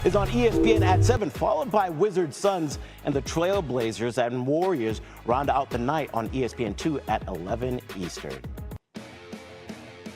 is on ESPN at 7, followed by Wizards, Suns, and the Trailblazers and Warriors round out the night on ESPN2 at 11 Eastern.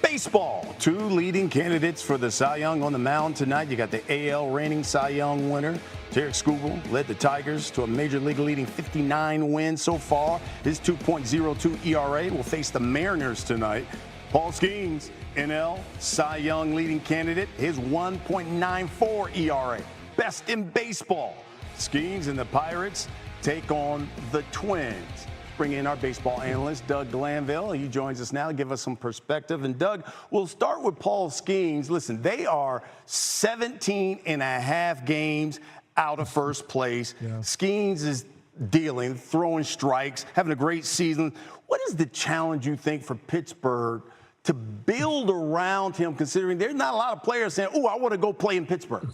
Baseball, two leading candidates for the Cy Young on the mound tonight. You got the AL reigning Cy Young winner, Tarik Skubal, led the Tigers to a Major League leading 59 wins so far. His 2.02 ERA will face the Mariners tonight. Paul Skeens, NL Cy Young leading candidate, his 1.94 ERA, best in baseball. Skeens and the Pirates take on the Twins. Bring in our baseball analyst, Doug Glanville. He joins us now to give us some perspective. And Doug, we'll start with Paul Skeens. Listen, they are 17 and a half games out of first place. Yeah. Skeens is dealing, throwing strikes, having a great season. What is the challenge, you think, for Pittsburgh to build around him, considering there's not a lot of players saying, oh, I want to go play in Pittsburgh?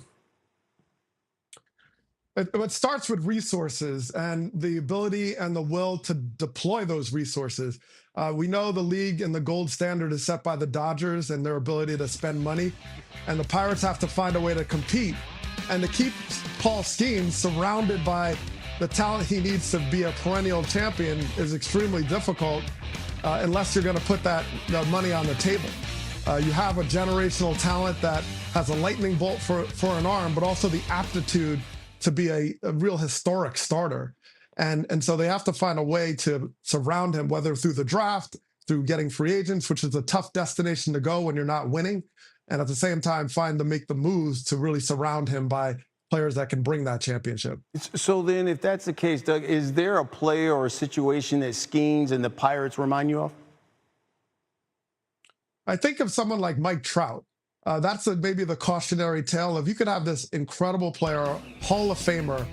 It starts with resources and the ability and the will to deploy those resources. We know the league and the gold standard is set by the Dodgers and their ability to spend money. And the Pirates have to find a way to compete. And to keep Paul Skeens surrounded by the talent he needs to be a perennial champion is extremely difficult unless you're going to put that money on the table. You have a generational talent that has a lightning bolt for an arm, but also the aptitude to be a real historic starter. And so they have to find a way to surround him, whether through the draft, through getting free agents, which is a tough destination to go when you're not winning, and at the same time make the moves to really surround him by players that can bring that championship. So then if that's the case, Doug, is there a player or a situation that Skeens and the Pirates remind you of? I think of someone like Mike Trout. That's maybe the cautionary tale of you could have this incredible player, Hall of Famer,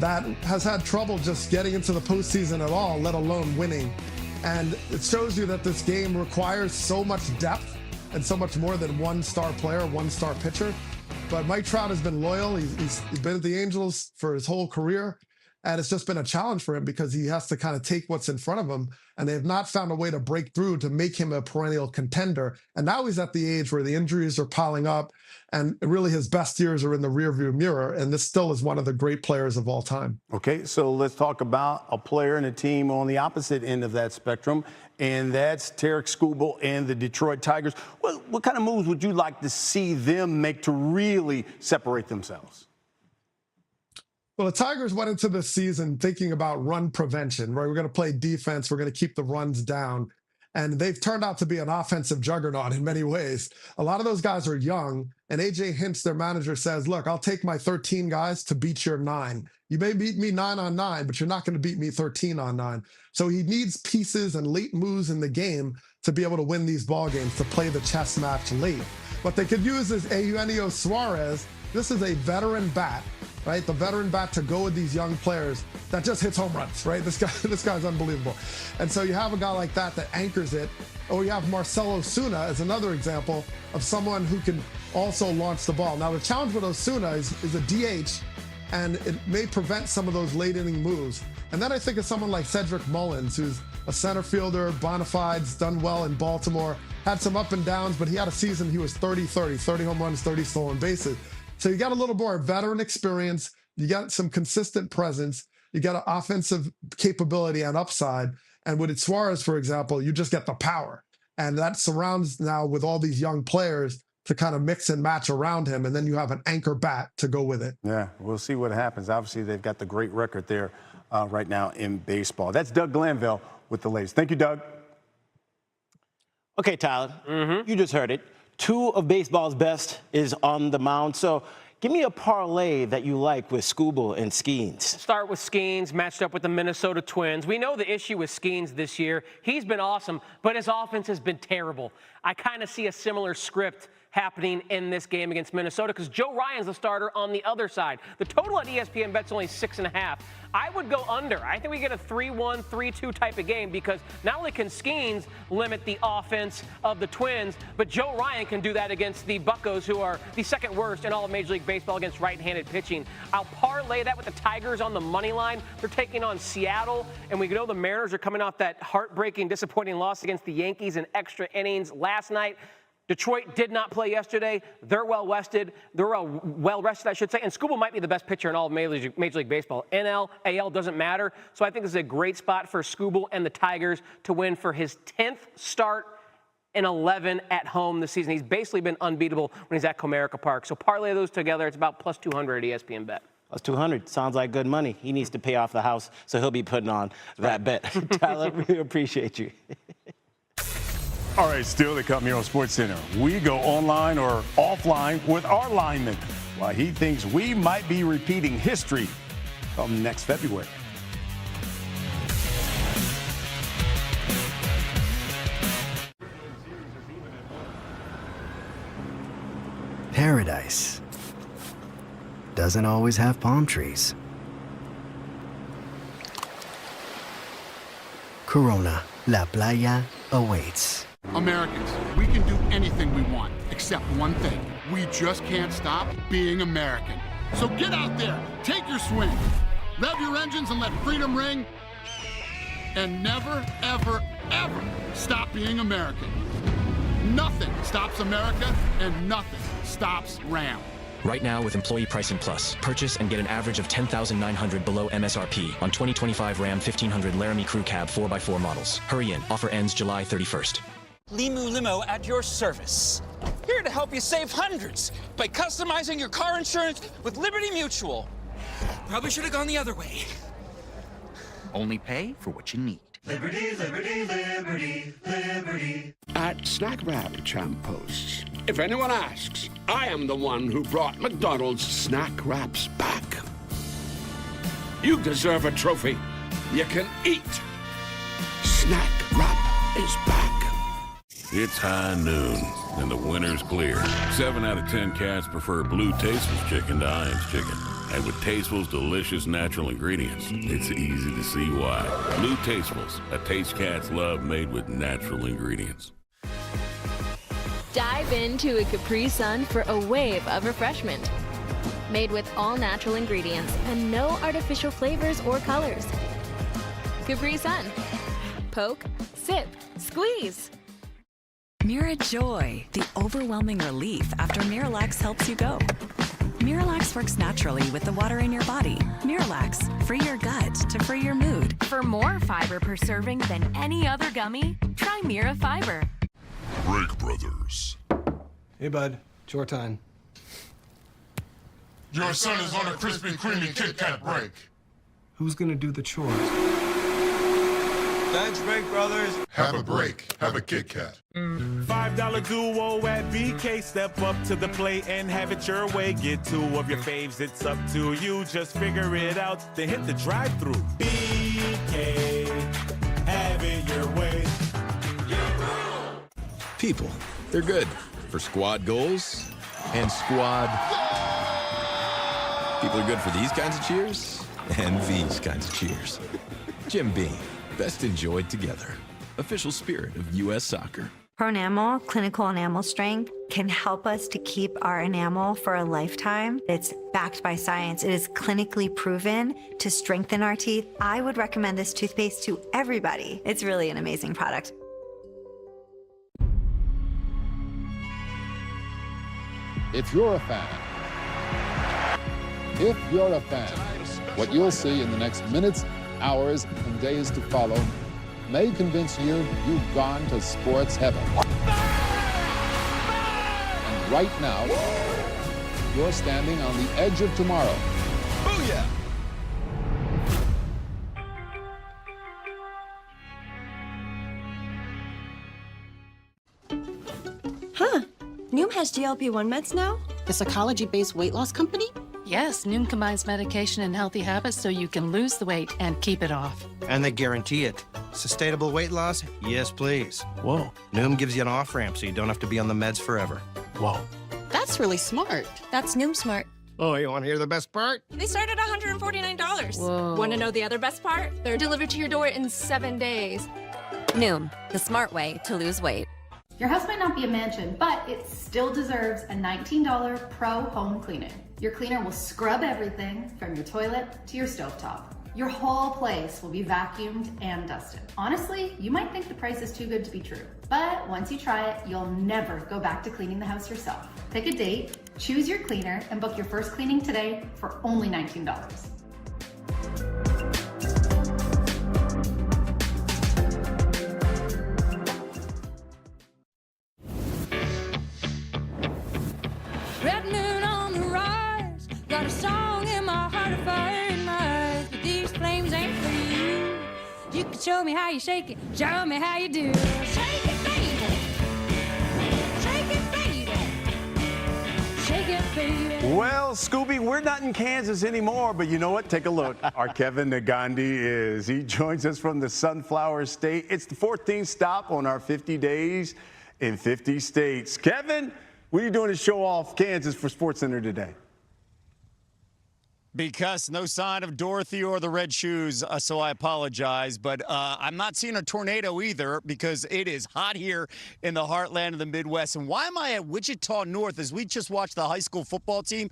that has had trouble just getting into the postseason at all, let alone winning. And it shows you that this game requires so much depth and so much more than one star player, one star pitcher. But Mike Trout has been loyal. He's been at the Angels for his whole career. And it's just been a challenge for him because he has to kind of take what's in front of him. And they have not found a way to break through to make him a perennial contender. And now he's at the age where the injuries are piling up and really his best years are in the rearview mirror. And this still is one of the great players of all time. Okay, so let's talk about a player and a team on the opposite end of that spectrum. And that's Tarik Skubal and the Detroit Tigers. What kind of moves would you like to see them make to really separate themselves? Well, the Tigers went into this season thinking about run prevention, right? We're going to play defense. We're going to keep the runs down. And they've turned out to be an offensive juggernaut in many ways. A lot of those guys are young. And A.J. Hinch, their manager, says, look, I'll take my 13 guys to beat your 9. You may beat me 9 on 9, but you're not going to beat me 13 on 9. So he needs pieces and late moves in the game to be able to win these ball games, to play the chess match late. What they could use is Eugenio Suarez. This is a veteran bat, right? The veteran bat to go with these young players that just hits home runs, right? This guy's unbelievable. And so you have a guy like that anchors it. Or you have Marcell Ozuna as another example of someone who can also launch the ball. Now, the challenge with Ozuna is a DH, and it may prevent some of those late inning moves. And then I think of someone like Cedric Mullins, who's a center fielder, bona fides, done well in Baltimore, had some up and downs, but he had a season, he was 30 home runs, 30 stolen bases. So you got a little more veteran experience, you got some consistent presence, you got an offensive capability and upside. And with Suarez, for example, you just get the power. And that surrounds now with all these young players to kind of mix and match around him. And then you have an anchor bat to go with it. Yeah, we'll see what happens. Obviously, they've got the great record there right now in baseball. That's Doug Glanville with the latest. Thank you, Doug. Okay, Tyler, you just heard it. 2 of baseball's best is on the mound. So give me a parlay that you like with Skubal and Skeens. Start with Skeens, matched up with the Minnesota Twins. We know the issue with Skeens this year. He's been awesome, but his offense has been terrible. I kind of see a similar script happening in this game against Minnesota because Joe Ryan's the starter on the other side. The total at ESPN bet's only 6.5. I would go under. I think we get a 3-1, 3-2 type of game because not only can Skeens limit the offense of the Twins, but Joe Ryan can do that against the Buccos, who are the second worst in all of Major League Baseball against right-handed pitching. I'll parlay that with the Tigers on the money line. They're taking on Seattle, and we know the Mariners are coming off that heartbreaking, disappointing loss against the Yankees in extra innings last night. Detroit did not play yesterday. They're well-rested. I should say. And Skubal might be the best pitcher in all of Major League Baseball. NL, AL doesn't matter. So I think this is a great spot for Skubal and the Tigers to win for his 10th start in 11 at home this season. He's basically been unbeatable when he's at Comerica Park. So parlay those together. It's about plus 200 at ESPN Bet. Plus 200. Sounds like good money. He needs to pay off the house, so he'll be putting on that bet. Tyler, we appreciate you. All right, still to come here on SportsCenter. We go online or offline with our lineman while he thinks we might be repeating history come next February. Paradise doesn't always have palm trees. Corona, La Playa awaits. Americans, we can do anything we want, except one thing. We just can't stop being American. So get out there, take your swing, rev your engines and let freedom ring, and never, ever, ever stop being American. Nothing stops America, and nothing stops Ram. Right now with Employee Pricing Plus, purchase and get an average of $10,900 below MSRP on 2025 Ram 1500 Laramie Crew Cab 4x4 models. Hurry in. Offer ends July 31st. Limu Limo at your service. Here to help you save hundreds by customizing your car insurance with Liberty Mutual. Probably should have gone the other way. Only pay for what you need. Liberty, liberty, liberty, liberty. At Snack Wrap Champ Posts, if anyone asks, I am the one who brought McDonald's Snack Wraps back. You deserve a trophy. You can eat. Snack Wrap is back. It's high noon, and the winter's clear. 7 out of 10 cats prefer Blue Tastefuls chicken to Iams chicken. And with Tastefuls' delicious natural ingredients, it's easy to see why. Blue Tastefuls, a taste cats love made with natural ingredients. Dive into a Capri Sun for a wave of refreshment. Made with all natural ingredients and no artificial flavors or colors. Capri Sun. Poke, sip, squeeze. Mirajoy, the overwhelming relief after Miralax helps you go. Miralax works naturally with the water in your body. Miralax, free your gut to free your mood. For more fiber per serving than any other gummy, try Mira Fiber. Break Brothers. Hey, bud. It's your time. Your son is on a crispy, creamy Kit Kat break. Who's gonna do the chores? Thanks, Break Brothers. Have a break. Have a Kit Kat. $5 duo at BK. Step up to the plate and have it your way. Get 2 of your faves. It's up to you. Just figure it out. Then hit the drive-thru. BK. Have it your way. People, they're good for squad goals and squad. People are good for these kinds of cheers and these kinds of cheers. Jim Beam, best enjoyed together. Official spirit of U.S. Soccer. Pronamel, clinical enamel strength, can help us to keep our enamel for a lifetime. It's backed by science. It is clinically proven to strengthen our teeth. I would recommend this toothpaste to everybody. It's really an amazing product. If you're a fan, what you'll see in the next minutes, hours, and days to follow may convince you you've gone to sports heaven. And right now, you're standing on the edge of tomorrow. Booyah! Huh. Noom has GLP-1 meds now? The psychology-based weight loss company? Yes, Noom combines medication and healthy habits so you can lose the weight and keep it off. And they guarantee it. Sustainable weight loss? Yes, please. Whoa. Noom gives you an off-ramp so you don't have to be on the meds forever. Whoa. That's really smart. That's Noom smart. Oh, you want to hear the best part? They start at $149. Whoa. Want to know the other best part? They're delivered to your door in 7 days. Noom, the smart way to lose weight. Your house might not be a mansion, but it still deserves a $19 Pro Home Cleaner. Your cleaner will scrub everything from your toilet to your stovetop. Your whole place will be vacuumed and dusted. Honestly, you might think the price is too good to be true, but once you try it, you'll never go back to cleaning the house yourself. Pick a date, choose your cleaner, and book your first cleaning today for only $19. Red moon on the rise, got a song in my heart, a fire in my eyes, but these flames ain't for you. You can show me how you shake it, show me how you do. Shake it, baby. Shake it, baby. Shake it, baby. Well, Scooby, we're not in Kansas anymore, but you know what? Take a look. Our Kevin Nagandi is. He joins us from the Sunflower State. It's the 14th stop on our 50 days in 50 states. Kevin, what are you doing to show off Kansas for SportsCenter today? because no sign of Dorothy or the red shoes, so I apologize. But I'm not seeing a tornado either because it is hot here in the heartland of the Midwest. And why am I at Wichita North as we just watched the high school football team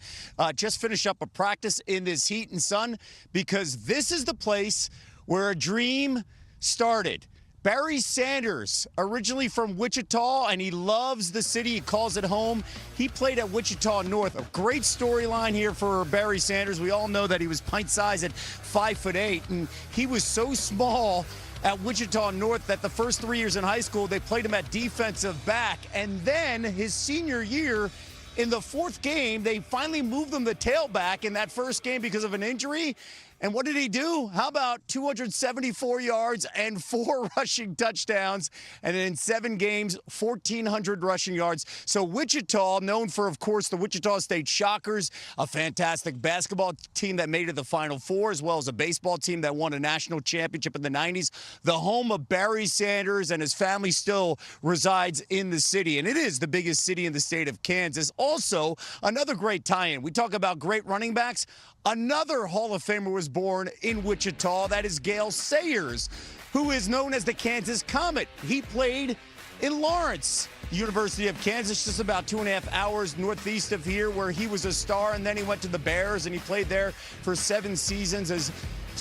just finish up a practice in this heat and sun? Because this is the place where a dream started. Barry Sanders, originally from Wichita, and he loves the city. He calls it home. He played at Wichita North. A great storyline here for Barry Sanders. We all know that he was pint-sized at 5'8", and he was so small at Wichita North that the first 3 years in high school, they played him at defensive back. And then his senior year, in the fourth game, they finally moved him to tailback in that first game because of an injury. And what did he do? How about 274 yards and 4 rushing touchdowns? And in 7 games, 1,400 rushing yards. So Wichita, known for, of course, the Wichita State Shockers, a fantastic basketball team that made it to the Final Four, as well as a baseball team that won a national championship in the 90s. The home of Barry Sanders, and his family still resides in the city. And it is the biggest city in the state of Kansas. Also, another great tie-in. We talk about great running backs. Another Hall of Famer was born in Wichita. That is Gale Sayers, who is known as the Kansas Comet. He played in Lawrence, University of Kansas, just about 2.5 hours northeast of here, where he was a star. And then he went to the Bears, and he played there for 7 seasons. His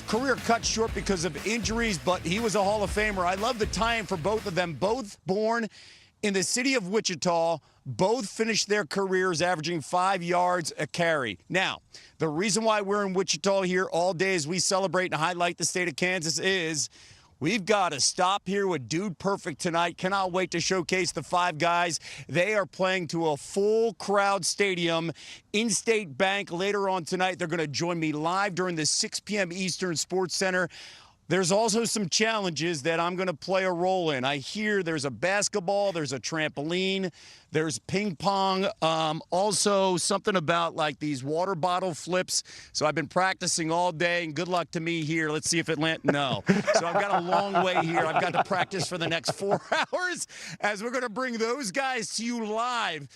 career cut short because of injuries, but he was a Hall of Famer. I love the tie-in for both of them, both born in the city of Wichita. Both finished their careers averaging 5 yards a carry. Now, the reason why we're in Wichita here all day as we celebrate and highlight the state of Kansas is we've got to stop here with Dude Perfect tonight. Cannot wait to showcase the 5 guys. They are playing to a full crowd stadium in State Bank later on tonight. They're going to join me live during the 6 p.m. Eastern Sports Center. There's also some challenges that I'm going to play a role in. I hear there's a basketball, there's a trampoline, there's ping pong, also something about like these water bottle flips. So I've been practicing all day, and good luck to me here. Let's see if it lands. No. So I've got a long way here. I've got to practice for the next 4 hours as we're going to bring those guys to you live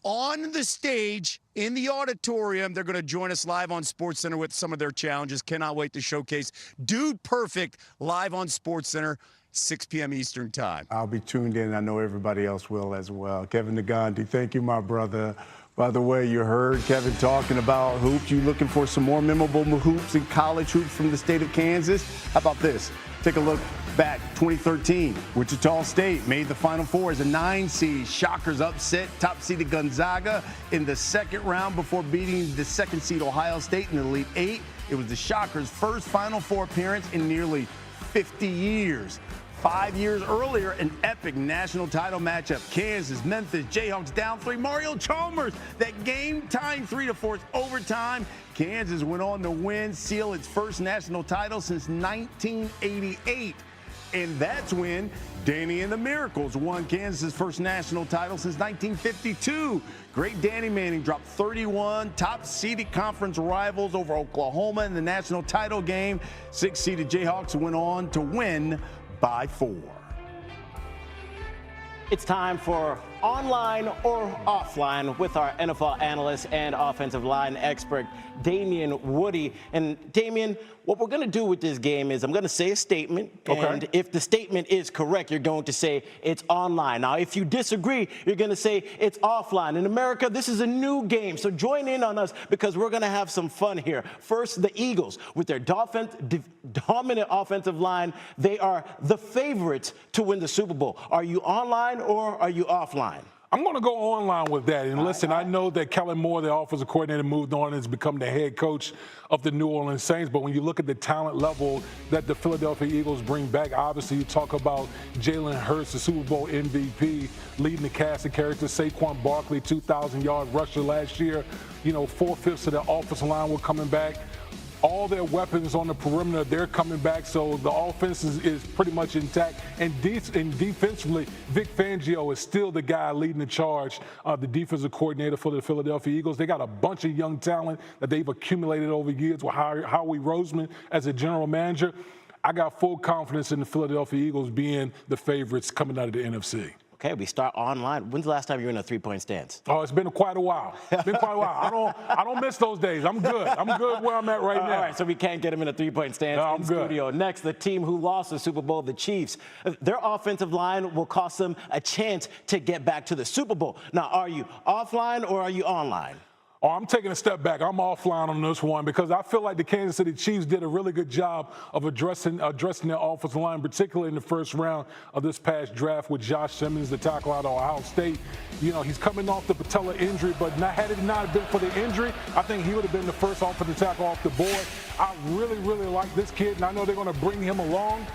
on the stage in the auditorium. They're going to join us live on SportsCenter with some of their challenges. Cannot wait to showcase Dude Perfect live on SportsCenter, 6 p.m. Eastern time. I'll be tuned in. I know everybody else will as well. Kevin Nagandi, thank you, my brother. By the way, you heard Kevin talking about hoops. You looking for some more memorable hoops and college hoops from the state of Kansas? How about this? Take a look back, 2013. Wichita State made the Final Four as a 9 seed. Shockers upset top-seeded Gonzaga in the second round before beating the second seed Ohio State in the Elite Eight. It was the Shockers' first Final Four appearance in nearly 50 years. 5 years earlier, an epic national title matchup. Kansas, Memphis, Jayhawks down 3. Mario Chalmers, that game-tying 3-4 overtime. Kansas went on to win, seal its first national title since 1988. And that's when Danny and the Miracles won Kansas' first national title since 1952. Great Danny Manning dropped 31 top-seeded conference rivals over Oklahoma in the national title game. 6-seeded Jayhawks went on to win by 4. It's time for Online or Offline with our NFL analyst and offensive line expert, Damian Woody. And Damian, what we're going to do with this game is I'm going to say a statement, and if the statement is correct, you're going to say it's online. Now, if you disagree, you're going to say it's offline. In America, this is a new game, so join in on us because we're going to have some fun here. First, the Eagles, with their dominant offensive line, they are the favorites to win the Super Bowl. Are you online or are you offline? I'm going to go online with that. And listen, I know that Kellen Moore, the offensive coordinator, moved on and has become the head coach of the New Orleans Saints. But when you look at the talent level that the Philadelphia Eagles bring back, obviously you talk about Jalen Hurts, the Super Bowl MVP, leading the cast of characters. Saquon Barkley, 2,000-yard rusher last year. You know, 4/5 of the offensive line were coming back. All their weapons on the perimeter, they're coming back, so the offense is pretty much intact. And defensively, Vic Fangio is still the guy leading the charge, the defensive coordinator for the Philadelphia Eagles. They got a bunch of young talent that they've accumulated over years with Howie Roseman as a general manager. I got full confidence in the Philadelphia Eagles being the favorites coming out of the NFC. Okay, we start online. When's the last time you were in a three-point stance? Oh, it's been quite a while. It's been quite a while. I don't miss those days. I'm good. I'm good where I'm at right now. All right, so we can't get him in a three-point stance in studio. Next, the team who lost the Super Bowl, the Chiefs. Their offensive line will cost them a chance to get back to the Super Bowl. Now, are you offline or are you online? Oh, I'm taking a step back. I'm offline on this one because I feel like the Kansas City Chiefs did a really good job of addressing their offensive line, particularly in the first round of this past draft with Josh Simmons, the tackle out of Ohio State. You know, he's coming off the patella injury, but had it not been for the injury, I think he would have been the first offensive tackle off the board. I really, really like this kid, and I know they're going to bring him along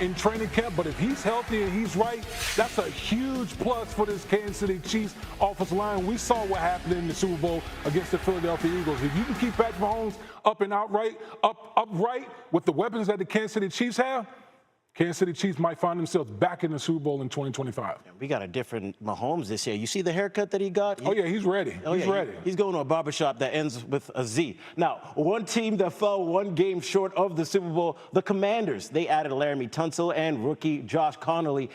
in training camp, but if he's healthy and he's right, that's a huge plus for this Kansas City Chiefs offensive line. We saw what happened in the Super Bowl against the Philadelphia Eagles. If you can keep Patrick Mahomes upright with the weapons that the Kansas City Chiefs have, Kansas City Chiefs might find themselves back in the Super Bowl in 2025. We got a different Mahomes this year. You see the haircut that he got? Oh, yeah, he's ready. He's ready. He's going to a barbershop that ends with a Z. Now, one team that fell one game short of the Super Bowl, the Commanders. They added Laramie Tunsil and rookie Josh Connolly.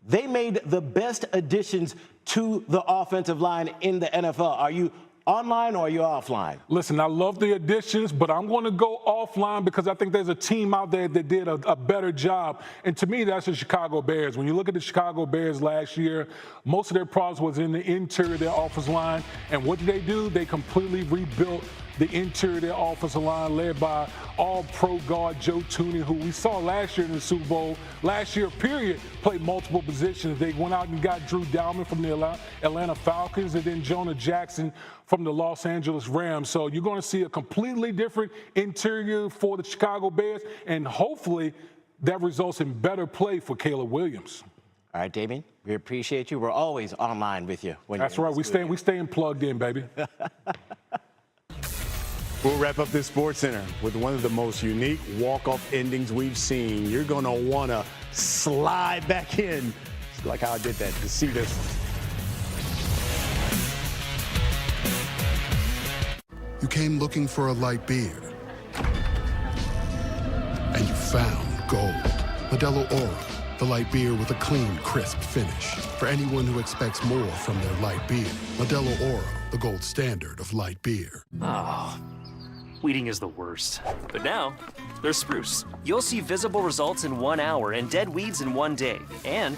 They made the best additions to the offensive line in the NFL. Are you online or are you offline? Listen, I love the additions, but I'm going to go offline because I think there's a team out there that did a better job. And to me, that's the Chicago Bears. When you look at the Chicago Bears last year, most of their problems was in the interior of their offensive line. And what did they do? They completely rebuilt the interior of their offensive line, led by all-pro guard Joe Thuney, who we saw last year in the Super Bowl. Last year, period, played multiple positions. They went out and got Drew Dalman from the Atlanta Falcons and then Jonah Jackson from the Los Angeles Rams. So you're going to see a completely different interior for the Chicago Bears, and hopefully that results in better play for Caleb Williams. All right, Damien, we appreciate you. We're always online with you. That's right. We staying plugged in, baby. We'll wrap up this Sports Center with one of the most unique walk-off endings we've seen. You're going to want to slide back in, like how I did that, to see this one. You came looking for a light beer, and you found gold. Modelo Oro, the light beer with a clean, crisp finish. For anyone who expects more from their light beer, Modelo Oro, the gold standard of light beer. Oh, weeding is the worst. But now, there's Spruce. You'll see visible results in 1 hour and dead weeds in 1 day. And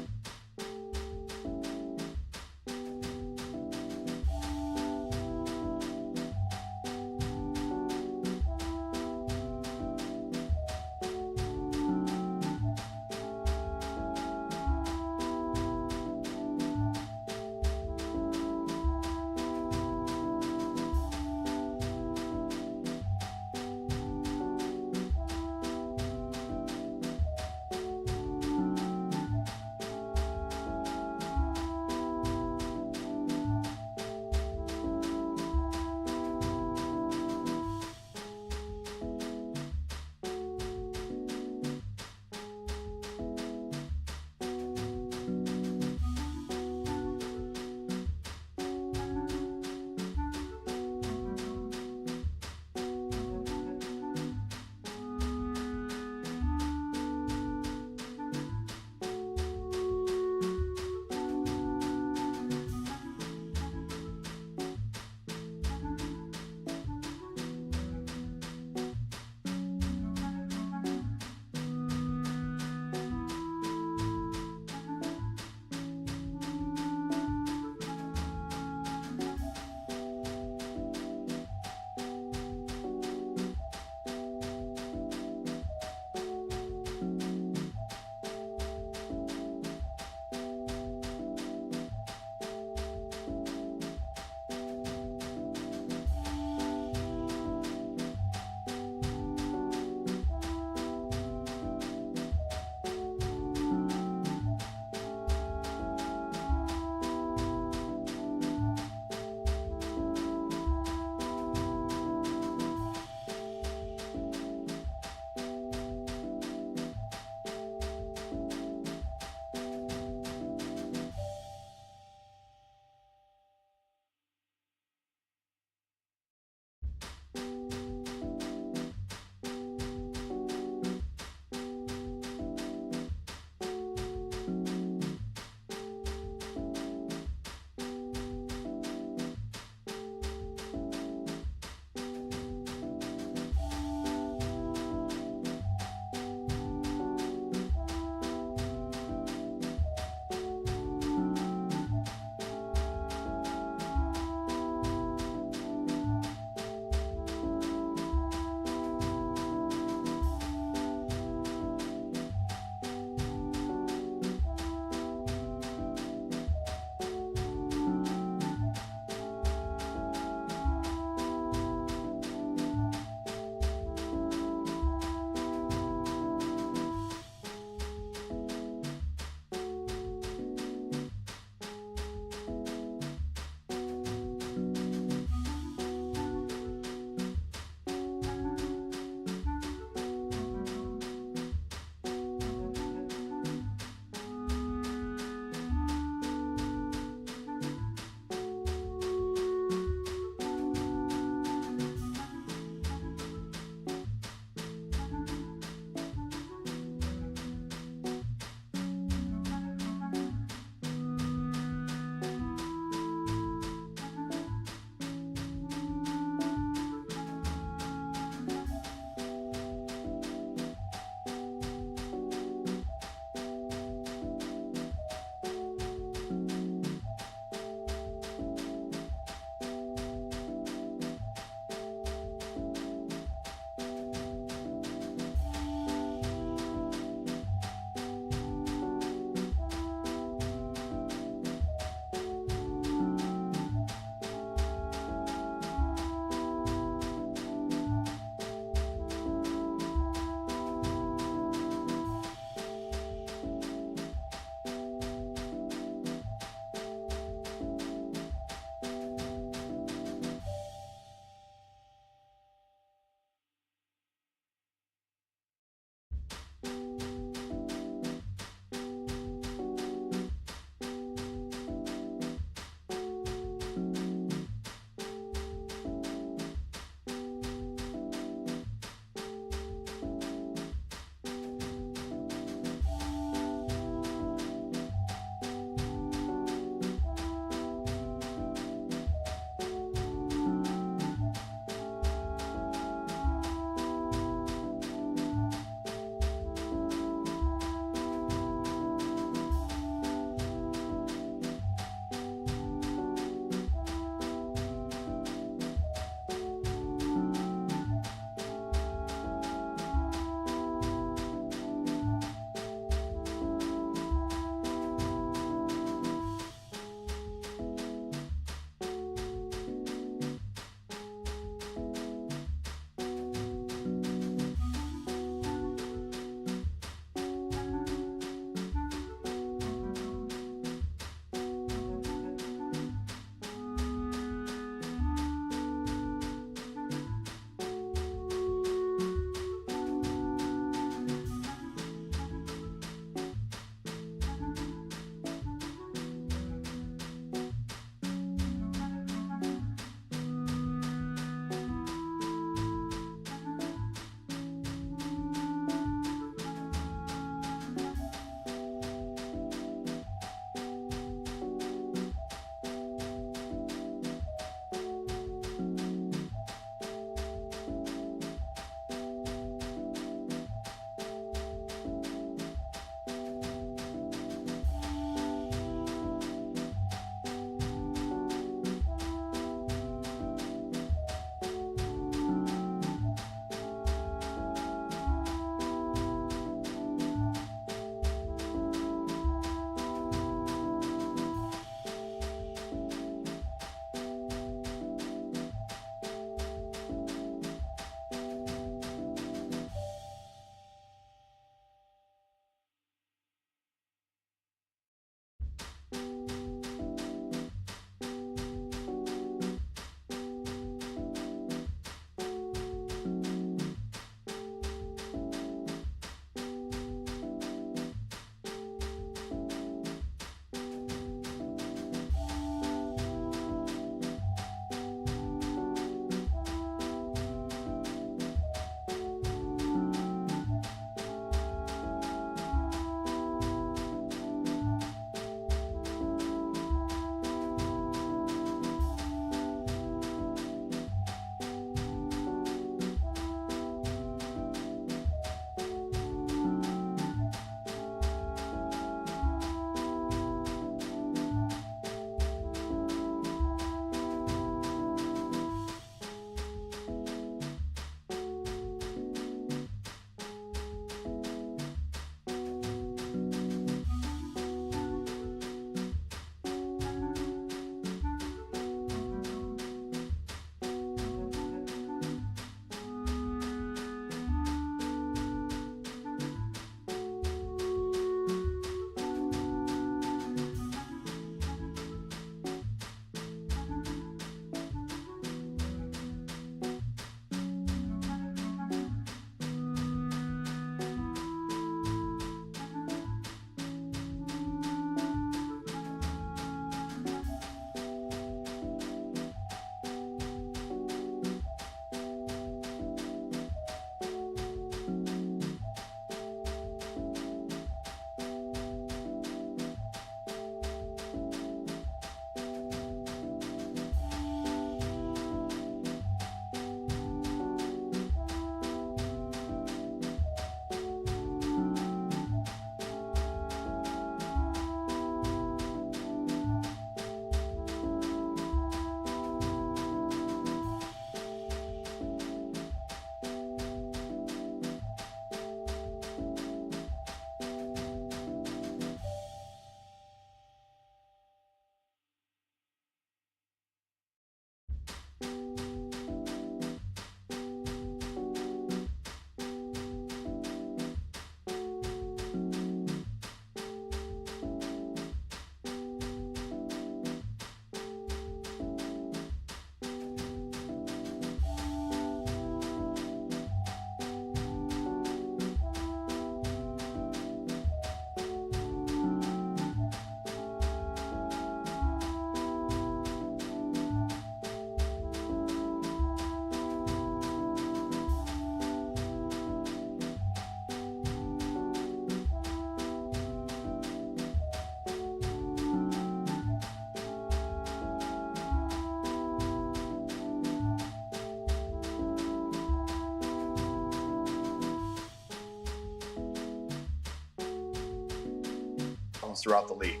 problems throughout the league.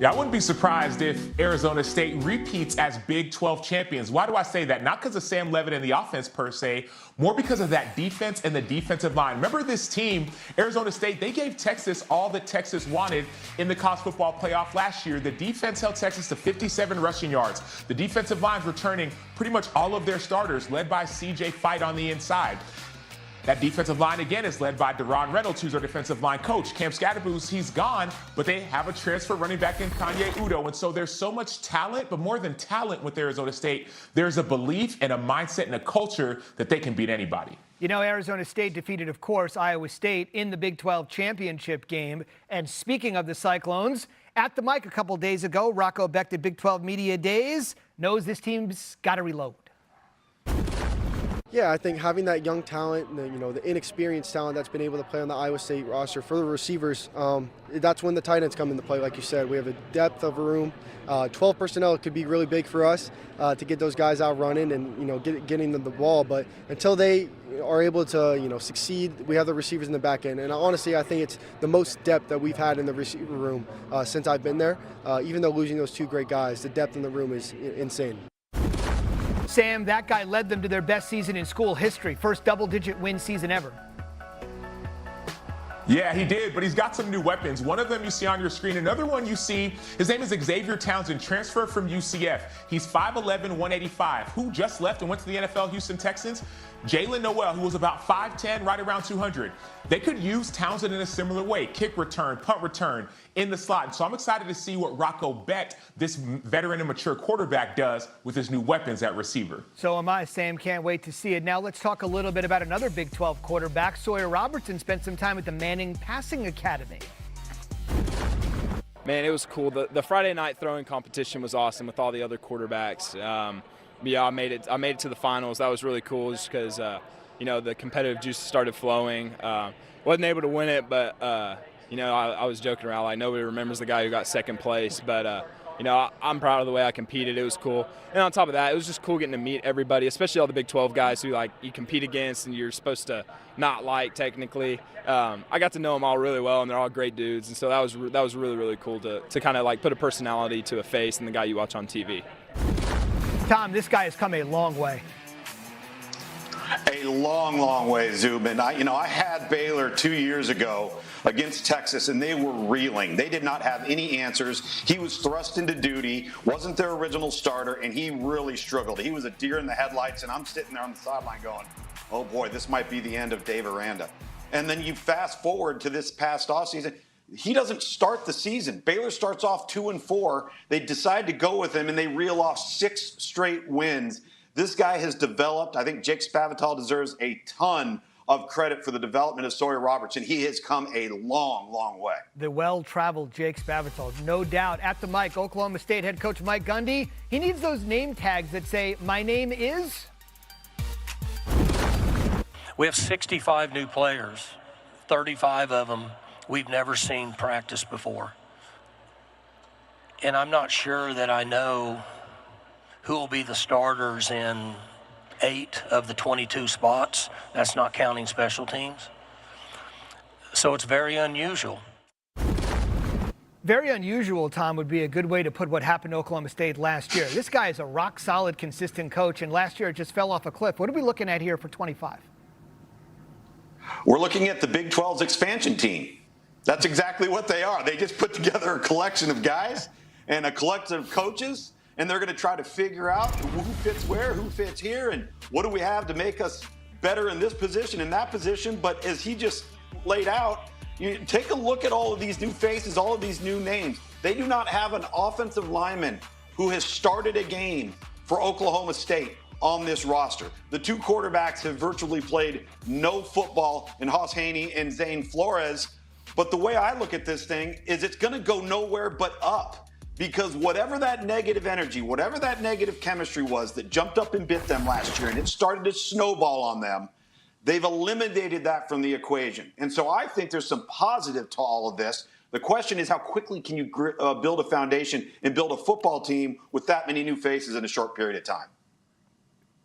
Yeah, I wouldn't be surprised if Arizona State repeats as Big 12 champions. Why do I say that? Not because of Sam Levitt and the offense per se, more because of that defense and the defensive line. Remember this team, Arizona State, they gave Texas all that Texas wanted in the college football playoff last year. The defense held Texas to 57 rushing yards. The defensive line's returning pretty much all of their starters, led by C.J. Fight on the inside. That defensive line, again, is led by Deron Reynolds, who's our defensive line coach. Cam Scadaboo, he's gone, but they have a transfer running back in Kanye Udo. And so there's so much talent, but more than talent with Arizona State, there's a belief and a mindset and a culture that they can beat anybody. You know, Arizona State defeated, of course, Iowa State in the Big 12 championship game. And speaking of the Cyclones, at the mic a couple days ago, Rocco Becht at Big 12 Media Days knows this team's got to reload. Yeah, I think having that young talent, and the inexperienced talent that's been able to play on the Iowa State roster for the receivers, that's when the tight ends come into play. Like you said, we have a depth of a room. 12 personnel could be really big for us to get those guys out running and getting them the ball. But until they are able to succeed, we have the receivers in the back end. And honestly, I think it's the most depth that we've had in the receiver room since I've been there. Even though losing those two great guys, the depth in the room is insane. Sam, that guy led them to their best season in school history. First double-digit win season ever. Yeah, he did, but he's got some new weapons. One of them you see on your screen. Another one you see, his name is Xavier Townsend, transfer from UCF. He's 5'11", 185. Who just left and went to the NFL, Houston Texans? Jalen Noel, who was about 5'10", right around 200. They could use Townsend in a similar way. Kick return, punt return, in the slot. And so I'm excited to see what Rocco Becht, this veteran and mature quarterback, does with his new weapons at receiver. So am I, Sam. Can't wait to see it. Now let's talk a little bit about another Big 12 quarterback. Sawyer Robertson spent some time at the Manning Passing Academy. Man, it was cool. The Friday night throwing competition was awesome with all the other quarterbacks. Yeah, I made it to the finals. That was really cool just because, the competitive juice started flowing. Wasn't able to win it, but, I was joking around. Like, nobody remembers the guy who got second place. But, I'm proud of the way I competed. It was cool. And on top of that, it was just cool getting to meet everybody, especially all the Big 12 guys who, you compete against and you're supposed to not like technically. I got to know them all really well, and they're all great dudes. And so that was really, really cool to kind of, put a personality to a face and the guy you watch on TV. Tom, this guy has come a long way. A long, long way, Zubin. I had Baylor 2 years ago against Texas, and they were reeling. They did not have any answers. He was thrust into duty, wasn't their original starter, and he really struggled. He was a deer in the headlights, and I'm sitting there on the sideline going, oh boy, this might be the end of Dave Aranda. And then you fast forward to this past offseason. He doesn't start the season. Baylor starts off 2-4. They decide to go with him, and they reel off 6 straight wins. This guy has developed. I think Jake Spavital deserves a ton of credit for the development of Sawyer Robertson. He has come a long, long way. The well-traveled Jake Spavital, no doubt. At the mic, Oklahoma State head coach Mike Gundy. He needs those name tags that say, my name is? We have 65 new players, 35 of them we've never seen practice before. And I'm not sure that I know who will be the starters in 8 of the 22 spots. That's not counting special teams. So it's very unusual. Very unusual, Tom, would be a good way to put what happened to Oklahoma State last year. This guy is a rock-solid, consistent coach, and last year it just fell off a cliff. What are we looking at here for 25? We're looking at the Big 12's expansion team. That's exactly what they are. They just put together a collection of guys and a collection of coaches, and they're going to try to figure out who fits where, who fits here, and what do we have to make us better in this position, in that position. But as he just laid out, you take a look at all of these new faces, all of these new names. They do not have an offensive lineman who has started a game for Oklahoma State on this roster. The 2 quarterbacks have virtually played no football in Haas Haney and Zane Flores. But the way I look at this thing is it's going to go nowhere but up, because whatever that negative energy, whatever that negative chemistry was that jumped up and bit them last year and it started to snowball on them, they've eliminated that from the equation. And so I think there's some positive to all of this. The question is, how quickly can you build a foundation and build a football team with that many new faces in a short period of time?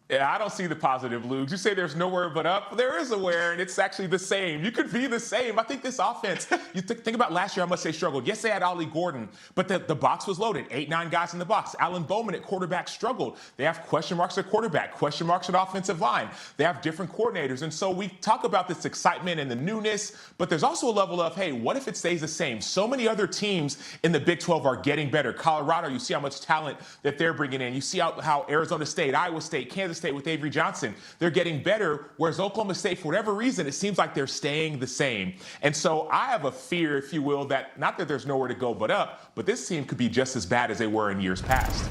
Yeah, I don't see the positive, Luke. You say there's nowhere but up. There is a where, and it's actually the same. You could be the same. I think this offense, you think about last year, how much they struggled. Yes, they had Ollie Gordon, but the box was loaded. 8-9 guys in the box. Alan Bowman at quarterback struggled. They have question marks at quarterback, question marks at offensive line. They have different coordinators. And so we talk about this excitement and the newness, but there's also a level of, hey, what if it stays the same? So many other teams in the Big 12 are getting better. Colorado, you see how much talent that they're bringing in. You see how Arizona State, Iowa State, Kansas State with Avery Johnson, they're getting better, whereas Oklahoma State, for whatever reason, it seems like they're staying the same. And so I have a fear, if you will, that not that there's nowhere to go but up, but this team could be just as bad as they were in years past.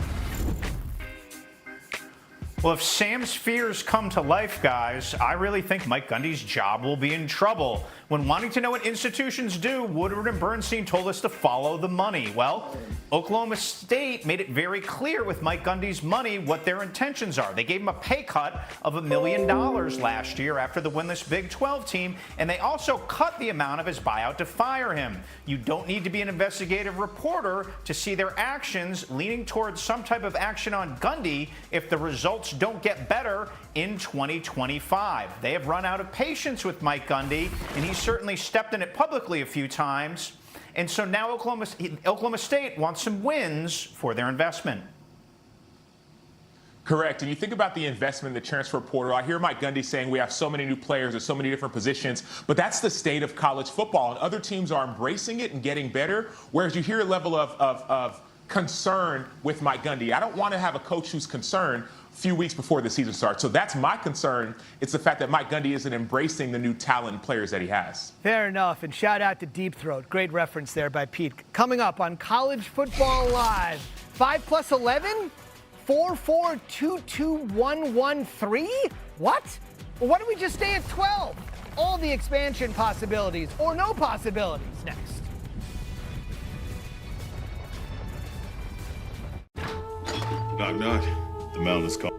Well, if Sam's fears come to life, guys, I really think Mike Gundy's job will be in trouble. When wanting to know what institutions do, Woodward and Bernstein told us to follow the money. Well, Oklahoma State made it very clear with Mike Gundy's money what their intentions are. They gave him a pay cut of $1 million last year after the winless Big 12 team, and they also cut the amount of his buyout to fire him. You don't need to be an investigative reporter to see their actions leaning towards some type of action on Gundy if the results don't get better in 2025. They have run out of patience with Mike Gundy, and he's certainly stepped in it publicly a few times. And so now Oklahoma State wants some wins for their investment. Correct. And you think about the investment in the transfer portal. I hear Mike Gundy saying we have so many new players at so many different positions, but that's the state of college football. And other teams are embracing it and getting better, whereas you hear a level of concern with Mike Gundy. I don't want to have a coach who's concerned a few weeks before the season starts. So that's my concern. It's the fact that Mike Gundy isn't embracing the new talent and players that he has. Fair enough. And shout out to Deep Throat. Great reference there by Pete. Coming up on College Football Live, 5 plus 11? 4-4-2-2-1-1-3? What? Well, why don't we just stay at 12? All the expansion possibilities or no possibilities next. Knock, knock. The mountain is calling.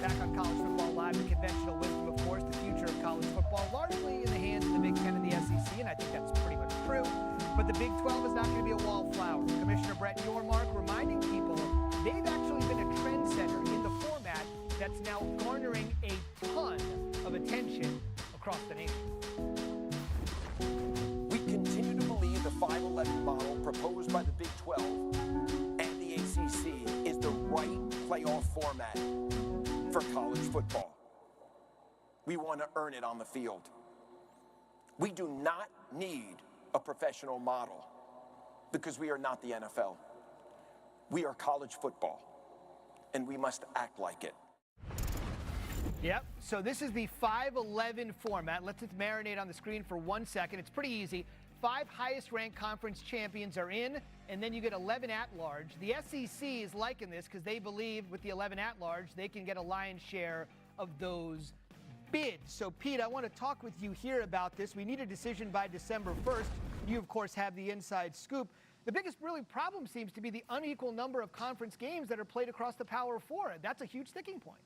Back on College Football Live, the conventional wisdom, of course, the future of college football largely in the hands of the Big Ten and the SEC, and I think that's pretty much true. But the Big 12 is not going to be a wallflower. Commissioner Brett Yormark reminding people they've actually been a trendsetter in the format that's now garnering a ton of attention across the nation. We continue to believe the 5-11 model proposed by the Big 12 and the ACC is the right playoff format for college football. We want to earn it on the field. We do not need a professional model because we are not the NFL. We are college football, and we must act like it. Yep, so this is the 5-11 format. Let's just marinate on the screen for 1 second. It's pretty easy. 5 highest-ranked conference champions are in, and then you get 11 at-large. The SEC is liking this because they believe with the 11 at-large, they can get a lion's share of those bids. So, Pete, I want to talk with you here about this. We need a decision by December 1st. You, of course, have the inside scoop. The biggest really problem seems to be the unequal number of conference games that are played across the Power Four. That's a huge sticking point.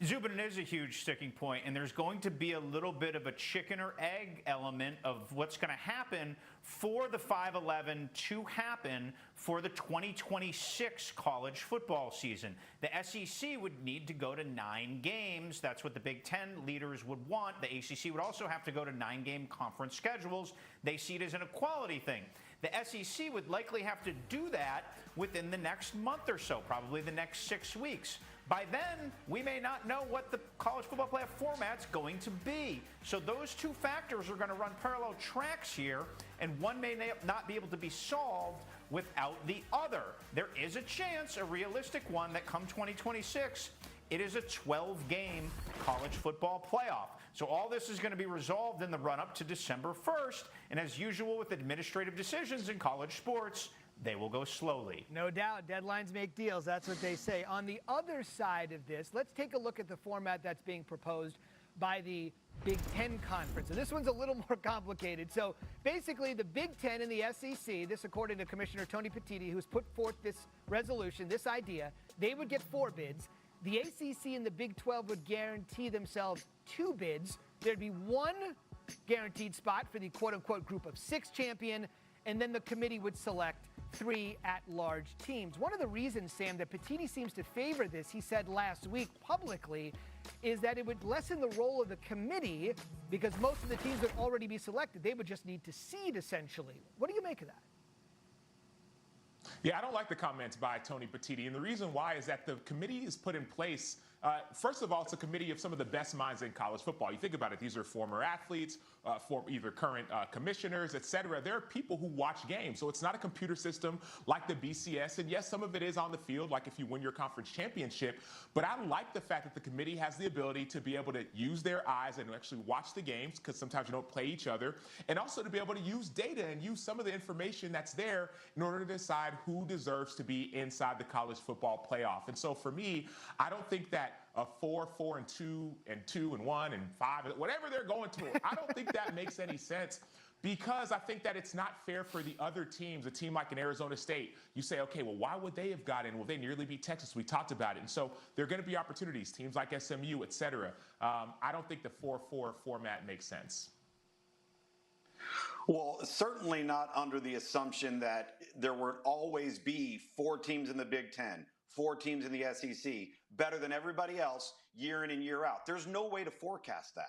Zubin, it is a huge sticking point, and there's going to be a little bit of a chicken or egg element of what's going to happen for the 5-11 to happen for the 2026 college football season. The SEC would need to go to 9 games. That's what the Big Ten leaders would want. The ACC would also have to go to 9-game conference schedules. They see it as an equality thing. The SEC would likely have to do that within the next month or so, probably the next 6 weeks. By then, we may not know what the college football playoff format's going to be. So those two factors are going to run parallel tracks here, and one may not be able to be solved without the other. There is a chance, a realistic one, that come 2026, it is a 12-game college football playoff. So all this is going to be resolved in the run-up to December 1st, and as usual with administrative decisions in college sports, they will go slowly. No doubt. Deadlines make deals. That's what they say. On the other side of this, let's take a look at the format that's being proposed by the Big Ten Conference. And this one's a little more complicated. So basically, the Big Ten and the SEC, this according to Commissioner Tony Petitti, who's put forth this resolution, this idea, they would get 4 bids. The ACC and the Big 12 would guarantee themselves 2 bids. There'd be 1 guaranteed spot for the quote-unquote group of 6 champion, and then the committee would select 3 at-large teams. One of the reasons, Sam, that Petitti seems to favor this, he said last week publicly, is that it would lessen the role of the committee because most of the teams would already be selected. They would just need to seed, essentially. What do you make of that? Yeah, I don't like the comments by Tony Petitti, and the reason why is that the committee is put in place. First of all, it's a committee of some of the best minds in college football. You think about it; these are former athletes, for either current commissioners, et cetera. There are people who watch games, so it's not a computer system like the BCS. And yes, some of it is on the field, like if you win your conference championship. But I like the fact that the committee has the ability to be able to use their eyes and actually watch the games, because sometimes you don't play each other, and also to be able to use data and use some of the information that's there in order to decide who deserves to be inside the college football playoff. And so for me, I don't think that a 4, 4, and 2, and 2, and 1, and 5, whatever they're going to, I don't think that makes any sense, because I think that it's not fair for the other teams, a team like an Arizona State. You say, okay, well, why would they have got in? Will they nearly beat Texas? We talked about it. And so there are going to be opportunities, teams like SMU, et cetera. I don't think the 4-4 format makes sense. Well, certainly not under the assumption that there would always be 4 teams in the Big Ten, 4 teams in the SEC, better than everybody else year in and year out. There's no way to forecast that.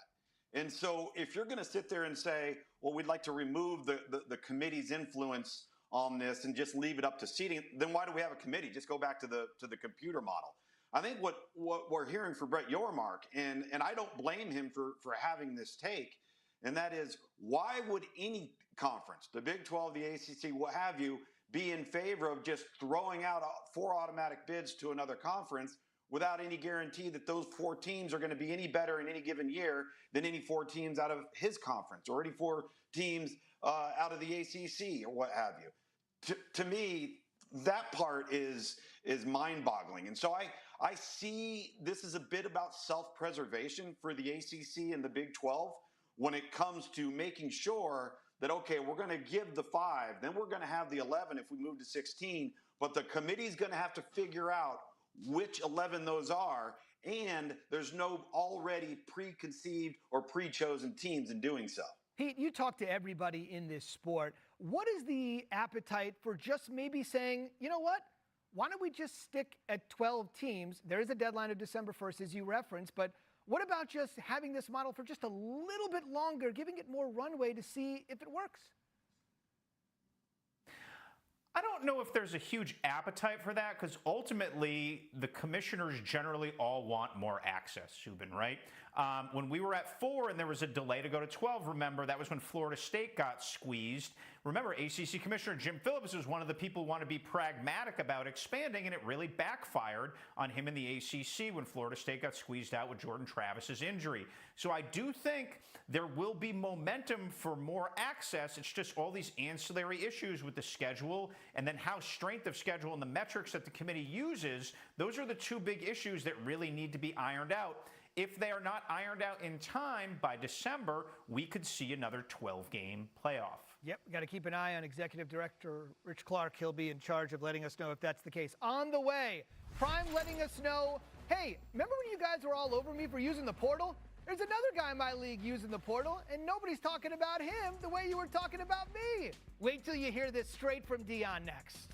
And so if you're going to sit there and say, well, we'd like to remove the committee's influence on this and just leave it up to seeding, then why do we have a committee? Just go back to the computer model. I think what we're hearing from Brett Yormark, and I don't blame him for having this take, and that is, why would any conference, the Big 12, the ACC, what have you, be in favor of just throwing out 4 automatic bids to another conference without any guarantee that those 4 teams are going to be any better in any given year than any 4 teams out of his conference or any 4 teams out of the ACC or what have you? To me, that part is mind-boggling. And so I see this is a bit about self-preservation for the ACC and the Big 12 when it comes to making sure that, okay, we're going to give the 5, then we're going to have the 11 if we move to 16, but the committee's going to have to figure out which 11 those are, and there's no already preconceived or pre-chosen teams in doing so. Pete, you talk to everybody in this sport. What is the appetite for just maybe saying, you know what? Why don't we just stick at 12 teams? There is a deadline of December 1st, as you referenced, but what about just having this model for just a little bit longer, giving it more runway to see if it works? I don't know if there's a huge appetite for that because ultimately the commissioners generally all want more access, Subin, right? When we were at 4 and there was a delay to go to 12, remember, that was when Florida State got squeezed. Remember, ACC Commissioner Jim Phillips was one of the people who want to be pragmatic about expanding, and it really backfired on him in the ACC when Florida State got squeezed out with Jordan Travis's injury. So I do think there will be momentum for more access. It's just all these ancillary issues with the schedule and then how strength of schedule and the metrics that the committee uses, those are the two big issues that really need to be ironed out. If they are not ironed out in time, by December, we could see another 12-game playoff. Yep, got to keep an eye on Executive Director Rich Clark. He'll be in charge of letting us know if that's the case. On the way, Prime letting us know, hey, remember when you guys were all over me for using the portal? There's another guy in my league using the portal, and nobody's talking about him the way you were talking about me. Wait till you hear this straight from Dion next.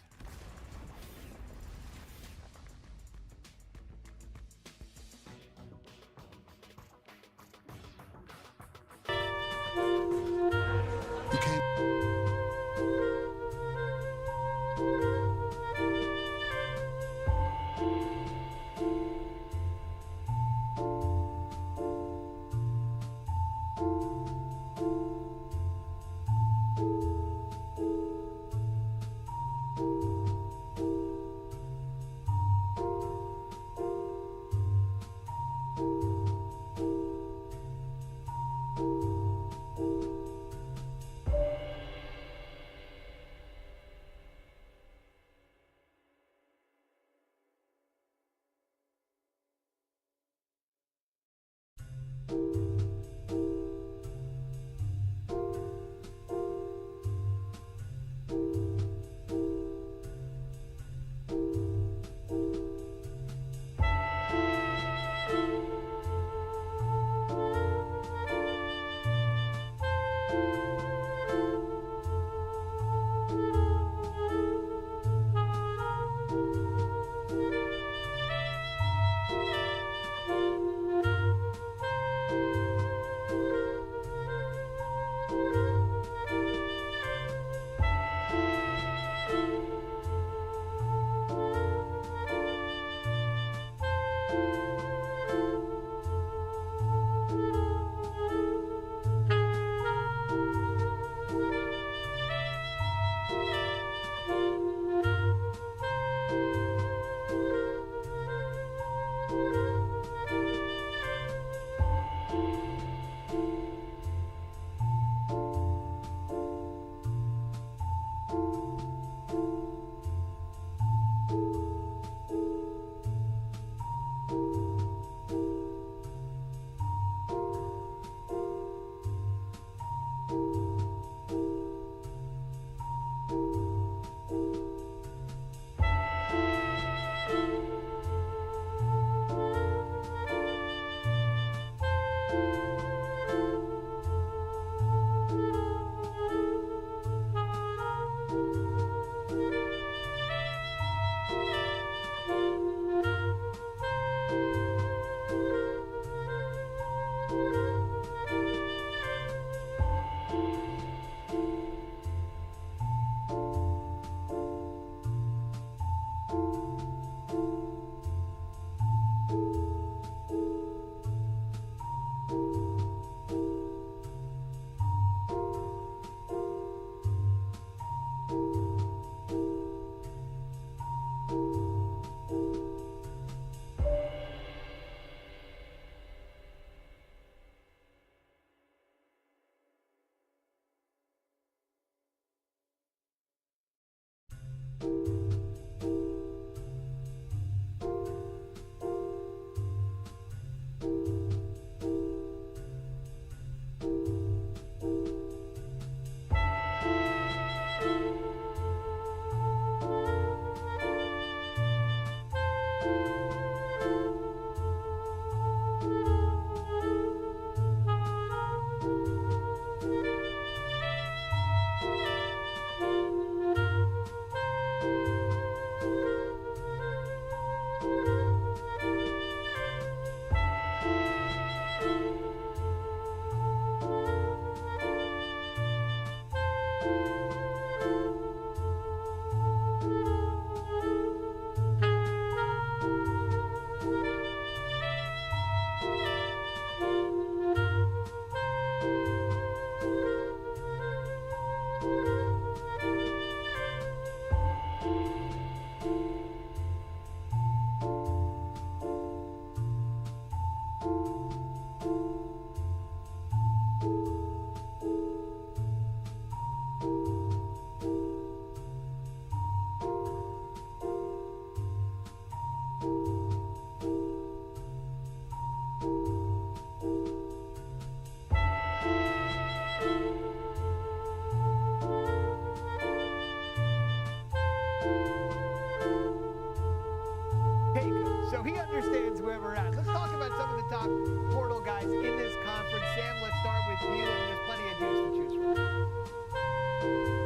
So he understands where we're at. Let's talk about some of the top portal guys in this conference. Sam, let's start with you. I mean, there's plenty of dudes to choose from.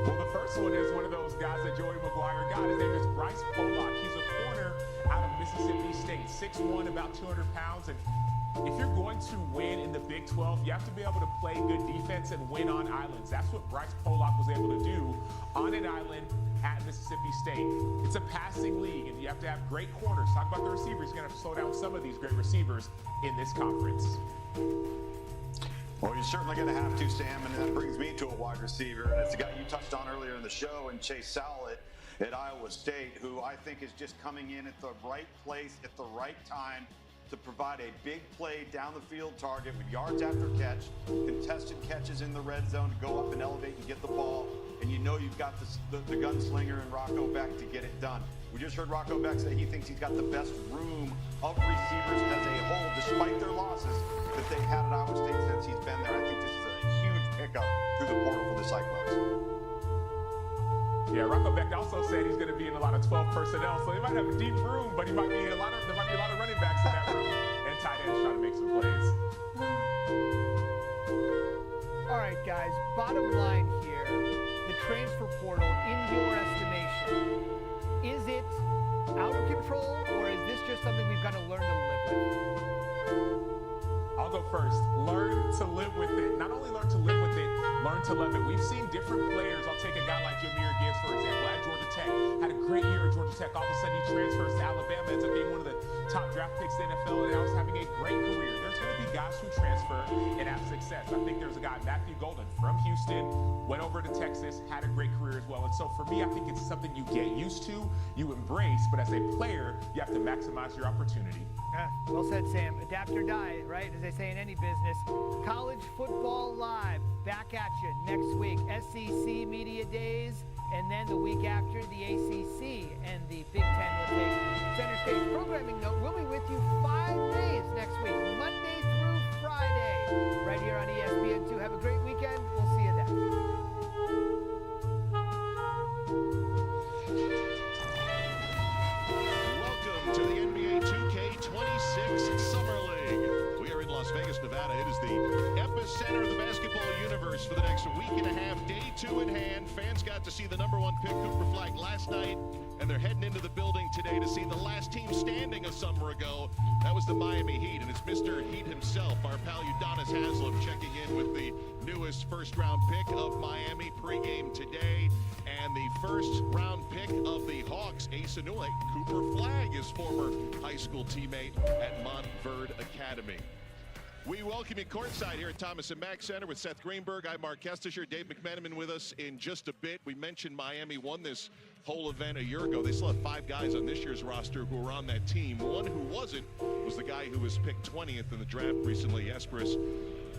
Well, the first one is one of those guys that Joey McGuire got. His name is Bryce Pollock. He's a corner out of Mississippi State, 6'1", about 200 pounds. And if you're going to win in the Big 12, you have to be able to play good defense and win on islands. That's what Bryce Pollock was able to do on an island at Mississippi State. It's a passing league, and you have to have great corners. Talk about the receivers. You're going to have to slow down some of these great receivers in this conference. Well, you're certainly going to have to, Sam, and that brings me to a wide receiver. And it's a guy you touched on earlier in the show, and Chase Sowlett at Iowa State, who I think is just coming in at the right place at the right time to provide a big play down the field target with yards after catch, contested catches in the red zone to go up and elevate and get the ball. And you know you've got the gunslinger and Rocco Beck to get it done. We just heard Rocco Beck say he thinks he's got the best room of receivers as a whole, despite their losses that they've had at Iowa State since he's been there. I think this is a huge pickup through the portal for the Cyclones. Yeah, Rocco Beck also said he's going to be in a lot of 12 personnel, so he might have a deep room, but there might be a lot of running backs in that room and tight ends trying to make some plays. All right, guys, bottom line here, the transfer portal, in your estimation, is it out of control, or is this just something we've got to learn to live with? I'll go first. Learn to live with it. Not only learn to live with it, learn to love it. We've seen different players. I'll take a guy like Jahmyr Gibbs, for example, at Georgia Tech. Had a great year at Georgia Tech. All of a sudden, he transfers to Alabama, ends up being one of the top draft picks in the NFL, and now he's having a great career. There's going to be guys who transfer and have success. I think there's a guy, Matthew Golden, from Houston, went over to Texas, had a great career as well. And so for me, I think it's something you get used to, you embrace, but as a player, you have to maximize your opportunity. Well said, Sam. Adapt or die, right? As they say in any business. College Football Live, back at you next week. SEC Media Days, and then the week after, the ACC and the Big Ten will take center stage. Programming note, we'll be with you 5 days next week, Monday through Friday, right here on ESPN2. Have a great weekend. We'll see you then. Welcome to the NBA 2K26 Summer League. We are in Las Vegas, Nevada. It is the epicenter of the basketball universe for the next week and a half. Day 2 in hand. Fans got to see the #1 pick, Cooper Flag, last night, and they're heading into the building today to see the last team standing a summer ago. That was the Miami Heat, and it's Mr. Heat himself, our pal Udonis Haslem, checking in with the newest first-round pick of Miami pregame today. And the first-round pick of the Hawks, Asa Newell, Cooper Flag, his former high school teammate at Montverde Academy. We welcome you courtside here at Thomas & Mack Center with Seth Greenberg. I'm Mark Kestisher. Dave McMenamin with us in just a bit. We mentioned Miami won this whole event a year ago. They still have 5 guys on this year's roster who were on that team. One who wasn't was the guy who was picked 20th in the draft recently, Esperis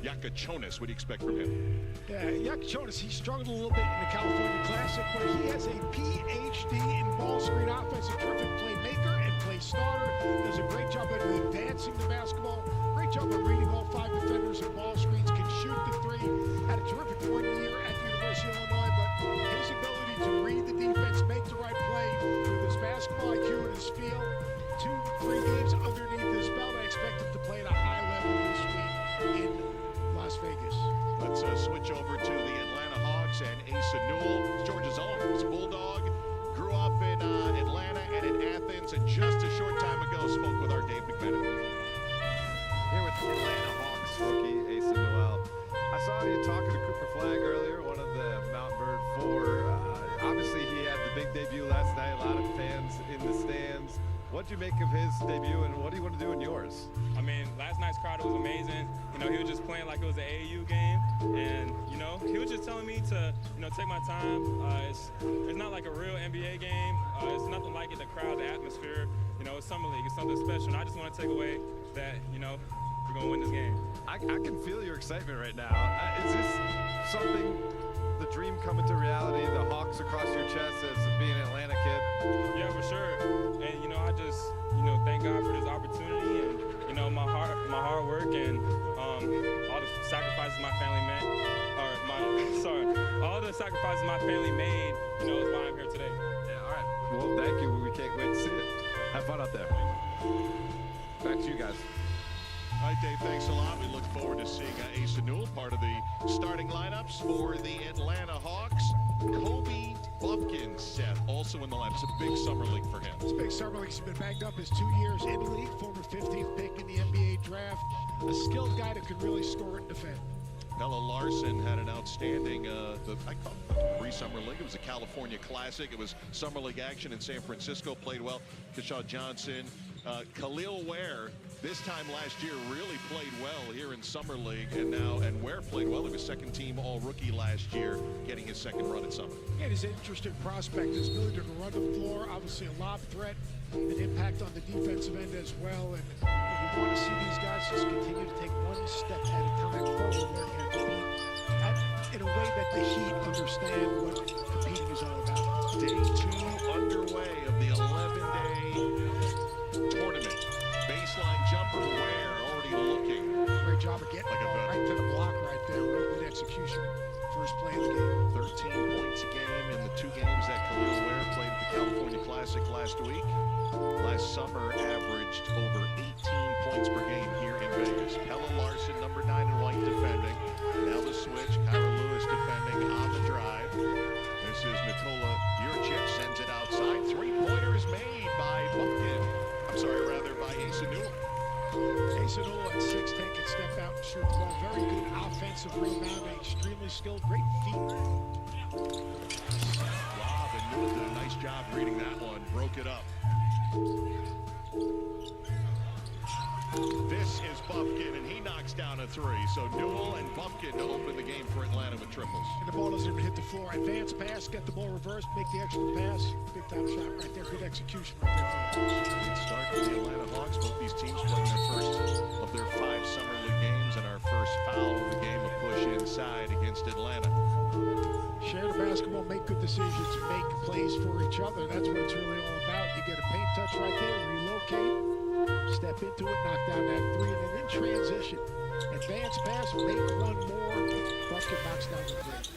Yakachonis. What do you expect from him? Yeah, Yakachonis, he struggled a little bit in the California Classic, where he has a PhD in ball screen offense, a terrific playmaker and play starter. Does a great job at advancing the basketball. Great job of reading all 5 defenders and ball screens, can shoot the 3. Had a terrific 1 year at the University of Illinois, but his ability to read the defense, make the right play with his basketball IQ and his feel. 2-3 games underneath his belt. I expect him to play at a high level this week in Las Vegas. Let's switch over to the Atlanta Hawks and Asa Newell, Georgia's own. He's a Bulldog, grew up in Atlanta and in Athens, and just a short time ago spoke with our Dave McMenamin. Here with Atlanta Hawks rookie Asa Newell. I saw you talking to Cooper Flag earlier, one of the Montverde 4. Obviously, he had the big debut last night. A lot of fans in the stands. What did you make of his debut, and what do you want to do in yours? I mean, last night's crowd was amazing. You know, he was just playing like it was an AAU game, and you know, he was just telling me to, you know, take my time. It's not like a real NBA game. It's nothing like it. The crowd, the atmosphere. You know, it's summer league. It's something special. And I just want to take away that, you know, we're gonna win this game. I can feel your excitement right now. Is this something? The dream coming to reality, the Hawks across your chest as being an Atlanta kid? Yeah, for sure. And, you know, I just, you know, thank God for this opportunity and, you know, my hard work and all the sacrifices my family all the sacrifices my family made, you know, is why I'm here today. Yeah, all right. Well, thank you. We can't wait to see it. Have fun out there. Back to you guys. All right, Dave, thanks a lot. We look forward to seeing Asa Newell, part of the starting lineups for the Atlanta Hawks. Kobe Buffkin, Seth, also in the lineup. It's a big summer league for him. It's a big summer league. He's been banged up his 2 years in the league, former 15th pick in the NBA draft. A skilled guy that can really score and defend. Pella Larson had an outstanding, I call it pre-summer league. It was a California Classic. It was summer league action in San Francisco. Played well. Keshaw Johnson, Khalil Ware. This time last year really played well here in Summer League, and Ware played well. He was second team all-rookie last year, getting his second run at Summer. And his interesting prospect is ability to run the floor, obviously a lob threat, an impact on the defensive end as well. And you want to see these guys just continue to take one step at a time forward and compete in a way that the Heat understand what competing is all about. Day 2 underway of the 11-day tournament. Baseline jumper, Ware already looking. Great job of getting the ball right to the block right there. Real good execution. First play of the game. 13 points a game in the 2 games that Khalil Ware played at the California Classic last week. Last summer averaged over 18 points per game here in Vegas. Pella Larson, number 9 in white, defending. Now the switch. Kyra Lewis defending on the drive. This is Nikola Jurčić, sends it outside. 3-pointers made by Buffkin. I'm sorry, rather by Asa Newell. Asa Newell at 6'10" can step out and shoot the ball. Very good offensive rebounding, extremely skilled, great feet. Rob and Newell did a nice job reading that one. Broke it up. This is Buffkin, and he knocks down a 3. So Newell and Buffkin to open the game for Atlanta with triples. And the ball doesn't even hit the floor. Advance pass, get the ball reversed, make the extra pass. Big time shot right there. Good execution right there. Good start for the Atlanta Hawks. Both these teams playing their first of their 5 summer league games, and our first foul of the game, a push inside against Atlanta. Share the basketball, make good decisions, make plays for each other. That's what it's really all about. You get a paint touch right there, relocate. Step into it, knock down that 3, and then in transition. Advance pass, make one more. Buffkin knocks down the 3.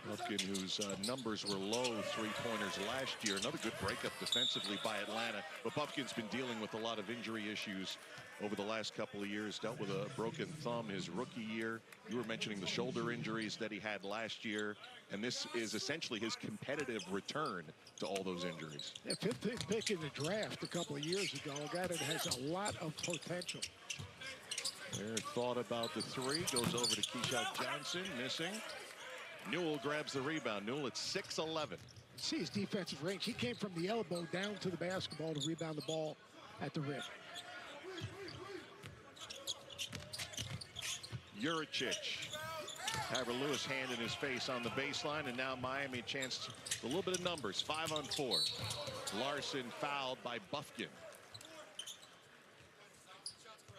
Buffkin, whose numbers were low 3-pointers last year. Another good breakup defensively by Atlanta. But Buffkin's been dealing with a lot of injury issues over the last couple of years. Dealt with a broken thumb his rookie year. You were mentioning the shoulder injuries that he had last year. And this is essentially his competitive return to all those injuries. Yeah, 15th pick in the draft a couple of years ago. A guy that has a lot of potential. Their thought about the 3 goes over to Keshaw Johnson, missing. Newell grabs the rebound. Newell at 6'11". See his defensive range. He came from the elbow down to the basketball to rebound the ball at the rim. Jurčić. Kyra Lewis hand in his face on the baseline, and now Miami a chance to a little bit of numbers. 5 on 4. Larson fouled by Buffkin.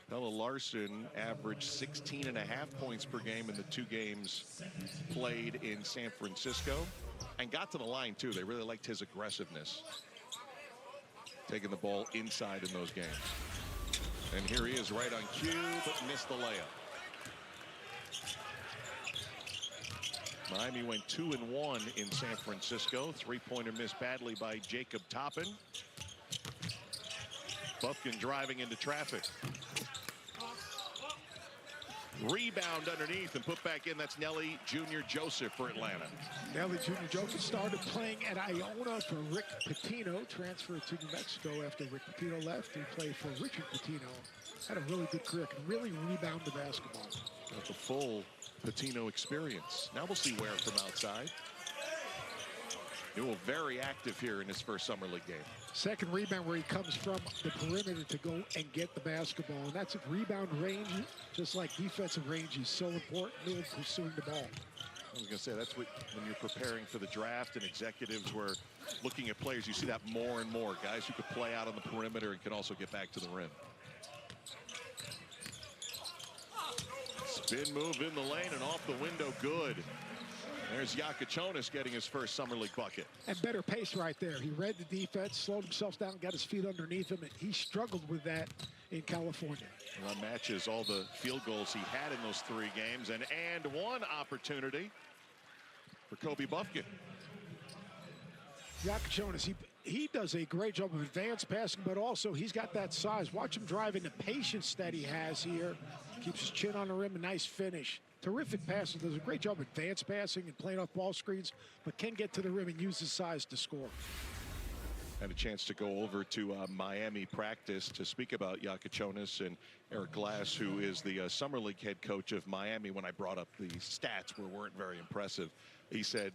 Pella Larson averaged 16.5 points per game in the 2 games played in San Francisco, and got to the line too. They really liked his aggressiveness, taking the ball inside in those games. And here he is right on cue, but missed the layup. Miami went 2-1 in San Francisco. 3-pointer missed badly by Jacob Toppin. Buffkin driving into traffic. Rebound underneath and put back in. That's Nelly Jr. Joseph for Atlanta. Nelly Jr. Joseph started playing at Iona for Rick Pitino. Transferred to New Mexico after Rick Pitino left. He played for Richard Pitino. Had a really good career. Can really rebound the basketball. Got the full Pitino experience. Now we'll see Ware from outside. Newell very active here in his first summer league game. Second rebound where he comes from the perimeter to go and get the basketball. And that's a rebound range, just like defensive range is so important. Newell pursuing the ball. I was going to say, that's what, when you're preparing for the draft and executives were looking at players, you see that more and more. Guys who could play out on the perimeter and can also get back to the rim. Spin move in the lane and off the window, good. There's Jakachonis getting his first summer league bucket. And better pace right there. He read the defense, slowed himself down, got his feet underneath him, and he struggled with that in California. Well, matches all the field goals he had in those 3 games, and one opportunity for Kobe Buffkin. Jakachonis, he does a great job of advanced passing, but also he's got that size. Watch him drive and the patience that he has here. Keeps his chin on the rim, a nice finish. Terrific passes, does a great job of advanced passing and playing off ball screens, but can get to the rim and use his size to score. Had a chance to go over to Miami practice to speak about Yakachonis, and Eric Glass, who is the Summer League head coach of Miami, when I brought up the stats weren't very impressive. He said,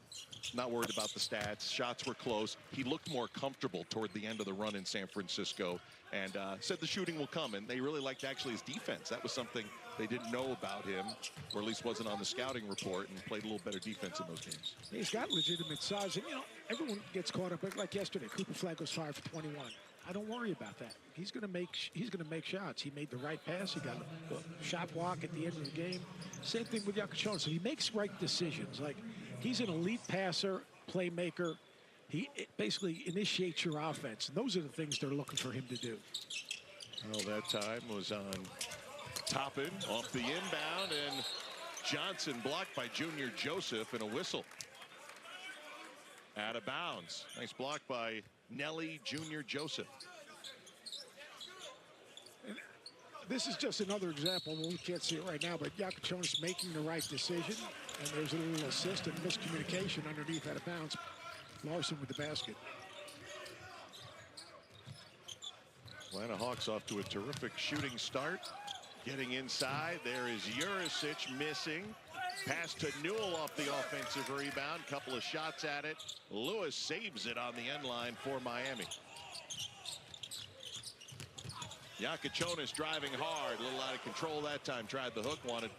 not worried about the stats. Shots were close. He looked more comfortable toward the end of the run in San Francisco, and said the shooting will come. And they really liked actually his defense. That was something they didn't know about him, or at least wasn't on the scouting report, and played a little better defense in those games. He's got legitimate size, and everyone gets caught up. Like yesterday, Cooper Flag was 5 for 21. I don't worry about that. He's going to make shots. He made the right pass. He got a shot block at the end of the game. Same thing with Yakachonis. So he makes right decisions. Like, he's an elite passer, playmaker. He basically initiates your offense. And those are the things they're looking for him to do. Well, that time was on Toppin off the inbound, and Johnson blocked by Junior Joseph, and a whistle. Out of bounds. Nice block by Nelly Junior Joseph. And this is just another example. Well, we can't see it right now, but Yakachonis making the right decision. And there's a little assist and miscommunication underneath out of bounds. Larson with the basket. Atlanta Hawks off to a terrific shooting start. Getting inside, there is Jurisic missing. Pass to Newell off the offensive rebound. Couple of shots at it. Lewis saves it on the end line for Miami. Yakachonis driving hard. A little out of control that time. Tried the hook, wanted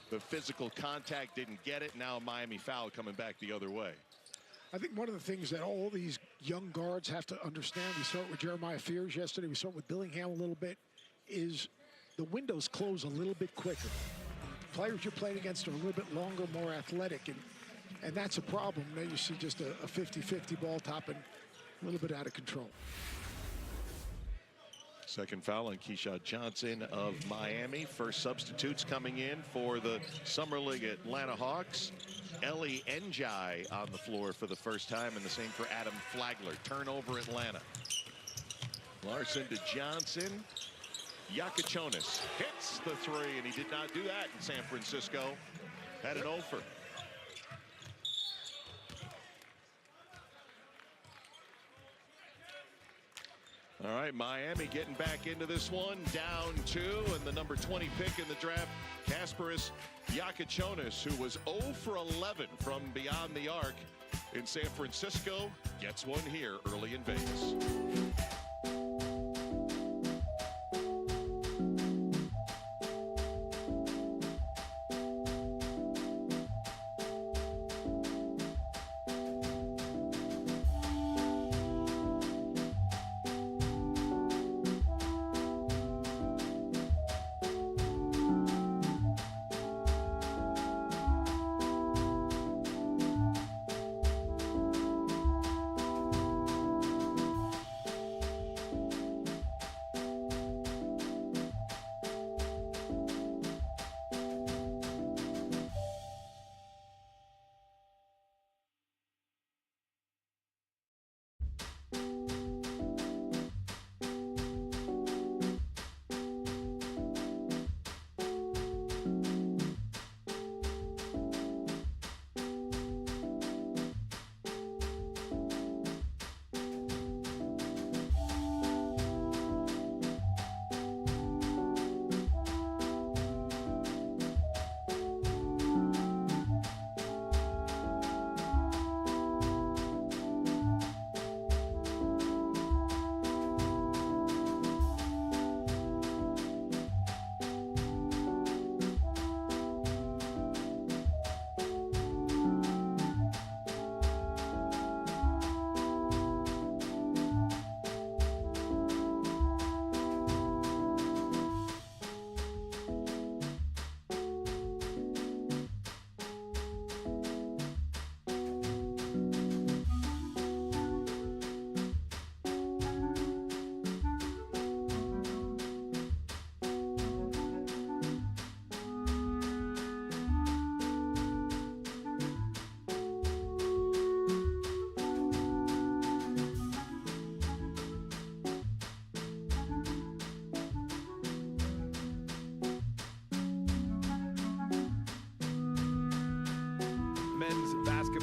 the physical contact, didn't get it. Now Miami foul coming back the other way. I think one of the things that all these young guards have to understand, we saw it with Jeremiah Fears yesterday, we saw it with Billingham a little bit, is the windows close a little bit quicker. The players you're playing against are a little bit longer, more athletic, and that's a problem. Now you see just a 50-50 ball topping, a little bit out of control. Second foul on Keyshawn Johnson of Miami. First substitutes coming in for the Summer League Atlanta Hawks. Eli Njai on the floor for the first time, and the same for Adam Flagler. Turnover Atlanta. Larson to Johnson. Yakachonis hits the three, and he did not do that in San Francisco. Had an offer. All right, Miami getting back into this one, down 2, and the number 20 pick in the draft, Kasparis Yakachonis, who was 0 for 11 from beyond the arc in San Francisco, gets one here early in Vegas.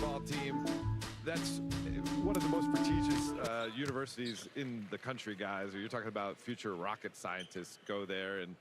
basketball team that's one of the most prestigious universities in the country, guys. You're talking about future rocket scientists go there, and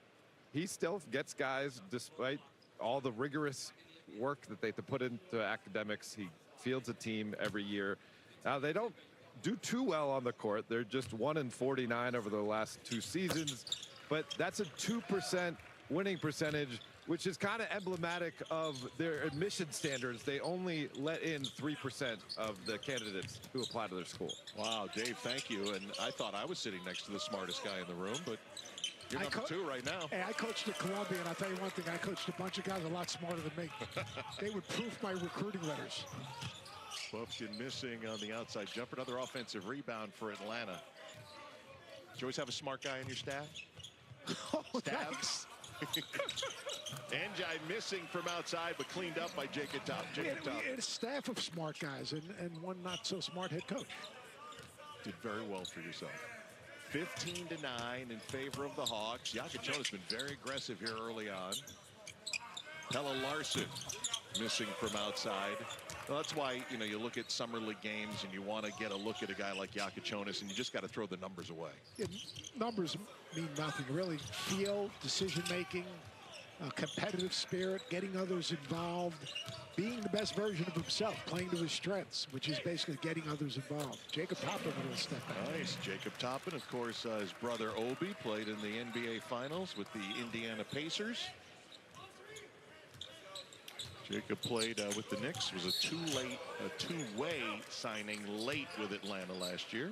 he still gets guys despite all the rigorous work that they have to put into academics. He fields a team every year. Now, they don't do too well on the court. They're just 1-49 over the last 2 seasons, but that's a 2% winning percentage, which is kind of emblematic of their admission standards. They only let in 3% of the candidates who apply to their school. Wow, Dave, thank you. And I thought I was sitting next to the smartest guy in the room, but you're number 2 right now. Hey, I coached at Columbia, and I'll tell you one thing. I coached a bunch of guys a lot smarter than me. They would proof my recruiting letters. Buffkin missing on the outside jumper. Another offensive rebound for Atlanta. Do you always have a smart guy on your staff? Oh, thanks. Njai missing from outside, but cleaned up by Jacob Toppin. We had a staff of smart guys and one not so smart head coach. Did very well for yourself. 15-9 in favor of the Hawks. Yakachona's been very aggressive here early on. Pella Larson missing from outside. Well, that's why, you know, you look at summer league games and you want to get a look at a guy like Yakachonis, and you just got to throw the numbers away. Yeah, numbers mean nothing, really. Feel, decision-making, competitive spirit, getting others involved, being the best version of himself, playing to his strengths, which is basically getting others involved. Jacob Toppin will step back. Nice. Jacob Toppin, of course, his brother Obi played in the NBA Finals with the Indiana Pacers. Jacob played with the Knicks, was a two-way signing late with Atlanta last year.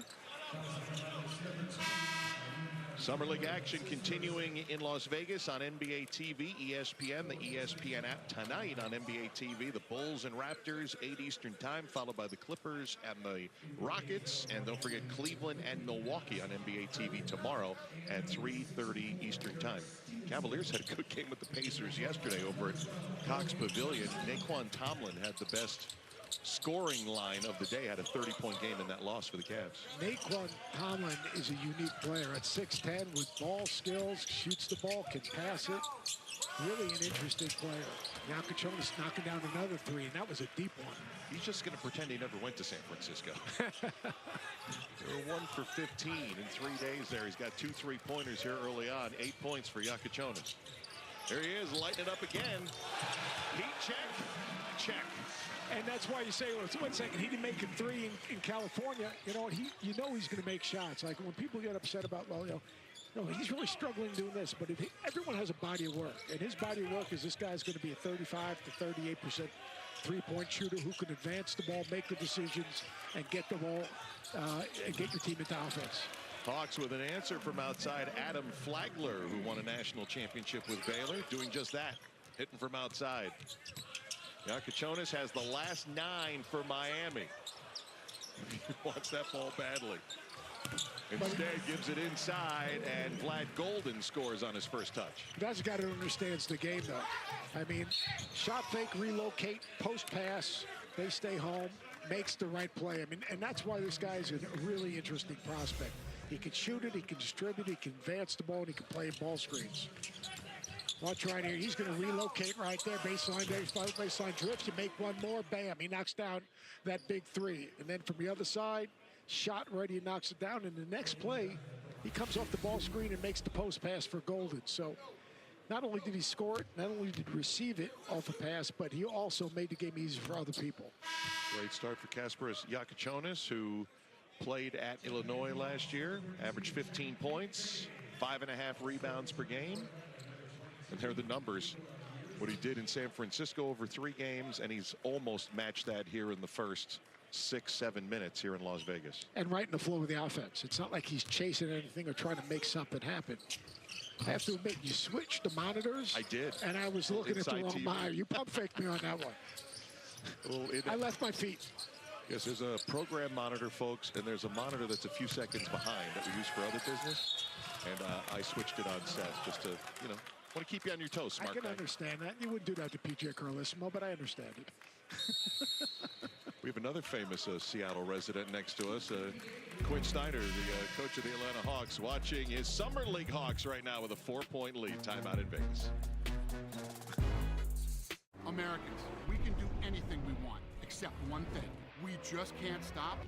Summer League action continuing in Las Vegas on NBA TV, ESPN, the ESPN app tonight on NBA TV. The Bulls and Raptors, 8 Eastern time, followed by the Clippers and the Rockets. And don't forget Cleveland and Milwaukee on NBA TV tomorrow at 3:30 Eastern time. Cavaliers had a good game with the Pacers yesterday over at Cox Pavilion. Naquan Tomlin had the best scoring line of the day, had a 30-point game in that loss for the Cavs. Naquan Tomlin is a unique player at 6'10" with ball skills, shoots the ball, can pass it. Really an interesting player. Yakachonis knocking down another 3, and that was a deep one. He's just going to pretend he never went to San Francisco. They're 1 for 15 in 3 days there. He's got 2 3-pointers here early on. 8 points for Yakachonis. There he is, lighting it up again. Heat check. And that's why you say, well, 1 second, he didn't make a 3 in California. You know, he's going to make shots. Like when people get upset about, well, you know, he's really struggling doing this. But everyone has a body of work. And his body of work is this guy's going to be a 35 to 38% three-point shooter who can advance the ball, make the decisions, and get the ball and get your team into offense. Hawks with an answer from outside. Adam Flagler, who won a national championship with Baylor, doing just that, hitting from outside. Yakachonis has the last 9 for Miami. He wants that ball badly. Instead, gives it inside, and Vlad Golden scores on his first touch. That's a guy who understands the game, though. I mean, shot fake, relocate, post pass, they stay home, makes the right play. I mean, and that's why this guy is a really interesting prospect. He can shoot it, he can distribute, he can advance the ball, and he can play ball screens. Watch right here. He's going to relocate right there. Baseline drifts. You make one more. Bam. He knocks down that big 3. And then from the other side, shot ready, he knocks it down. And the next play, he comes off the ball screen and makes the post pass for Golden. So not only did he score it, not only did he receive it off a pass, but he also made the game easy for other people. Great start for Kasparas Yakachonis, who played at Illinois last year, averaged 15 points, 5.5 rebounds per game. And there are the numbers, what he did in San Francisco over 3 games, and he's almost matched that here in the first 6-7 minutes here in Las Vegas. And right in the flow of the offense. It's not like he's chasing anything or trying to make something happen. I have to admit, you switched the monitors. I did. And I was looking at the wrong monitor. You pump faked me on that one. Well, I left my feet. Yes, there's a program monitor, folks, and there's a monitor that's a few seconds behind that we use for other business. And I switched it on set just to, you know, want to keep you on your toes, smart guy. I can understand that. You wouldn't do that to PJ Carlissimo, but I understand it. We have another famous Seattle resident next to us, Quinn Snyder, the coach of the Atlanta Hawks, watching his Summer League Hawks right now with a 4-point lead. Timeout in Vegas. Americans, we can do anything we want, except one thing. We just can't stop.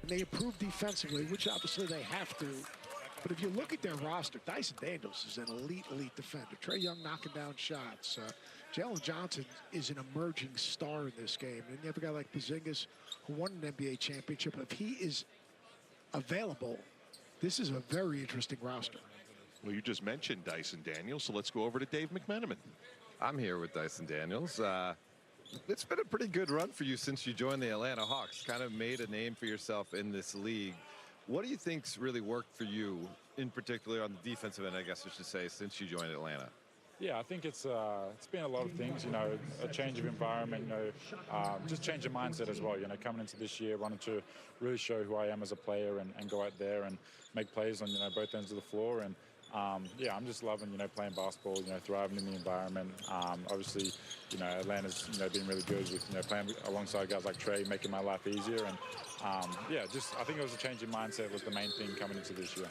They improve defensively, which obviously they have to. But if you look at their roster, Dyson Daniels is an elite defender. Trae Young knocking down shots. Jalen Johnson is an emerging star in this game. And you have a guy like Porzingis who won an NBA championship. If he is available, this is a very interesting roster. Well, you just mentioned Dyson Daniels, so let's go over to Dave McMenamin. I'm here with Dyson Daniels. It's been a pretty good run for you since you joined the Atlanta Hawks. Kind of made a name for yourself in this league. What do you think's really worked for you, in particular on the defensive end, I guess I should say, since you joined Atlanta? Yeah, I think it's been a lot of things, you know, a change of environment, you know, just change of mindset as well, you know, coming into this year, wanted to really show who I am as a player and go out there and make plays on, you know, both ends of the floor. And yeah, I'm just loving, you know, playing basketball, you know, thriving in the environment. Obviously, you know, Atlanta's, you know, been really good with, you know, playing alongside guys like Trae, making my life easier. And yeah, just I think it was a change in mindset was the main thing coming into this year.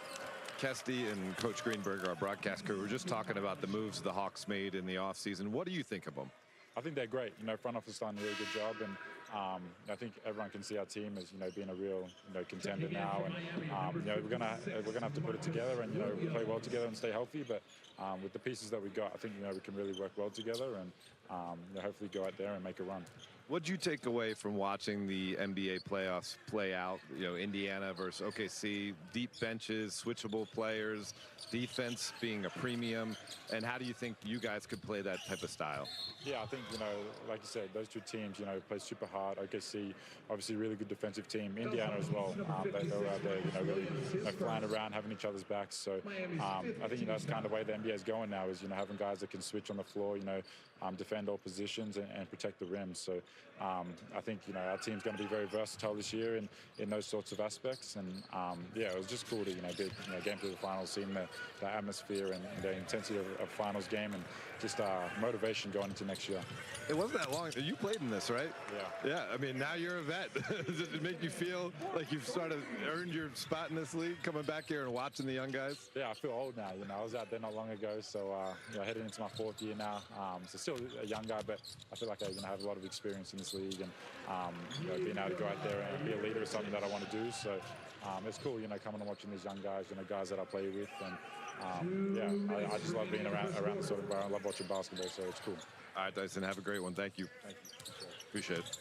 Kesty and Coach Greenberg, our broadcast crew, were just talking about the moves the Hawks made in the offseason. What do you think of them? I think they're great. You know, front office done a really good job, and I think everyone can see our team as, you know, being a real, you know, contender now. And you know, we're gonna have to put it together and, you know, play well together and stay healthy. But with the pieces that we got, I think, you know, we can really work well together and you know, hopefully go out there and make a run. What did you take away from watching the NBA playoffs play out? You know, Indiana versus OKC, deep benches, switchable players, defense being a premium, and how do you think you guys could play that type of style? Yeah, I think, you know, like you said, those two teams, you know, play super hard. OKC, obviously, really good defensive team. Indiana as well. They were out there, you know, really, you know, flying around, having each other's backs. So I think, you know, that's kind of the way the NBA is going now, is, you know, having guys that can switch on the floor, you know, defend all positions and protect the rim. So I think, you know, our team's going to be very versatile this year in those sorts of aspects. And yeah, it was just cool to, you know, game through the finals, seeing the atmosphere and the intensity of finals game, and just motivation going into next year. It wasn't that long. You played in this, right? Yeah. Yeah, I mean, now you're a vet. Does it make you feel like you've sort of earned your spot in this league, coming back here and watching the young guys? Yeah, I feel old now. You know, I was out there not long ago, so you know, heading into my 4th year now. So still a young guy, but I feel like I, you know, have a lot of experience in this league, and you know, being able to go out there and be a leader is something that I want to do. So it's cool, you know, coming and watching these young guys, you know, guys that I play with, and yeah, I just love being around the sort of environment. I love watching basketball, so it's cool. All right, Dyson, have a great one. Thank you. Thank you. Appreciate it.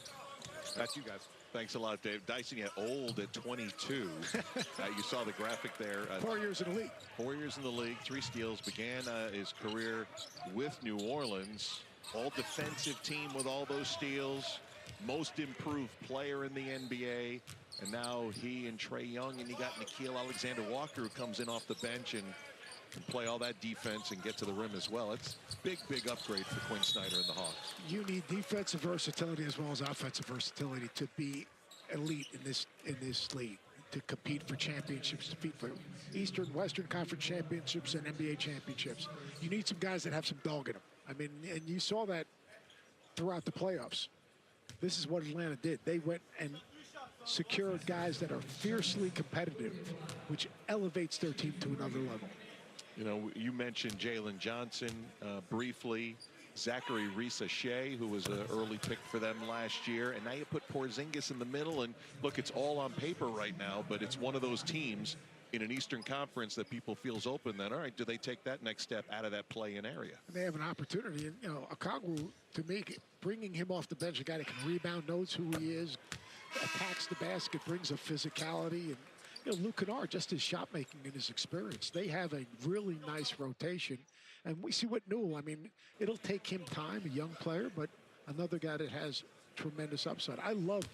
That's you guys. Thanks a lot, Dave. Dyson, yeah, old at 22. You saw the graphic there. 4 years in the league. 4 years in the league, 3 steals. Began his career with New Orleans. All defensive team with all those steals. Most improved player in the NBA. And now he and Trae Young, and you got Nickeil Alexander-Walker, who comes in off the bench and can play all that defense and get to the rim as well. It's big upgrade for Quinn Snyder and the Hawks. You need defensive versatility as well as offensive versatility to be elite in this league, to compete for championships, to compete for Eastern, Western Conference championships and NBA championships. You need some guys that have some dog in them. I mean, and you saw that throughout the playoffs. This is what Atlanta did. They went and secured guys that are fiercely competitive, which elevates their team to another level. You know, you mentioned Jalen Johnson briefly. Zachary Risa-Shea, who was an early pick for them last year. And now you put Porzingis in the middle. And look, it's all on paper right now, but it's one of those teams in an Eastern Conference that people feels open. Then, all right, do they take that next step out of that play-in area? And they have an opportunity. And, you know, Okongwu, to me, bringing him off the bench, a guy that can rebound, knows who he is, attacks the basket, brings a physicality. And, you know, Luke Kennard, just his shot making and his experience. They have a really nice rotation. And we see what Newell, I mean, it'll take him time, a young player, but another guy that has tremendous upside. I love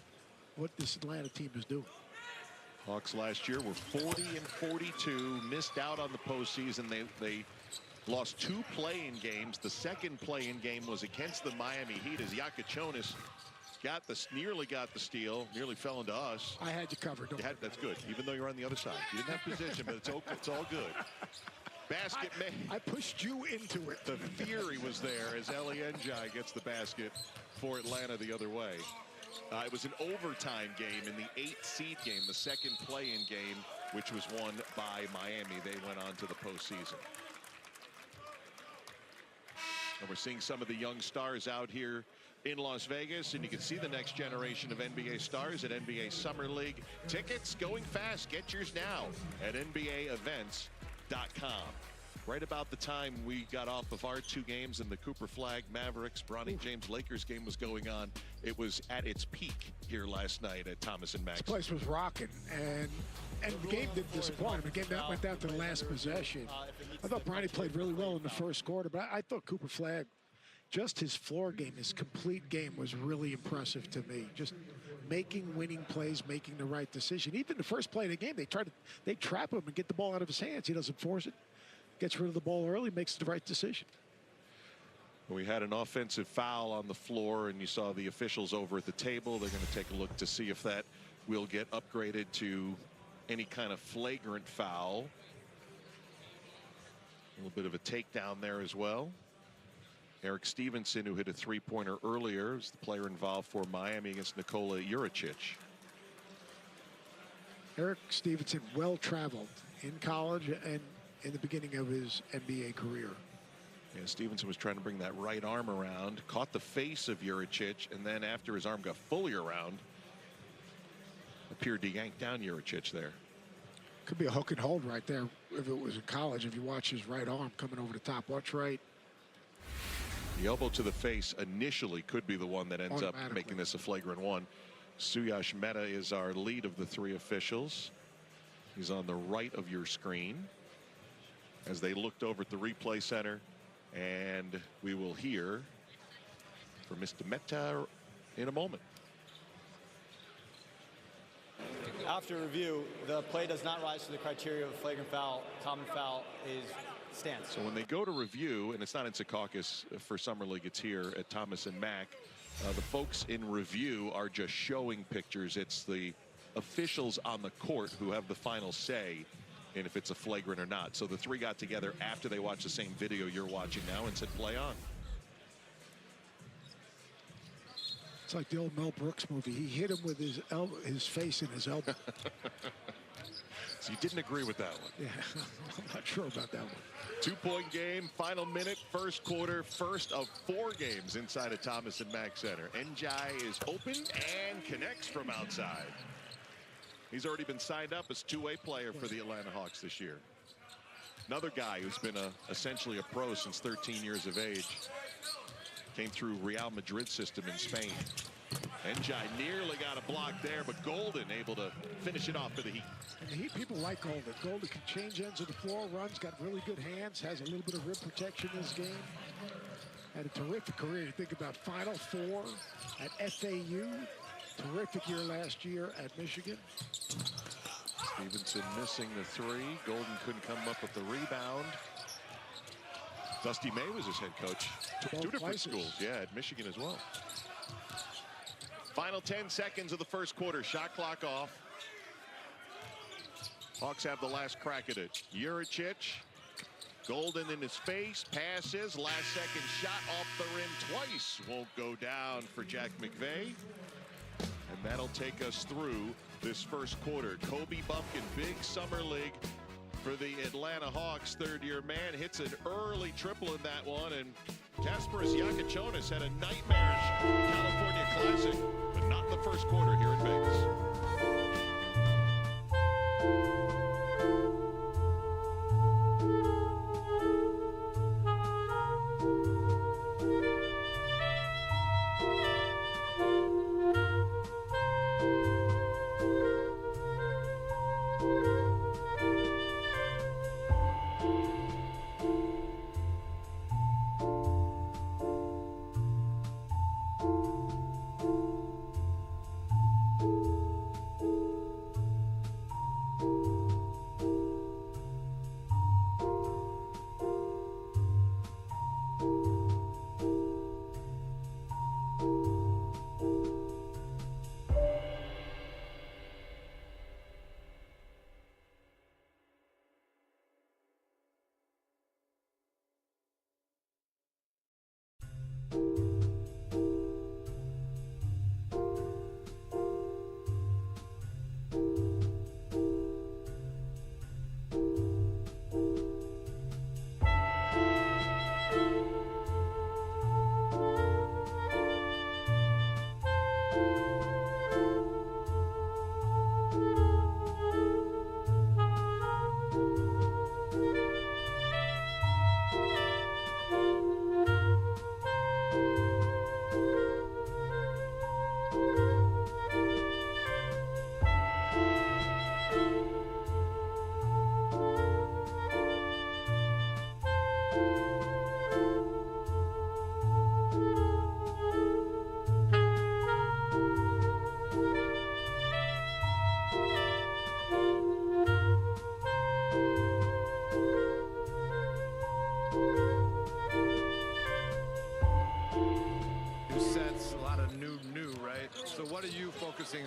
what this Atlanta team is doing. Hawks last year were 40-42, missed out on the postseason. They lost 2 play-in games. The second play-in game was against the Miami Heat as Jakic nearly got the steal, nearly fell into us. I had you covered. That's good, even though you're on the other side. You didn't have position, but it's all good. Basket I pushed you into it. The theory was there as Eli Njai gets the basket for Atlanta the other way. It was an overtime game in the 8th seed game, the second play-in game, which was won by Miami. They went on to the postseason. And we're seeing some of the young stars out here in Las Vegas, and you can see the next generation of NBA stars at NBA Summer League. Tickets going fast. Get yours now at NBAevents.com. Right about the time we got off of our 2 games and the Cooper Flag Mavericks Bronny James Lakers game was going on, it was at its peak here last night at Thomas and Mack. This place was rocking, and the game didn't disappoint. The game that went down to the last possession. I thought Bronny played really well in the first quarter, but I thought Cooper Flag, just his floor game, his complete game was really impressive to me. Just making winning plays, making the right decision. Even the first play of the game, they trap him and get the ball out of his hands. He doesn't force it. Gets rid of the ball early, makes the right decision. We had an offensive foul on the floor, and you saw the officials over at the table. They're going to take a look to see if that will get upgraded to any kind of flagrant foul. A little bit of a takedown there as well. Eric Stevenson, who hit a 3-pointer earlier, is the player involved for Miami against Nikola Juricic. Eric Stevenson, well-traveled in college and in the beginning of his NBA career. Yeah, Stevenson was trying to bring that right arm around, caught the face of Juricic, and then after his arm got fully around, appeared to yank down Juricic there. Could be a hook and hold right there if it was in college. If you watch his right arm coming over the top, watch right. The elbow to the face initially could be the one that ends up making this a flagrant one. Suyash Mehta is our lead of the 3 officials. He's on the right of your screen as they looked over at the replay center, and we will hear from Mr. Mehta in a moment. After review, the play does not rise to the criteria of a flagrant foul. Common foul stands. So when they go to review, and it's not in Secaucus for Summer League, it's here at Thomas and Mack, the folks in review are just showing pictures. It's the officials on the court who have the final say and if it's a flagrant or not. So the 3 got together after they watched the same video you're watching now and said, play on. It's like the old Mel Brooks movie. He hit him with his face and his elbow. So you didn't agree with that one? Yeah, I'm not sure about that one. 2-point game, final minute, first quarter, first of 4 games inside of Thomas and Mack Center. Njai is open and connects from outside. He's already been signed up as 2-way player for the Atlanta Hawks this year. Another guy who's been essentially a pro since 13 years of age. Came through Real Madrid system in Spain. Njai nearly got a block there, but Golden able to finish it off for the Heat. And the Heat people like Golden. Golden can change ends of the floor, runs, got really good hands, has a little bit of rim protection in his game. Had a terrific career. You think about Final Four at FAU, Terrific year last year at Michigan. Stevenson missing the three. Golden couldn't come up with the rebound. Dusty May was his head coach. Two different schools, yeah, at Michigan as well. Final 10 seconds of the first quarter. Shot clock off. Hawks have the last crack at it. Juricic. Golden in his face. Passes. Last second shot off the rim twice. Won't go down for Jack McVay. And that'll take us through this first quarter. Kobe Bumpkin, big summer league for the Atlanta Hawks. Third-year man hits an early triple in that one. And Kasparas Yakachonis had a nightmarish California Classic, but not in the first quarter here in Vegas.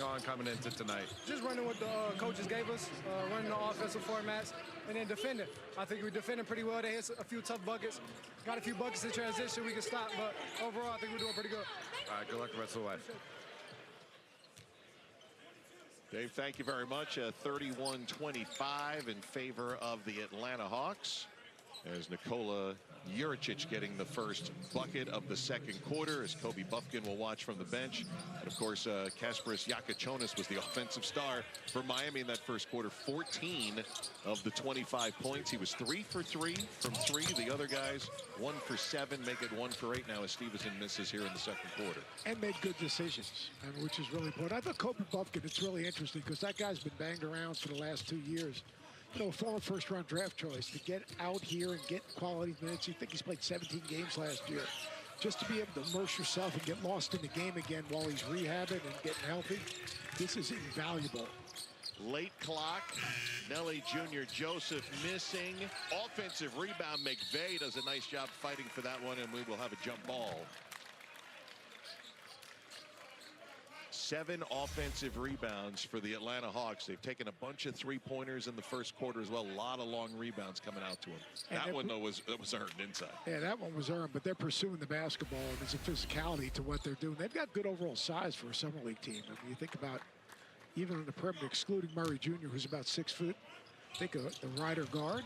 On coming into tonight? Just running what the coaches gave us, running the offensive formats, and then defending. I think we defended pretty well. They hit a few tough buckets. Got a few buckets in transition we can stop, but overall, I think we're doing pretty good. All right, good luck the rest of the way. Dave, thank you very much. 31-25 in favor of the Atlanta Hawks. As Nikola Juricic getting the first bucket of the second quarter, as Kobe Buffkin will watch from the bench. And of course, Kasparas Yakachonis was the offensive star for Miami in that first quarter. 14 of the 25 points. He was 3 for 3 from 3. The other guys 1 for 7, make it 1 for 8 now as Stevenson misses here in the second quarter. And made good decisions, which is really important. I thought Kobe Buffkin, it's really interesting because that guy's been banged around for the last 2 years. You know, former first-round draft choice, to get out here and get quality minutes. You think he's played 17 games last year. Just to be able to immerse yourself and get lost in the game again while he's rehabbing and getting healthy, this is invaluable. Late clock. Nelly Jr. Joseph missing. Offensive rebound. McVay does a nice job fighting for that one, and we will have a jump ball. 7 offensive rebounds for the Atlanta Hawks. They've taken a bunch of three-pointers in the first quarter as well. A lot of long rebounds coming out to them. That one, though, was earned inside. Yeah, that one was earned, but they're pursuing the basketball, and there's a physicality to what they're doing. They've got good overall size for a summer league team. I mean, you think about even on the perimeter, excluding Murray Jr., who's about 6 foot. Think of the Ryder guard.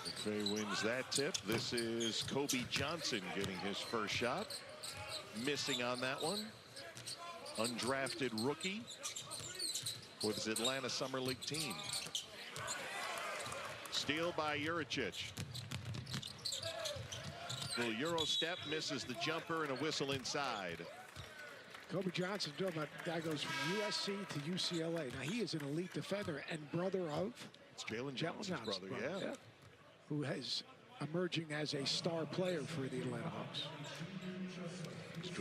McVay wins that tip. This is Kobe Johnson getting his first shot. Missing on that one. Undrafted rookie for this Atlanta Summer League team. Steal by Juricic. The Euro step, misses the jumper, and a whistle inside. Kobe Johnson, talking about a guy goes from USC to UCLA. Now, he is an elite defender and brother of it's Jalen Johnson's brother, yeah. Who is emerging as a star player for the Atlanta Hawks.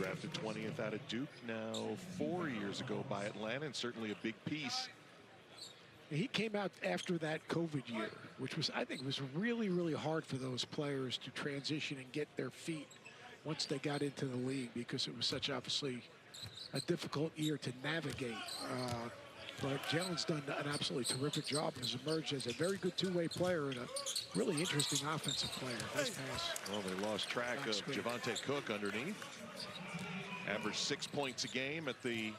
drafted 20th out of Duke now 4 years ago by Atlanta, and certainly a big piece. He came out after that COVID year, which was, I think, was really, really hard for those players to transition and get their feet once they got into the league, because it was such, obviously, a difficult year to navigate. But Jalen's done an absolutely terrific job and has emerged as a very good two-way player and a really interesting offensive player. Nice pass. Well, they lost track of Javante Cook underneath. Averaged 6 points a game at the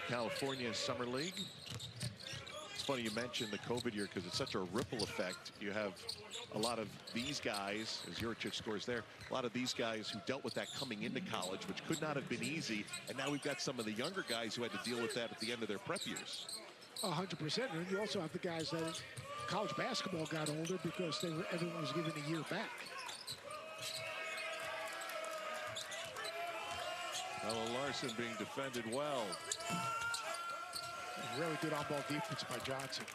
California Summer League. It's funny you mentioned the COVID year because it's such a ripple effect. You have a lot of these guys, as Juricic scores there, a lot of these guys who dealt with that coming into college, which could not have been easy. And now we've got some of the younger guys who had to deal with that at the end of their prep years. 100%. And you also have the guys that college basketball got older because everyone was given a year back. Ella Larson being defended well. Really good on-ball defense by Johnson.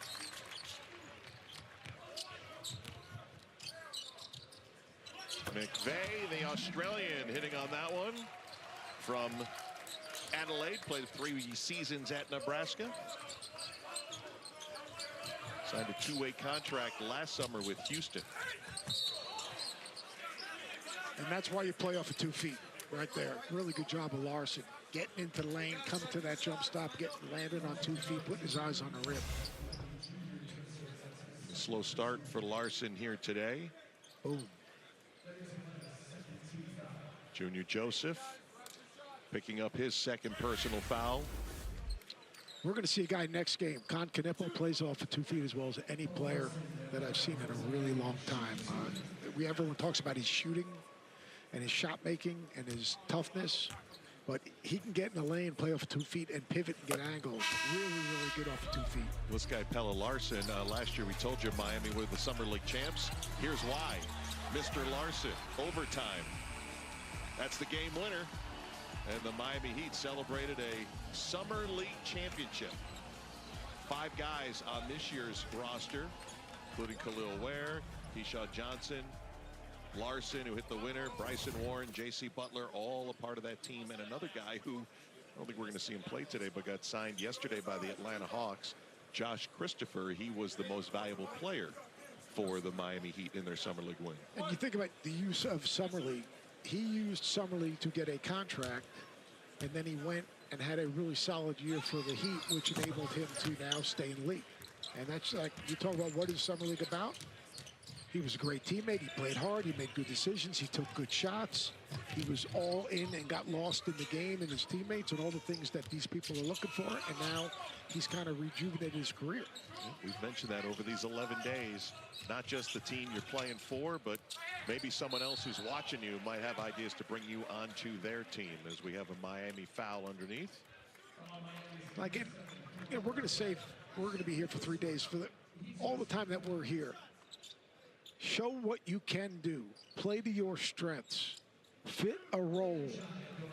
McVeigh, the Australian, hitting on that one. From Adelaide, played 3 seasons at Nebraska. Signed a 2-way contract last summer with Houston. And that's why you play off of 2 feet right there. Really good job of Larson. Getting into the lane, coming to that jump stop, landing on 2 feet, putting his eyes on the rim. A slow start for Larson here today. Boom. Junior Joseph picking up his second personal foul. We're going to see a guy next game. Con Canepo plays off of 2 feet as well as any player that I've seen in a really long time. Everyone talks about his shooting and his shot making and his toughness, but he can get in the lane, play off of 2 feet, and pivot and get angles. Really, really good off of 2 feet. This guy, Pella Larson, last year we told you Miami were the Summer League champs. Here's why. Mr. Larson, overtime. That's the game winner. And the Miami Heat celebrated a Summer League championship. 5 guys on this year's roster, including Khalil Ware, Keyshawn Johnson, Larson, who hit the winner, Bryson Warren, J.C. Butler, all a part of that team. And another guy who, I don't think we're going to see him play today, but got signed yesterday by the Atlanta Hawks, Josh Christopher. He was the most valuable player for the Miami Heat in their Summer League win. And you think about the use of Summer League. He used Summer League to get a contract, and then he went and had a really solid year for the Heat, which enabled him to now stay in the league. And that's like, you talk about what is Summer League about? He was a great teammate. He played hard. He made good decisions. He took good shots. He was all in and got lost in the game and his teammates and all the things that these people are looking for. And now he's kind of rejuvenated his career. We've mentioned that over these 11 days. Not just the team you're playing for, but maybe someone else who's watching you might have ideas to bring you onto their team, as we have a Miami foul underneath. Like, we're going to say we're going to be here for 3 days for all the time that we're here. Show what you can do. Play to your strengths. Fit a role.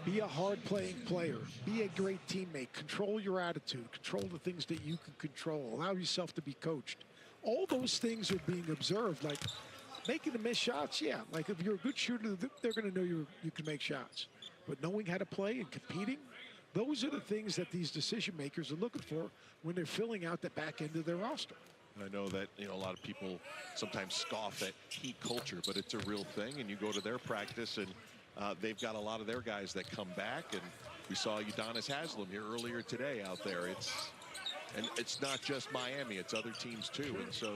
Be a hard-playing player. Be a great teammate. Control your attitude. Control the things that you can control. Allow yourself to be coached. All those things are being observed. Like making the missed shots, yeah. Like if you're a good shooter, they're going to know you can make shots. But knowing how to play and competing, those are the things that these decision makers are looking for when they're filling out the back end of their roster. I know that, a lot of people sometimes scoff at Heat culture, but it's a real thing. And you go to their practice, and they've got a lot of their guys that come back. And we saw Udonis Haslem here earlier today out there. It's not just Miami, it's other teams too. And so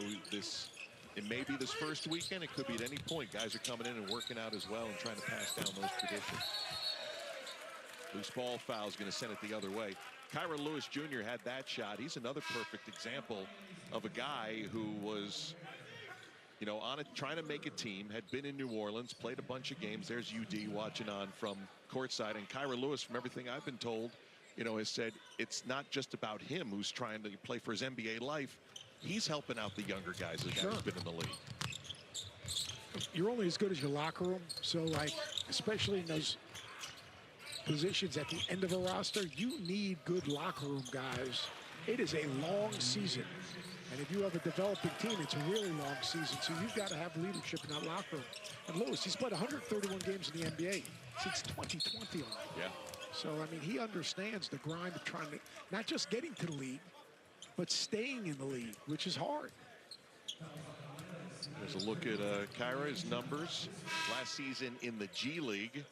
it may be this first weekend, it could be at any point. Guys are coming in and working out as well and trying to pass down those traditions. Loose ball foul is going to send it the other way. Kyron Lewis Jr. had that shot. He's another perfect example of a guy who was, on it, trying to make a team, had been in New Orleans, played a bunch of games. There's UD watching on from courtside. And Kyron Lewis, from everything I've been told, has said it's not just about him who's trying to play for his NBA life. He's helping out the younger guys that have been in the league. You're only as good as your locker room. So, especially in those positions at the end of a roster, you need good locker room guys. It is a long season. And if you have a developing team, it's a really long season. So you've got to have leadership in that locker room. And Lewis, he's played 131 games in the NBA. since 2020 already. Yeah. So, I mean, he understands the grind of trying to, not just getting to the league, but staying in the league, which is hard. There's a look at Kyra's numbers. Last season in the G League.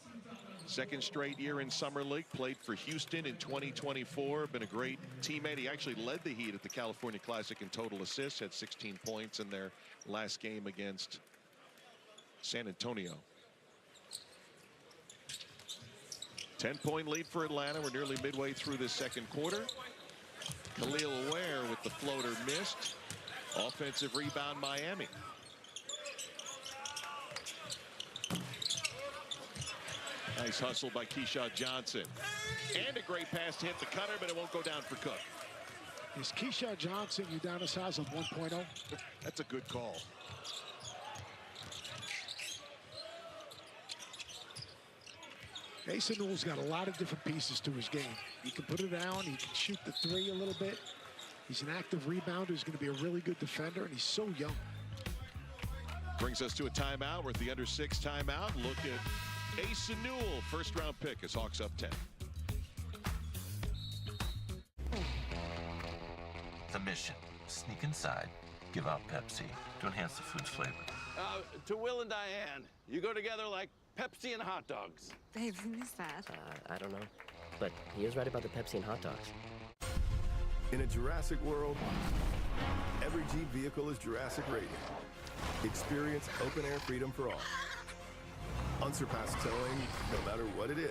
Second straight year in Summer League. Played for Houston in 2024. Been a great teammate. He actually led the Heat at the California Classic in total assists. Had 16 points in their last game against San Antonio. 10-point lead for Atlanta. We're nearly midway through this second quarter. Khalil Ware with the floater missed. Offensive rebound, Miami. Nice hustle by Keyshawn Johnson. And a great pass to hit the cutter, but it won't go down for Cook. Is Keyshawn Johnson Udonis of 1.0? That's a good call. Asa Newell's got a lot of different pieces to his game. He can put it down. He can shoot the three a little bit. He's an active rebounder. He's going to be a really good defender, and he's so young. Brings us to a timeout. We're at the under 6 timeout. Look at Asa Newell, first-round pick as Hawks up 10. The mission, sneak inside, give out Pepsi to enhance the food's flavor. To Will and Diane, you go together like Pepsi and hot dogs. Babe, who is that? I don't know, but he is right about the Pepsi and hot dogs. In a Jurassic world, every Jeep vehicle is Jurassic rated. Experience open-air freedom for all. Unsurpassed towing, no matter what it is.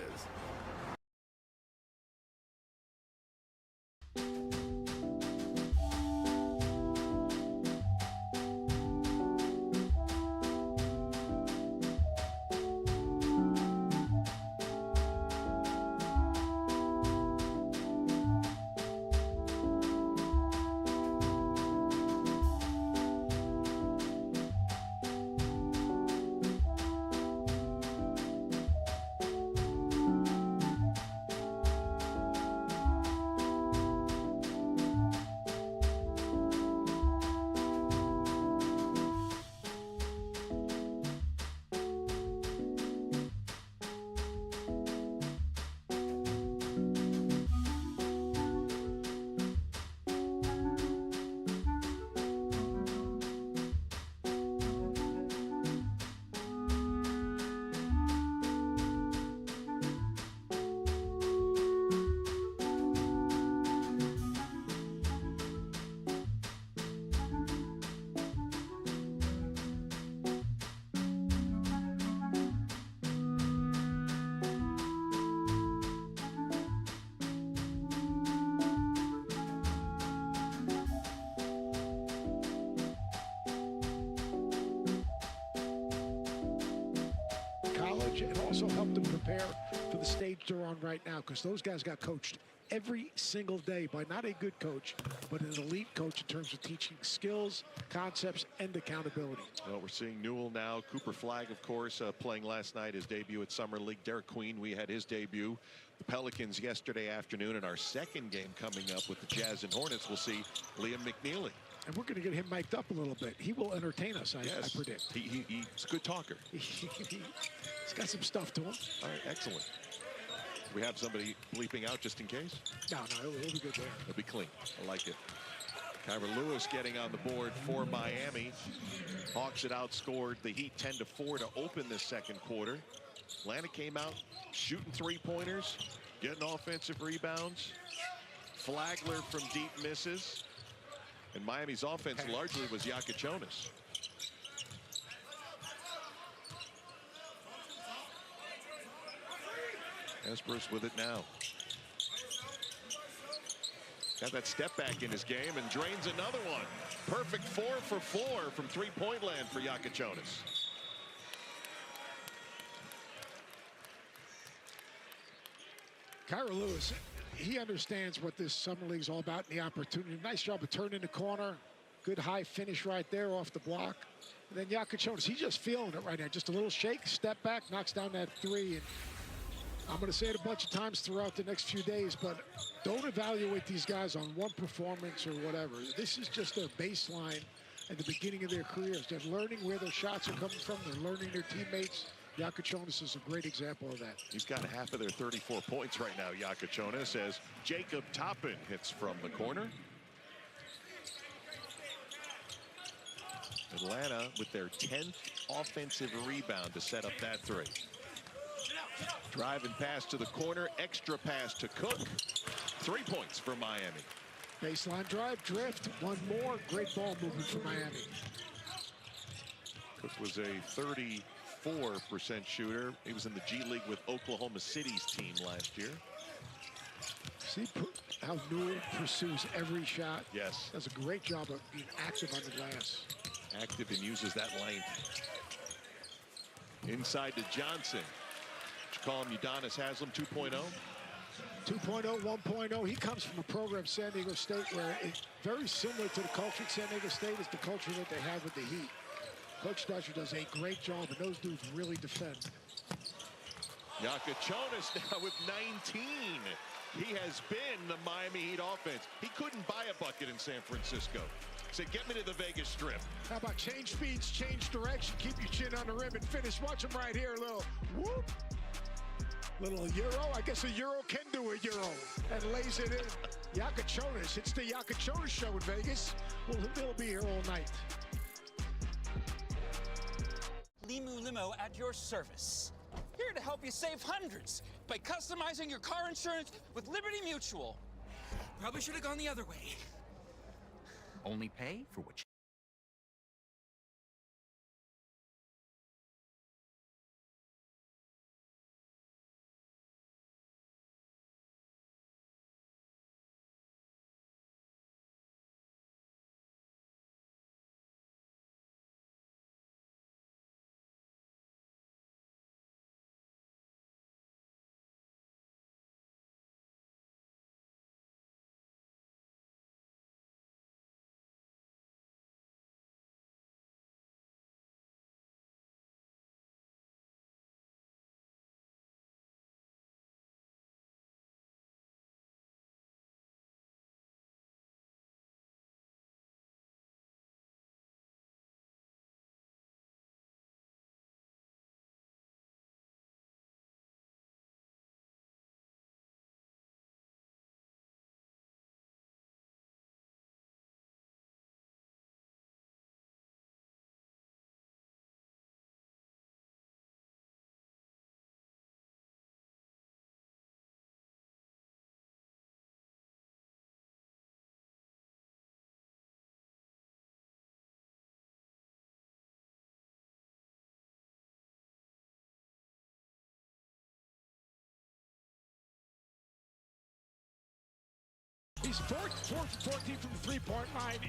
And also help them prepare for the stage they're on right now, because those guys got coached every single day by not a good coach, but an elite coach in terms of teaching skills, concepts, and accountability. Well, we're seeing Newell now. Cooper Flagg, of course, playing last night, his debut at Summer League. Derek Queen, we had his debut. The Pelicans yesterday afternoon, and our second game coming up with the Jazz and Hornets. We'll see Liam McNeely. And we're going to get him mic'd up a little bit. He will entertain us, I predict. He's a good talker. He's got some stuff to him. All right, excellent. We have somebody bleeping out just in case? No, it'll be good there. It'll be clean. I like it. Kyra Lewis getting on the board for Miami. Hawks had outscored the Heat 10-4 to open this second quarter. Atlanta came out shooting three-pointers, getting offensive rebounds. Flagler from deep misses. And Miami's offense largely was Yakichonis. Esper's with it now. Got that step back in his game and drains another one. Perfect 4 for 4 from three-point land for Yakichonis. Kyra Lewis, he understands what this summer league's all about and the opportunity. Nice job of turning the corner. Good high finish right there off the block. And then Yakichonis, he's just feeling it right now. Just a little shake, step back, knocks down that three. And I'm going to say it a bunch of times throughout the next few days, but don't evaluate these guys on one performance or whatever. This is just their baseline at the beginning of their careers. They're learning where their shots are coming from. They're learning their teammates. Yakachonis is a great example of that. He's got half of their 34 points right now, Yakachonis, as Jacob Toppin hits from the corner. Atlanta with their 10th offensive rebound to set up that three. Drive and pass to the corner, extra pass to Cook. 3 points for Miami. Baseline drive, drift, one more. Great ball movement for Miami. Cook was a 34% shooter. He was in the G League with Oklahoma City's team last year. See how Newell pursues every shot. Yes. Does a great job of being active on the glass. Active and uses that length. Inside to Johnson. Did you call him Udonis Haslem 2.0? 2.0, 1.0. He comes from a program, San Diego State, where it's very similar to the culture at San Diego State is the culture that they have with the Heat. Coach Dutcher does a great job, and those dudes really defend. Yakachonis now with 19. He has been the Miami Heat offense. He couldn't buy a bucket in San Francisco. He said, get me to the Vegas Strip. How about change speeds, change direction, keep your chin on the rim and finish. Watch him right here, a little whoop. Little Euro. I guess a Euro can do a Euro. And lays it in. Yakachonis. It's the Yakachonis show in Vegas. Well, he'll be here all night. Limu Limo at your service. Here to help you save hundreds by customizing your car insurance with Liberty Mutual. Probably should have gone the other way. Only pay for what you... He's 4 for 14 from the three-point line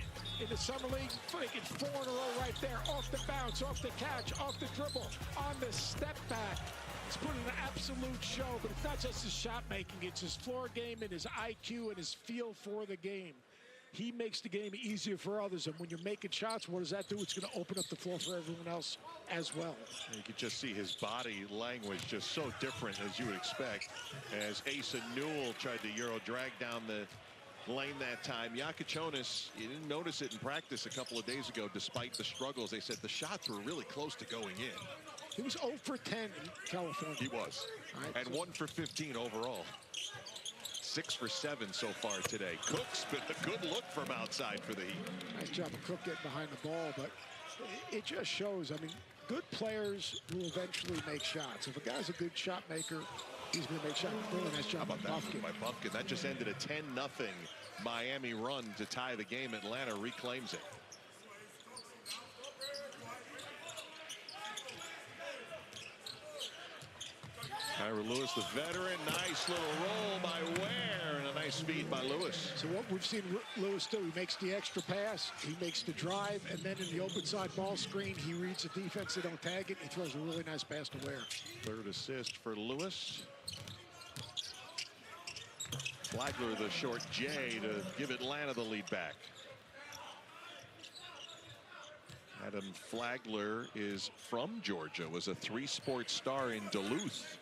in the summer league. Freaking 4 in a row right there. Off the bounce, off the catch, off the dribble, on the step back. He's putting an absolute show, but it's not just his shot making. It's his floor game and his IQ and his feel for the game. He makes the game easier for others, and when you're making shots, what does that do? It's going to open up the floor for everyone else as well. You can just see his body language just so different as you would expect. As Asa Newell tried to Euro drag down the lane that time. Yakachonis, you didn't notice it in practice a couple of days ago, despite the struggles. They said the shots were really close to going in. He was 0 for 10 in California. He was. Right, and 1 for 15 overall. 6 for 7 so far today. Cook's been a good look from outside for the Heat. Nice job of Cook getting behind the ball, but it just shows, I mean, good players will eventually make shots. If a guy's a good shot maker, he's going to make shots. Really nice job by Buffkin. By Buffkin. That just ended a 10-0 Miami run to tie the game. Atlanta reclaims it. Tyra Lewis, the veteran. Nice little roll by Ware and a nice feed by Lewis. So what we've seen Lewis do, he makes the extra pass, he makes the drive, and then in the open side ball screen, he reads the defense, they don't tag it, he throws a really nice pass to Ware. Third assist for Lewis. Flagler, the short J to give Atlanta the lead back. Adam Flagler is from Georgia, was a 3-sport star in Duluth.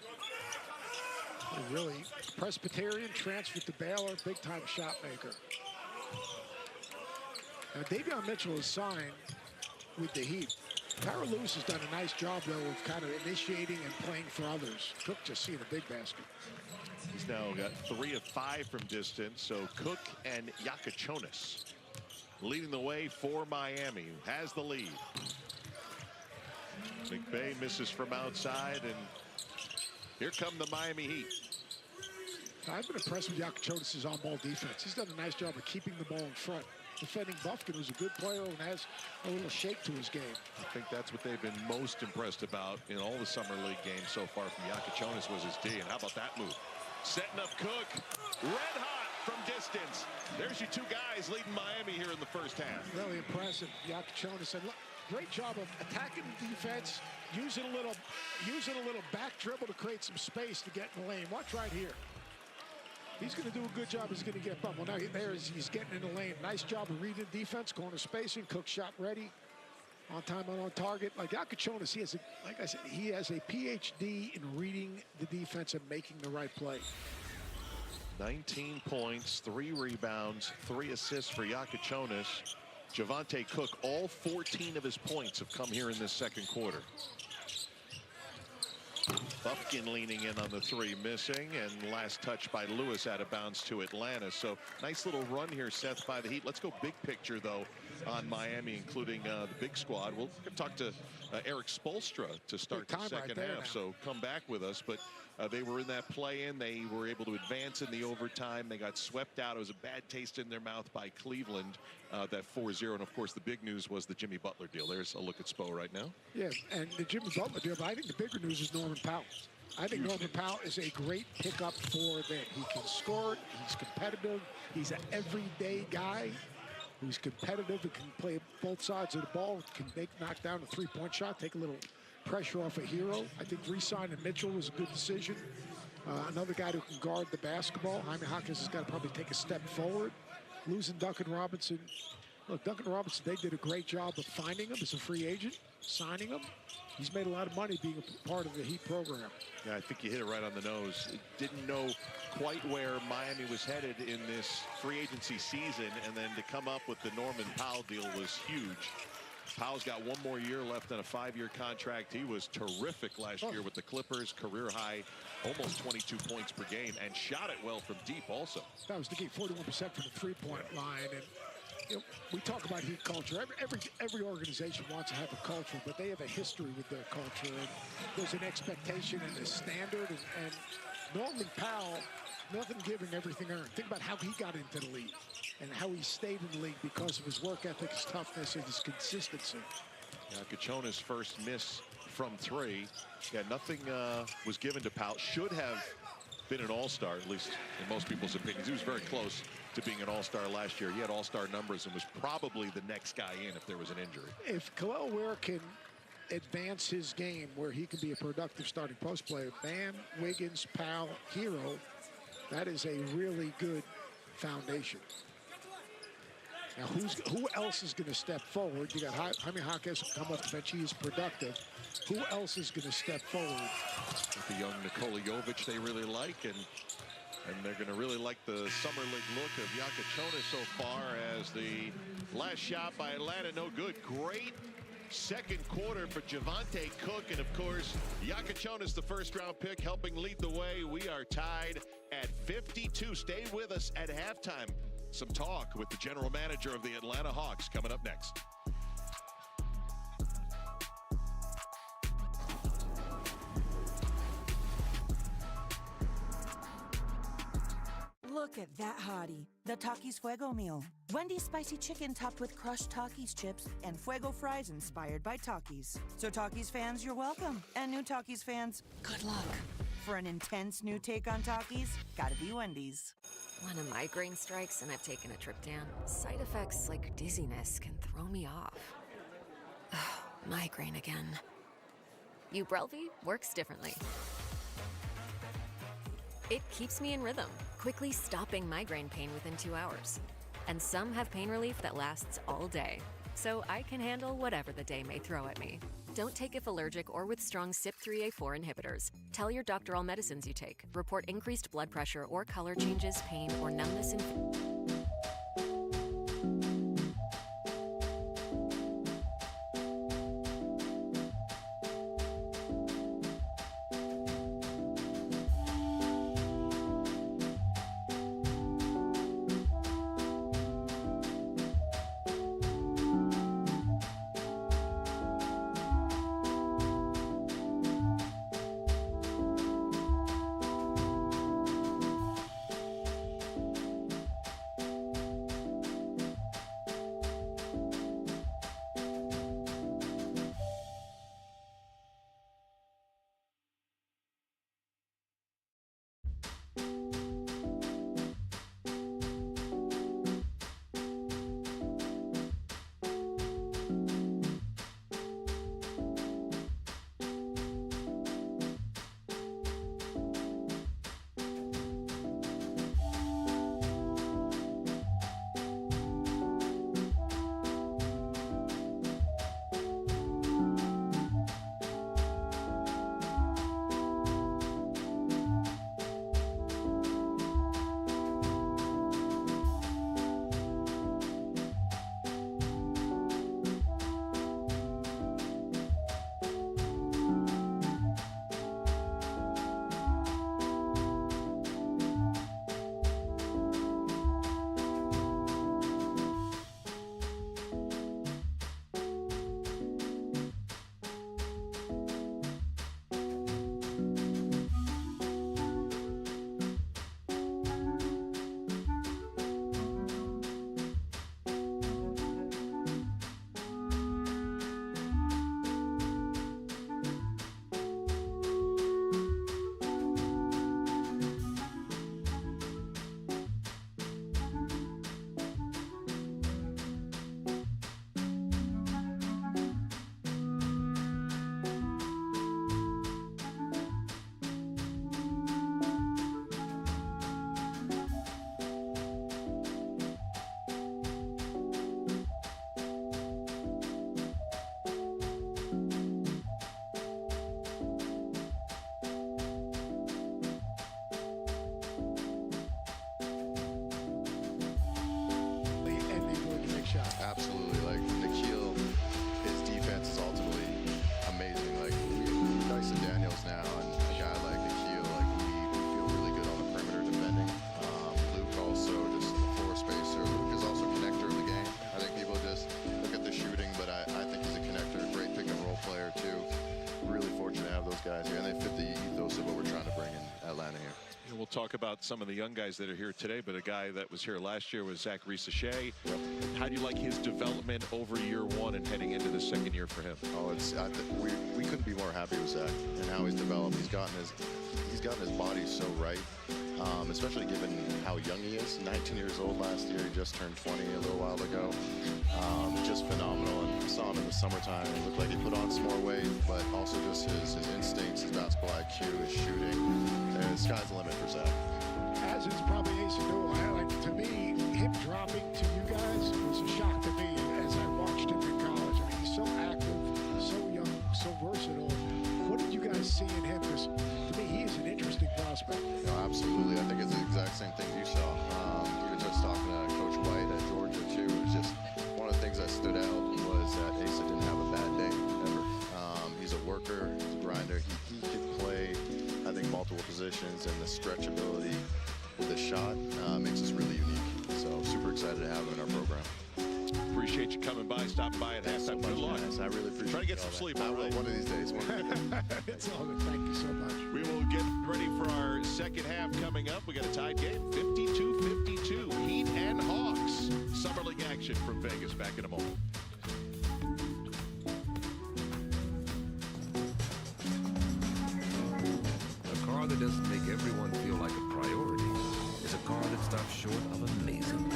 Really Presbyterian, transferred to Baylor, big-time shot maker. Now Davion Mitchell is signed with the Heat. Tyra Lewis has done a nice job, though, of kind of initiating and playing for others. Cook just seeing a big basket. He's now got 3 of 5 from distance. So Cook and Yakachonis leading the way for Miami, who has the lead. McVay misses from outside, and here come the Miami Heat. I've been impressed with Yakachonis' on-ball defense. He's done a nice job of keeping the ball in front. Defending Bufkin, who's a good player and has a little shake to his game. I think that's what they've been most impressed about in all the Summer League games so far from Yakachonis was his D. And how about that move? Setting up Cook, red hot from distance. There's your 2 guys leading Miami here in the first half. Really impressive, Yakachonis. And great job of attacking the defense, using a little back dribble to create some space to get in the lane. Watch right here. He's going to do a good job. He's going to get bumped. Well, now he's getting in the lane. Nice job of reading defense, corner spacing. Cook shot ready, on time and on target. Like Yakachonis, like I said, he has a PhD in reading the defense and making the right play. 19 points, 3 rebounds, 3 assists for Yakachonis. Javante Cook, all 14 of his points have come here in this second quarter. Bufkin leaning in on the 3, missing, and last touch by Lewis out of bounds to Atlanta. So nice little run here, Seth, by the Heat. Let's go big picture, though, on Miami, including the big squad. We'll talk to Eric Spoelstra to start the second half, so come back with us. But they were in that play-in. They were able to advance in the overtime. They got swept out. It was a bad taste in their mouth by Cleveland, that 4-0. And, of course, the big news was the Jimmy Butler deal. There's a look at Spo right now. Yeah, and the Jimmy Butler deal, but I think the bigger news is Norman Powell. I think Norman Powell is a great pickup for them. He can score, he's competitive, he's an everyday guy who's competitive and can play both sides of the ball, can knock down a 3-point shot, take a little pressure off a Hero. I think re-signing Mitchell was a good decision. Another guy who can guard the basketball. Jaime Hawkins has got to probably take a step forward. Losing Duncan Robinson. Look, Duncan Robinson, they did a great job of finding him as a free agent, signing him. He's made a lot of money being a part of the Heat program. Yeah, I think you hit it right on the nose. Didn't know quite where Miami was headed in this free agency season, and then to come up with the Norman Powell deal was huge. Powell's got 1 more year left on a 5-year contract. He was terrific last year with the Clippers, career high, almost 22 points per game, and shot it well from deep also. That was the key, 41% from the 3-point line. And you know, we talk about Heat culture. Every organization wants to have a culture, but they have a history with their culture. And there's an expectation and a standard. And Norman Powell, nothing giving, everything earned. Think about how he got into the league and how he stayed in the league because of his work ethic, his toughness, and his consistency. Yakachonis' first miss from 3. Yeah, nothing was given to Powell. Should have been an all-star, at least in most people's opinions. He was very close to being an all-star last year. He had all-star numbers and was probably the next guy in if there was an injury. If Khalil Ware can advance his game where he can be a productive starting post player, Bam, Wiggins, Powell, Hero, that is a really good foundation. Now, who else is going to step forward? You got Jaime Hawkins come off the bench. He is productive. Who else is going to step forward? With the young Nikola Jovic they really like, and they're going to really like the Summer League look of Yakachonis so far, as the last shot by Atlanta, no good. Great second quarter for Javante Cook, and of course, Yakachonis, the first-round pick, helping lead the way. We are tied at 52. Stay with us at halftime. Some talk with the general manager of the Atlanta Hawks coming up next. Look at that hottie, the Takis Fuego meal. Wendy's spicy chicken topped with crushed Takis chips and Fuego fries inspired by Takis. So Takis fans, you're welcome. And new Takis fans, good luck. For an intense new take on Takis, gotta be Wendy's. When a migraine strikes and I've taken a trip down, side effects like dizziness can throw me off. Migraine again. Ubrelvy works differently. It keeps me in rhythm, quickly stopping migraine pain within 2 hours. And some have pain relief that lasts all day, so I can handle whatever the day may throw at me. Don't take if allergic or with strong CYP3A4 inhibitors. Tell your doctor all medicines you take. Report increased blood pressure or color changes, pain, or numbness in... signing here. And we'll talk about some of the young guys that are here today, but a guy that was here last year was Zach Reese-Shea. How do you like his development over year one and heading into the second year for him? Oh, we couldn't be more happy with Zach and how he's developed. He's gotten his body so right, especially given how young he is. 19 years old last year. He just turned 20 a little while ago. Just phenomenal. And I saw him in the summertime. It looked like he put on some more weight, but also just his instincts, his basketball IQ, his shooting. And the sky's the limit for Zach. As it's probably Ace Newell, like, to me, him dropping to you guys was a shock to me as I watched him in college. I mean, he's so active, so young, so versatile. What did you guys see in him? Because to me, he is an interesting prospect. No, absolutely. I think it's the exact same thing you saw. We were just talking to Coach White at Georgia, too. It was just one of the things that stood out was that Asa didn't have a bad day, ever. He's a worker, he's a grinder. He could play, I think, multiple positions, and the stretchability with the shot makes us really unique. So super excited to have him in our program. Appreciate you coming by, stopping by at halftime. Good luck. I really appreciate it. Try to get some sleep. I will one of these days. It's all good. Thank you so much. We will get ready for our second half coming up. We got a tied game, 52-52. Heat and Hawks. Summer League action from Vegas. Back in a moment. A car that doesn't make everyone feel like a priority is a car that stops short of amazing.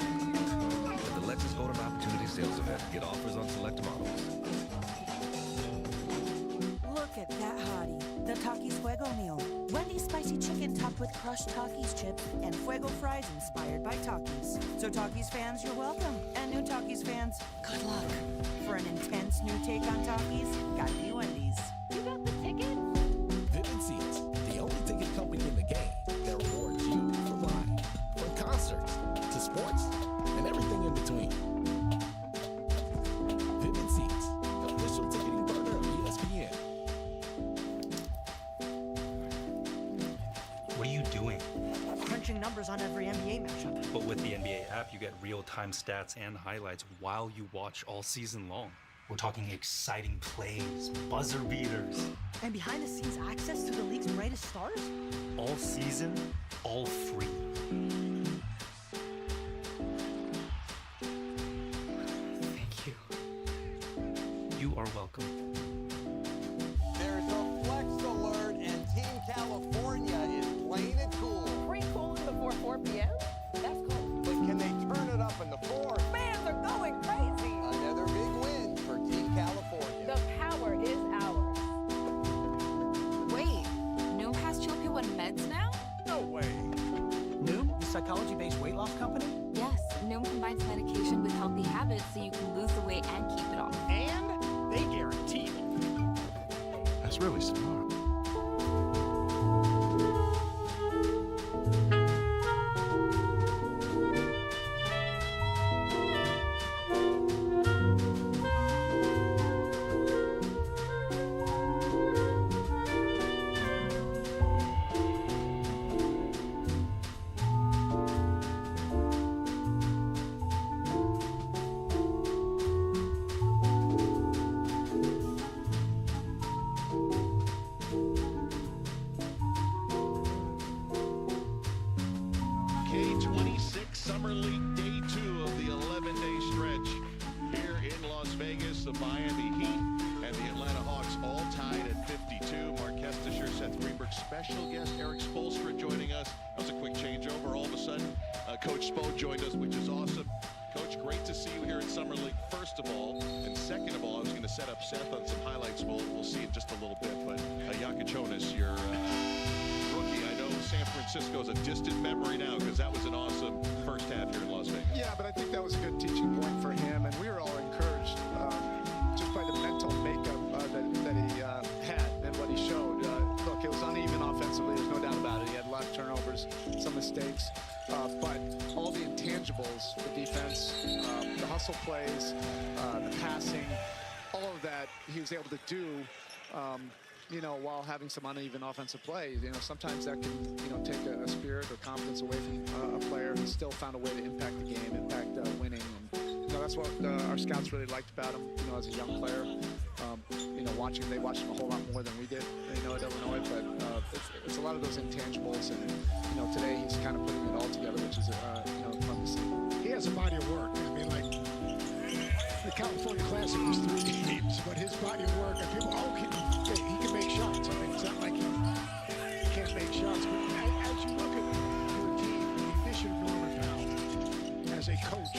At the Lexus Golden Opportunity Sales Event, get offers on select models. Look at that hottie. The Takis Fuego meal. Wendy's spicy chicken topped with crushed Takis chips and Fuego fries inspired by Takis. So Takis fans, you're welcome. And new Takis fans, good luck. For an intense new take on Takis, gotta be Wendy's. You got the ticket? Vivid Seats, the only ticket company in the game that rewards you for buying. From concerts to sports and everything in between. Vivid Seats, official ticketing partner of ESPN. What are you doing? Crunching numbers on every NBA matchup. But with the NBA app, you get real-time stats and highlights while you watch all season long. We're talking exciting plays, buzzer beaters. And behind-the-scenes access to the league's brightest stars? All season, all free. Thank you. You are welcome. There's a flex alert, and Team California is playing it cool. Pretty cool before 4 p.m.? That's cool. But can they turn it up in the fourth? Fans are going crazy. Another big win for Team California. The power is ours. Wait, Noom has GLP-1 meds now? No way. Noom, the psychology-based weight loss company? Yes, Noom combines medication with healthy habits so you can lose the weight and keep it off. And they guarantee it. That's really smart. K26 Summer League Day 2 of the 11-day stretch here in Las Vegas. The Miami Heat and the Atlanta Hawks all tied at 52. Marquez Tischer, Seth Greenberg, special guest Eric Spoelstra joining us. That was a quick changeover. All of a sudden, Coach Spo joined us, which is awesome. Coach, great to see you here in Summer League, first of all. And second of all, I was going to set up Seth on some highlights. We'll see in just a little bit. But Yakachonis, your rookie, I know San Francisco is a distant memory now because that was an awesome first half here in Las Vegas. Yeah, but I think that was a good teaching point for him, and we were all encouraged just by the mental makeup that he had and what he showed. Look, it was uneven offensively, there's no doubt about it. He had a lot of turnovers, some mistakes, but all the intangibles, the defense, the hustle plays, the passing, all of that he was able to do you know, while having some uneven offensive plays. You know, sometimes that can, you know, take a spirit or confidence away from a player. He still found a way to impact the game, impact winning. And, you know, that's what our scouts really liked about him, you know, as a young player. You watching, they watched him a whole lot more than we did, at Illinois. But it's a lot of those intangibles, and today he's kind of putting it all together, which is fun to see. He has a body of work. I mean, like the California Classic was 3 games, but his body of work, and people, he can make shots. I mean, it's not like he can't make shots. But as you look at your team, the addition of Norman Powell as a coach,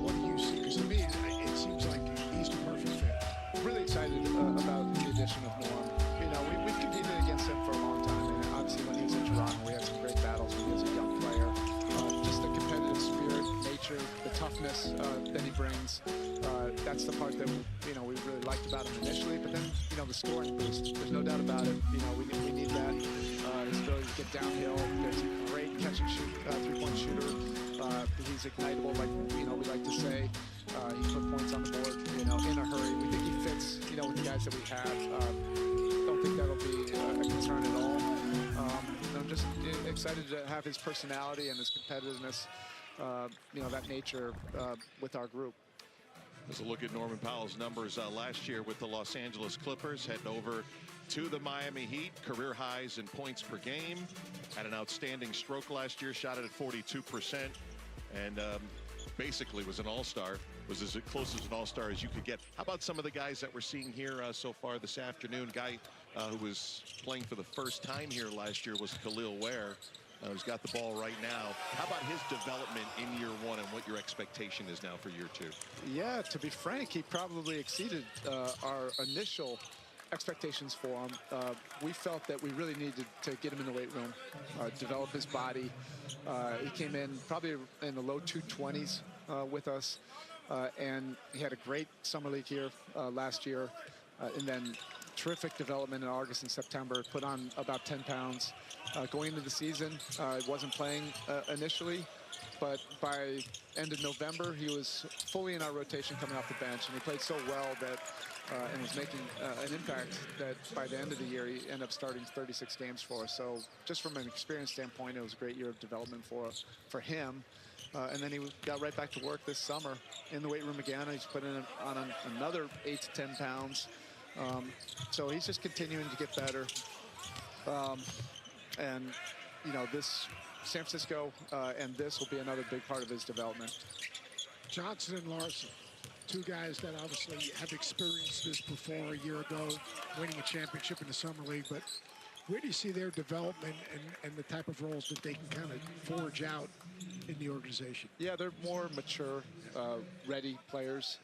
what do you see? Because to me, it seems like he's the perfect fit. Really excited about the addition of Norm. We've competed against him for a long time, and obviously when he was in Toronto, we had some great battles when he was a young player. Just the competitive spirit, nature, the toughness that he brings. That's the part that we really liked about him initially. But then the scoring boost. There's no doubt about it. We need that. His ability to get downhill. He's a great catch and shoot three-point shooter. He's ignitable, like we like to say. He put points on the board. In a hurry. We think he fits. With the guys that we have. Don't think that'll be a concern at all. I'm just excited to have his personality and his competitiveness. That nature with our group. As a look at Norman Powell's numbers last year with the Los Angeles Clippers, heading over to the Miami Heat, career highs in points per game, had an outstanding stroke last year, shot it at 42%, and basically was an all-star, was as close as an all-star as you could get. How about some of the guys that we're seeing here so far this afternoon? Guy who was playing for the first time here last year was Khalil Ware. Who's got the ball right now. How about his development in year one and what your expectation is now for year 2? Yeah, to be frank, he probably exceeded our initial expectations for him. We felt that we really needed to get him in the weight room, develop his body. He came in probably in the low 220s with us, and he had a great summer league here last year, and then terrific development in August and September, put on about 10 pounds. Going into the season, wasn't playing initially, but by end of November, he was fully in our rotation coming off the bench, and he played so well that and was making an impact that by the end of the year, he ended up starting 36 games for us. So just from an experience standpoint, it was a great year of development for him. And then he got right back to work this summer in the weight room again. He's put in on another 8 to 10 pounds. So he's just continuing to get better. And, this San Francisco and this will be another big part of his development. Johnson and Larson, two guys that obviously have experienced this before a year ago, winning a championship in the Summer League. But where do you see their development and the type of roles that they can kind of forge out in the organization? Yeah, they're more mature, ready players.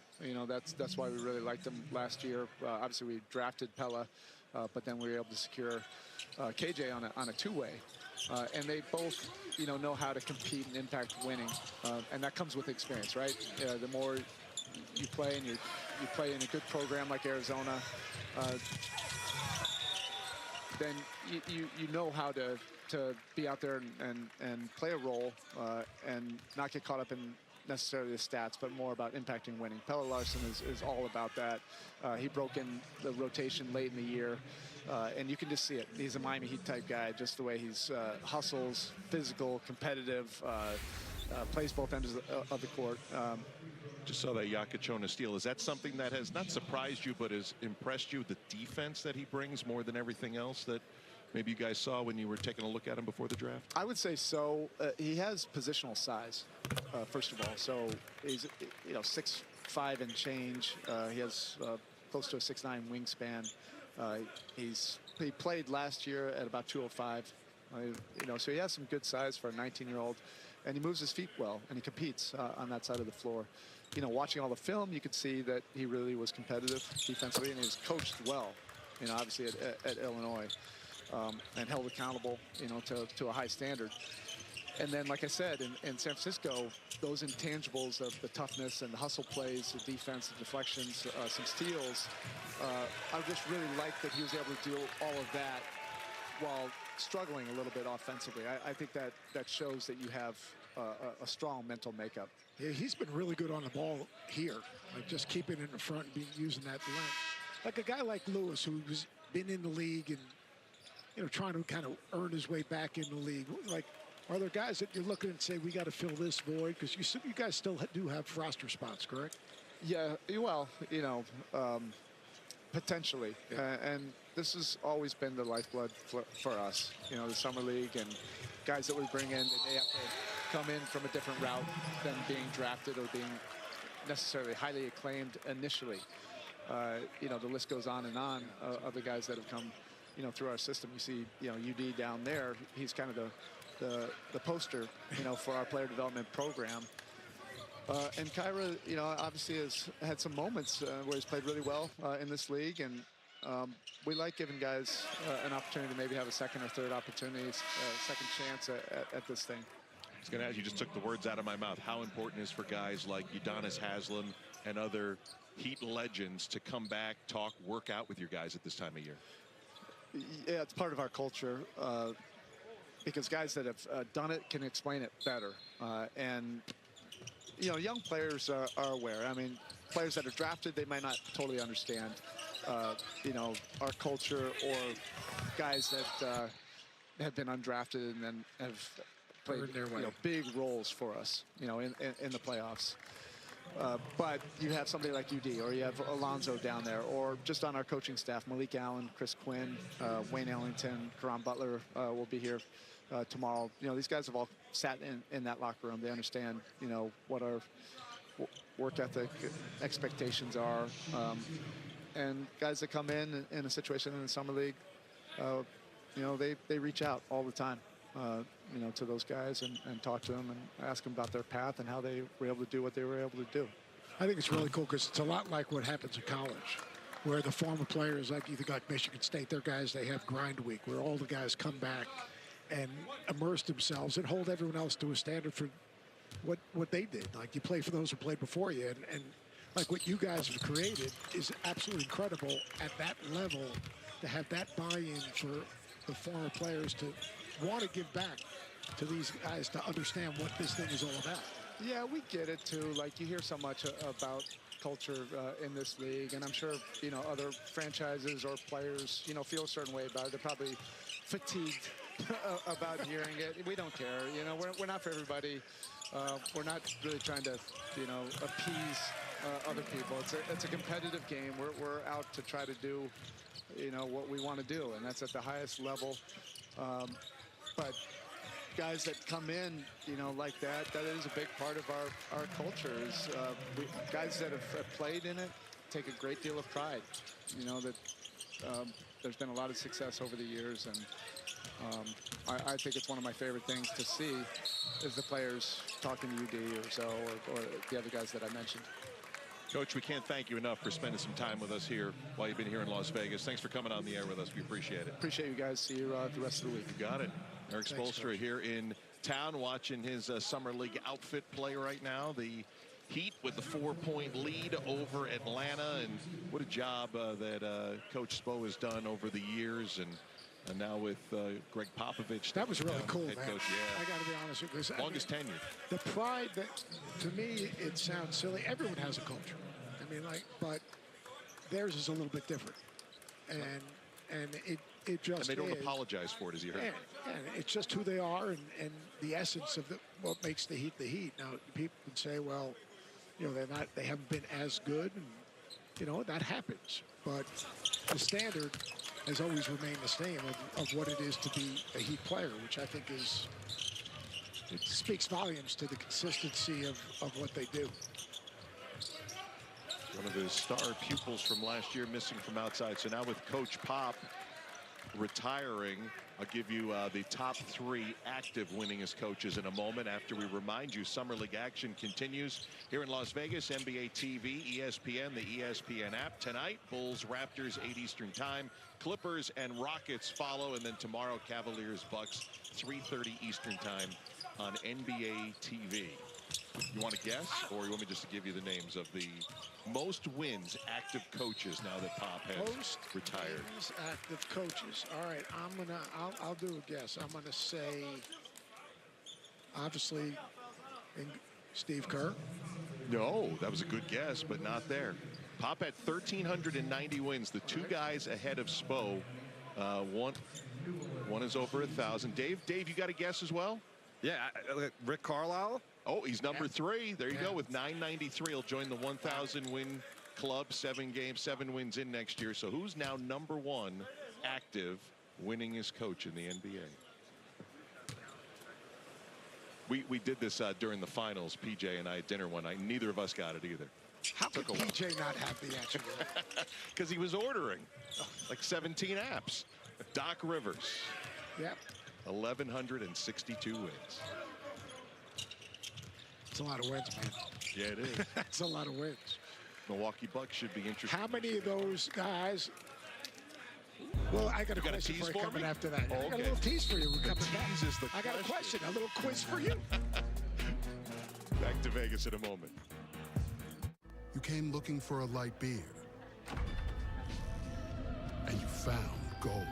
That's why we really liked them last year. Obviously, we drafted Pella, but then we were able to secure KJ on a two-way. And they both, know how to compete and impact winning. And that comes with experience, right? The more you play and you play in a good program like Arizona, then you know how to be out there and play a role and not get caught up in necessarily the stats, but more about impacting winning. Pella Larson is all about that. He broke in the rotation late in the year, and you can just see it. He's a Miami Heat type guy, just the way he's hustles, physical, competitive, plays both ends of the court. Just saw that Yakachona steal. Is that something that has not surprised you, but has impressed you, the defense that he brings more than everything else that maybe you guys saw when you were taking a look at him before the draft? I would say so. He has positional size, first of all. So he's 6'5" and change. He has close to a 6'9" wingspan. He played last year at about 205. So he has some good size for a 19-year-old, and he moves his feet well, and he competes on that side of the floor. Watching all the film, you could see that he really was competitive defensively, and he was coached well, obviously at Illinois. And held accountable, to a high standard. And then, like I said, in San Francisco, those intangibles of the toughness and the hustle plays, the defense, the deflections, some steals, I just really liked that he was able to do all of that while struggling a little bit offensively. I think that shows that you have a strong mental makeup. Yeah, he's been really good on the ball here, like just keeping it in the front and using that length. Like a guy like Lewis, who's been in the league and trying to kind of earn his way back in the league. Like, are there guys that you're looking and say, we got to fill this void? Because you guys still do have roster spots, correct? Yeah, well, Potentially, and this has always been the lifeblood for us. You know, the summer league and guys that we bring in, they have to come in from a different route than being drafted or being necessarily highly acclaimed initially. You know, the list goes on and on of the guys that have come, you know, through our system. You see, you know, UD down there. He's kind of the poster, you know, for our player development program. And Kyra, you know, obviously has had some moments where he's played really well in this league, and we like giving guys an opportunity to maybe have a second or third opportunity, second chance at this thing. I was going to ask, you just took the words out of my mouth. How important is for guys like Udonis Haslem and other Heat legends to come back, talk, work out with your guys at this time of year? Yeah, it's part of our culture because guys that have done it can explain it better. And you know, young players are aware. I mean, players that are drafted, they might not totally understand, you know, our culture, or guys that have been undrafted and then have played big roles for us, you know, in the playoffs. But you have somebody like UD, or you have Alonzo down there, or just on our coaching staff, Malik Allen, Chris Quinn, Wayne Ellington, Karan Butler will be here tomorrow. You know, these guys have all sat in that locker room. They understand, you know, what our work ethic expectations are. And guys that come in a situation in the summer league, you know, they reach out all the time, you know, to those guys and talk to them and ask them about their path and how they were able to do what they were able to do. I think it's really cool because it's a lot like what happens in college, where the former players, like you think like Michigan State, they're guys, they have grind week, where all the guys come back and immerse themselves and hold everyone else to a standard for what they did. Like, you play for those who played before you, and like what you guys have created is absolutely incredible at that level, to have that buy-in for the former players to want to give back to these guys, to understand what this thing is all about. Yeah, we get it too. Like, you hear so much about culture in this league, and I'm sure, you know, other franchises or players, you know, feel a certain way about it. They're probably fatigued about hearing it. We don't care. You know, we're not for everybody. We're not really trying to, you know, appease other people. It's a competitive game. We're out to try to do, you know, what we want to do, and that's at the highest level. But guys that come in, you know, like that is a big part of our culture. Is guys that have played in it take a great deal of pride. You know, that there's been a lot of success over the years, and I think it's one of my favorite things to see is the players talking to UD or so, or the other guys that I mentioned. Coach, we can't thank you enough for spending some time with us here while you've been here in Las Vegas. Thanks for coming on the air with us. We appreciate it. Appreciate you guys. See you the rest of the week. You got it. Eric Spoelstra here in town watching his Summer League outfit play right now. The Heat with the 4-point lead over Atlanta, and what a job that Coach Spo has done over the years, and now with Greg Popovich. That was really cool, head man. coach, yeah. I got to be honest with you. Longest tenure. The pride that, to me, it sounds silly. Everyone has a culture. I mean, like, but theirs is a little bit different, and it just. And they don't apologize for it, as you heard. And it's just who they are, and the essence of what makes the Heat the Heat. Now, people can say, well, you know, they haven't been as good, and you know that happens. But the standard has always remained the same of what it is to be a Heat player, which I think it speaks volumes to the consistency of what they do. One of his star pupils from last year missing from outside. So now with Coach Pop retiring, I'll give you the top 3 active winningest coaches in a moment after we remind you Summer League action continues here in Las Vegas. NBA TV, ESPN, the ESPN app. Tonight, Bulls, Raptors, 8 Eastern time. Clippers and Rockets follow, and then tomorrow, Cavaliers, Bucks, 3:30 Eastern time on NBA TV. You want to guess, or you want me just to give you the names of the most wins active coaches now that Pop has retired? Wins active coaches. All right, I'll do a guess. I'm gonna say, obviously, Steve Kerr. No, that was a good guess, but not there. Pop at 1,390 wins. The 2 guys ahead of Spo. One is over 1,000. Dave, you got a guess as well? Yeah, Rick Carlisle. Oh, he's number 3. There you go with 993. He'll join the 1,000 win club, 7 games, 7 wins in next year. So who's now #1 active winningest coach in the NBA? We did this during the finals. PJ and I at dinner one night. Neither of us got it either. How could PJ not have the answer to that? Because he was ordering like 17 apps. Doc Rivers. Yep. 1,162 wins. It's a lot of wins, man. Yeah, it is. That's a lot of wins. Milwaukee Bucks should be interested. How many of those guys? Well, I got a question for you coming after that. Oh, I got a little tease for you. We're coming back. I got a question, a little quiz for you. Back to Vegas in a moment. You came looking for a light beer, and you found gold.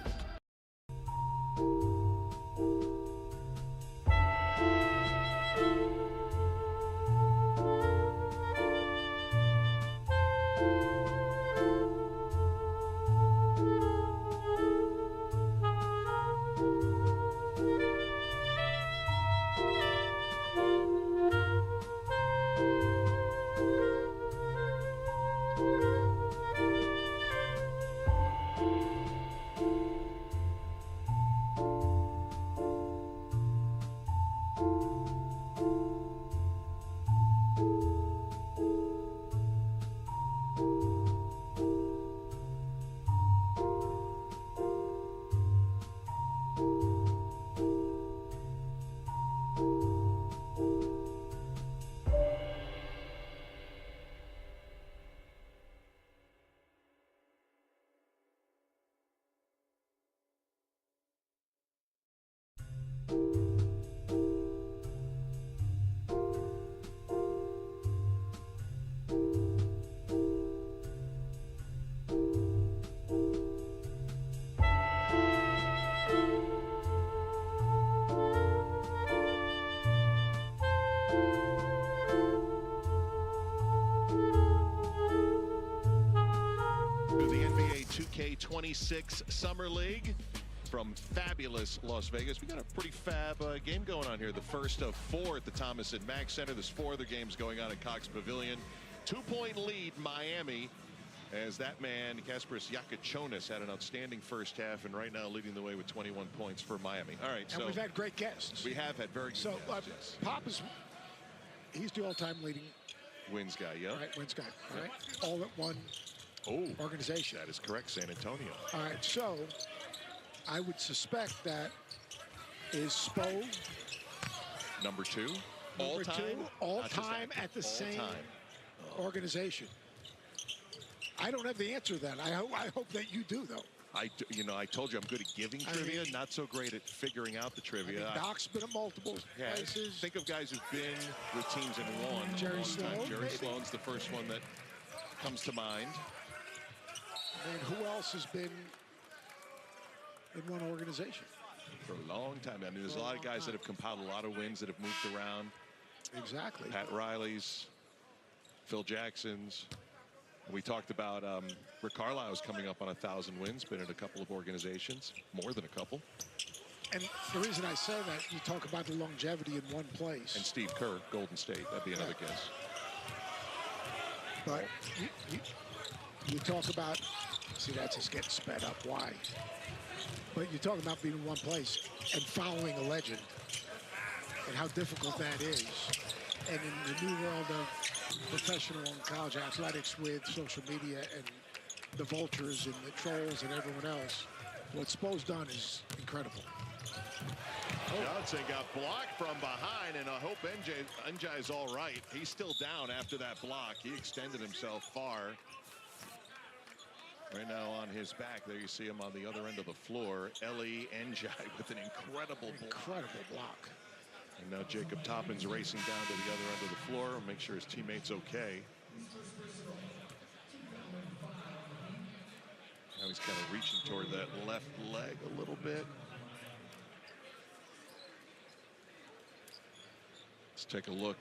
The NBA 2K26 Summer League from fabulous Las Vegas. We got a pretty fab game going on here. The first of 4 at the Thomas and Mack Center. There's 4 other games going on at Cox Pavilion. 2-point lead Miami as that man Kasparis Yakachonis had an outstanding first half and right now leading the way with 21 points for Miami. All right, And we've had great guests. We have had very good guests. Yes. Pop is, he's the all-time leading wins guy, yeah. Right, wins guy. All right, all at one organization. That is correct, San Antonio. All right, so I would suspect that is Spo number 2 all time, time, all time at the same organization. I don't have the answer to that. I hope that you do, though. I told you I'm good at giving trivia, not so great at figuring out the trivia. Doc's been at multiple places. Think of guys who've been with teams and won. Jerry Sloan. Jerry Sloan's the first one that comes to mind. And who else has been in one organization? For a long time. I mean, there's a lot of guys that have compiled a lot of wins that have moved around. Exactly. Pat Riley's, Phil Jackson's. We talked about Rick Carlisle's coming up on 1,000 wins, been in a couple of organizations, more than a couple. And the reason I say that, you talk about the longevity in one place. And Steve Kerr, Golden State, that'd be another guess. But you talk about, see, that's just getting sped up. Why? But you talk about being in one place and following a legend and how difficult that is. And in the new world of professional and college athletics with social media and the vultures and the trolls and everyone else, what Spo's done is incredible. Johnson got blocked from behind, and I hope NJ's all right. He's still down after that block. He extended himself far. Right now on his back, there you see him on the other end of the floor. Eli NJ with an incredible block. And now Jacob Toppin's racing down to the other end of the floor and make sure his teammate's okay. Now he's kind of reaching toward that left leg a little bit. Let's take a look.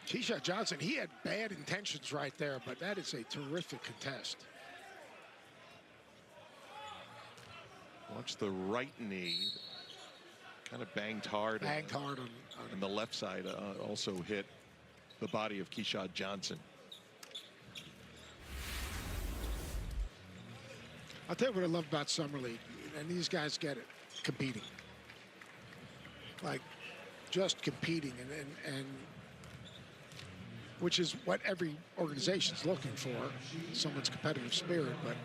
Keyshawn Johnson, he had bad intentions right there, but that is a terrific contest. Watch the right knee. Kind of banged hard. Banged hard on and the left side also hit. the body of Keyshawn Johnson. I'll tell you what I love about Summer League, and these guys get it, competing. Like, just competing, and which is what every organization's looking for, someone's competitive spirit, but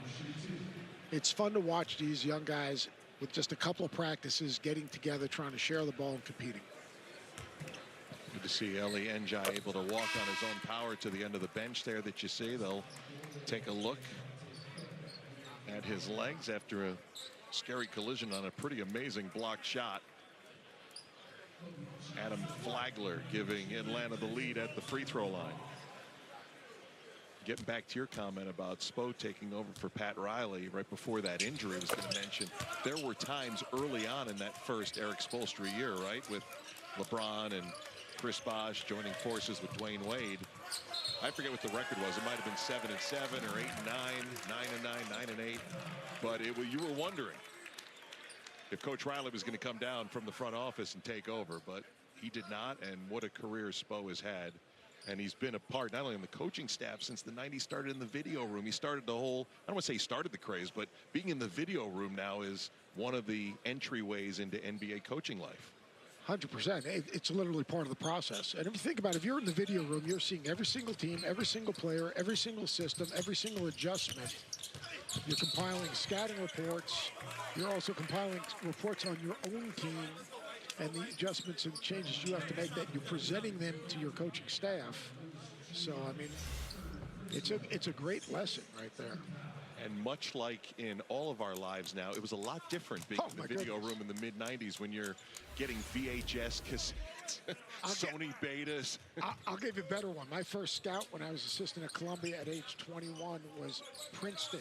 it's fun to watch these young guys with just a couple of practices getting together, trying to share the ball and competing. Good to see Eli Njai able to walk on his own power to the end of the bench there that you see. They'll take a look at his legs after a scary collision on a pretty amazing blocked shot. Adam Flagler giving Atlanta the lead at the free throw line. Getting back to your comment about Spo taking over for Pat Riley right before that injury, I was going to mention there were times early on in that first Eric Spoelstra year, right, with LeBron and Chris Bosh joining forces with Dwayne Wade. I forget what the record was. It might have been 7-7 or 8-9, 9-9, 9-8. But you were wondering if Coach Riley was going to come down from the front office and take over, but he did not. And what a career Spo has had. And he's been a part not only on the coaching staff since the 90s, started in the video room. He started the whole, I don't want to say he started the craze, but being in the video room now is one of the entryways into NBA coaching life. 100%. It's literally part of the process. And if you think about it, if you're in the video room, you're seeing every single team, every single player, every single system, every single adjustment. You're compiling scouting reports. You're also compiling reports on your own team and the adjustments and changes you have to make, that you're presenting them to your coaching staff. So, I mean, it's a great lesson right there. And much like in all of our lives now, it was a lot different being in the video room in the mid-90s when you're getting VHS cassettes, Sony betas. I'll give you a better one. My first scout when I was assistant at Columbia at age 21 was Princeton.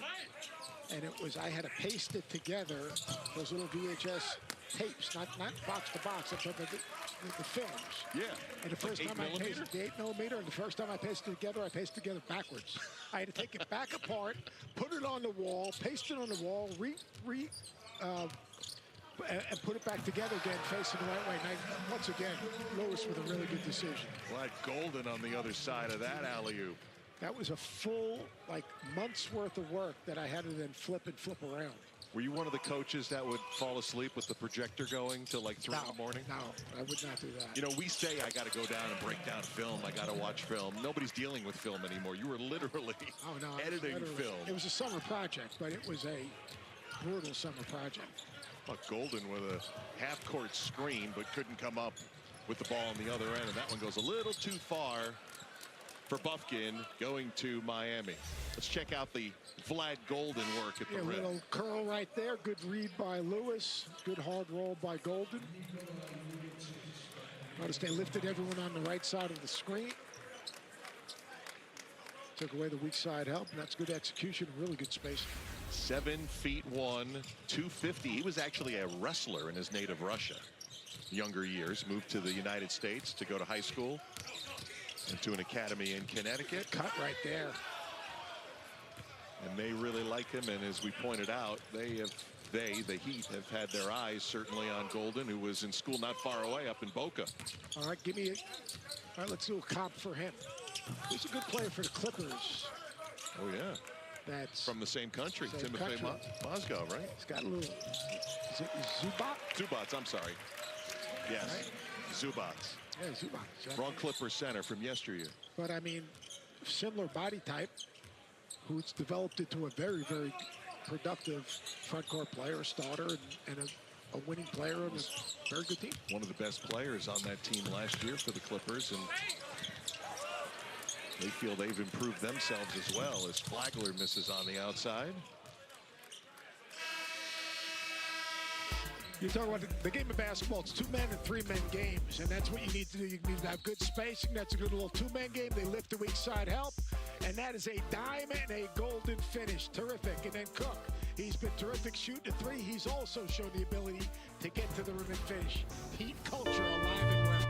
And it was, I had to paste it together, those little VHS tapes, not box to box, I'm talking about the films. Yeah. And the first time I pasted the 8mm, and the first time I pasted it together, I pasted it together backwards. I had to take it back apart, put it on the wall, paste it on the wall, and put it back together again, facing the right way. And once again, Lewis with a really good decision. Glad Golden on the other side of that alley-oop. That was a full, month's worth of work that I had to then flip around. Were you one of the coaches that would fall asleep with the projector going till 3 in the morning? No, I would not do that. You know, we say I got to go down and break down film. I got to watch film. Nobody's dealing with film anymore. You were literally editing film. It was a summer project, but it was a brutal summer project. Golden with a half-court screen, but couldn't come up with the ball on the other end, and that one goes a little too far for Bufkin going to Miami. Let's check out the Vlad Golden work at the rim. Little curl right there. Good read by Lewis. Good hard roll by Golden. Notice they lifted everyone on the right side of the screen. Took away the weak side help, and that's good execution. Really good space. 7'1", 250. He was actually a wrestler in his native Russia. Younger years, moved to the United States to go to high school. Went to an academy in Connecticut. Cut right there. And they really like him, and as we pointed out, the Heat, have had their eyes certainly on Golden, who was in school not far away up in Boca. All right, all right, let's do a comp for him. He's a good player for the Clippers. Oh, yeah. That's from the same country, Timothy Mozgov, right? He's got a little, is it Zubac? Zubats, I'm sorry. Yes, right. Zubats. Yeah, Zubac. Wrong Clipper center from yesteryear. But, I mean, similar body type, who's developed into a very, very productive front court player, starter, and a winning player on a very good team. One of the best players on that team last year for the Clippers, and they feel they've improved themselves as well as Flagler misses on the outside. You talk about the game of basketball, it's 2-man and 3-man games, and that's what you need to do. You need to have good spacing. That's a good little 2-man game. They lift the weak side help, and that is a dime and a golden finish. Terrific. And then Cook, he's been terrific shooting the three. He's also shown the ability to get to the rim and finish. Heat culture alive and well.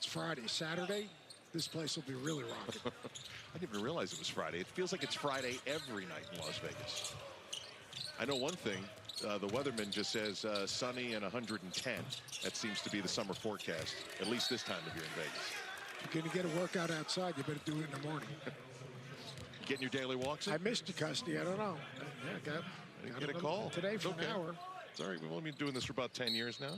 Friday. Saturday, this place will be really rocking. I didn't even realize it was Friday. It feels like it's Friday every night in Las Vegas. I know one thing. The weatherman just says sunny and 110. That seems to be the summer forecast, at least this time of year in Vegas. If you're going to get a workout outside, you better do it in the morning. Getting your daily walks in? I missed you, Custy. I don't know. Yeah, I didn't get a call. Today for okay. an hour. It's all right. We've only been doing this for about 10 years now.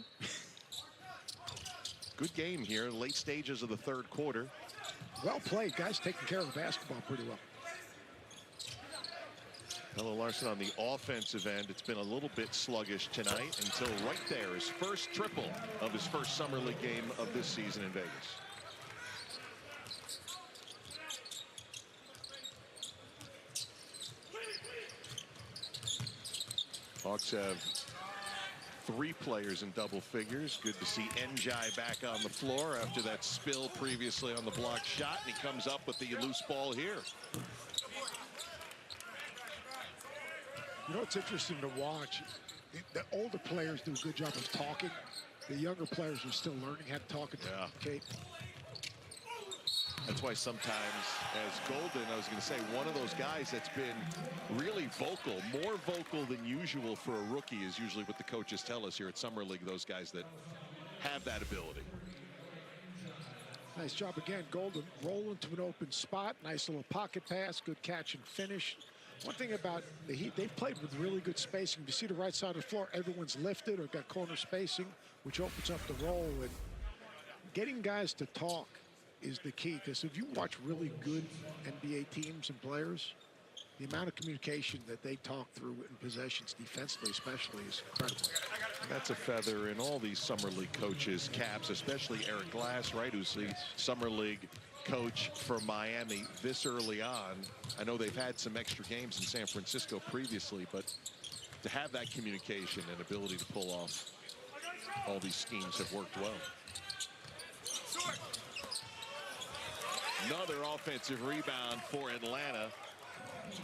Good game here. Late stages of the third quarter. Well played. Guys taking care of the basketball pretty well. Pelle Larsson on the offensive end. It's been a little bit sluggish tonight until right there, his first triple of his first summer league game of this season in Vegas. Hawks have 3 players in double figures. Good to see Njai back on the floor after that spill previously on the blocked shot, and he comes up with the loose ball here. You know, it's interesting to watch. The older players do a good job of talking. The younger players are still learning how to talk and communicate. That's why sometimes, as Golden, I was going to say, one of those guys that's been really vocal, more vocal than usual for a rookie is usually what the coaches tell us here at Summer League, those guys that have that ability. Nice job again, Golden. Roll into an open spot. Nice little pocket pass. Good catch and finish. One thing about the Heat, they've played with really good spacing. If you see the right side of the floor, everyone's lifted or got corner spacing, which opens up the roll. And getting guys to talk is the key, because if you watch really good NBA teams and players, the amount of communication that they talk through in possessions defensively especially is incredible. And that's a feather in all these Summer League coaches' caps, especially Eric Glass, right, who's the Summer League coach for Miami this early on. I know they've had some extra games in San Francisco previously, but to have that communication and ability to pull off all these schemes have worked well. Another offensive rebound for Atlanta.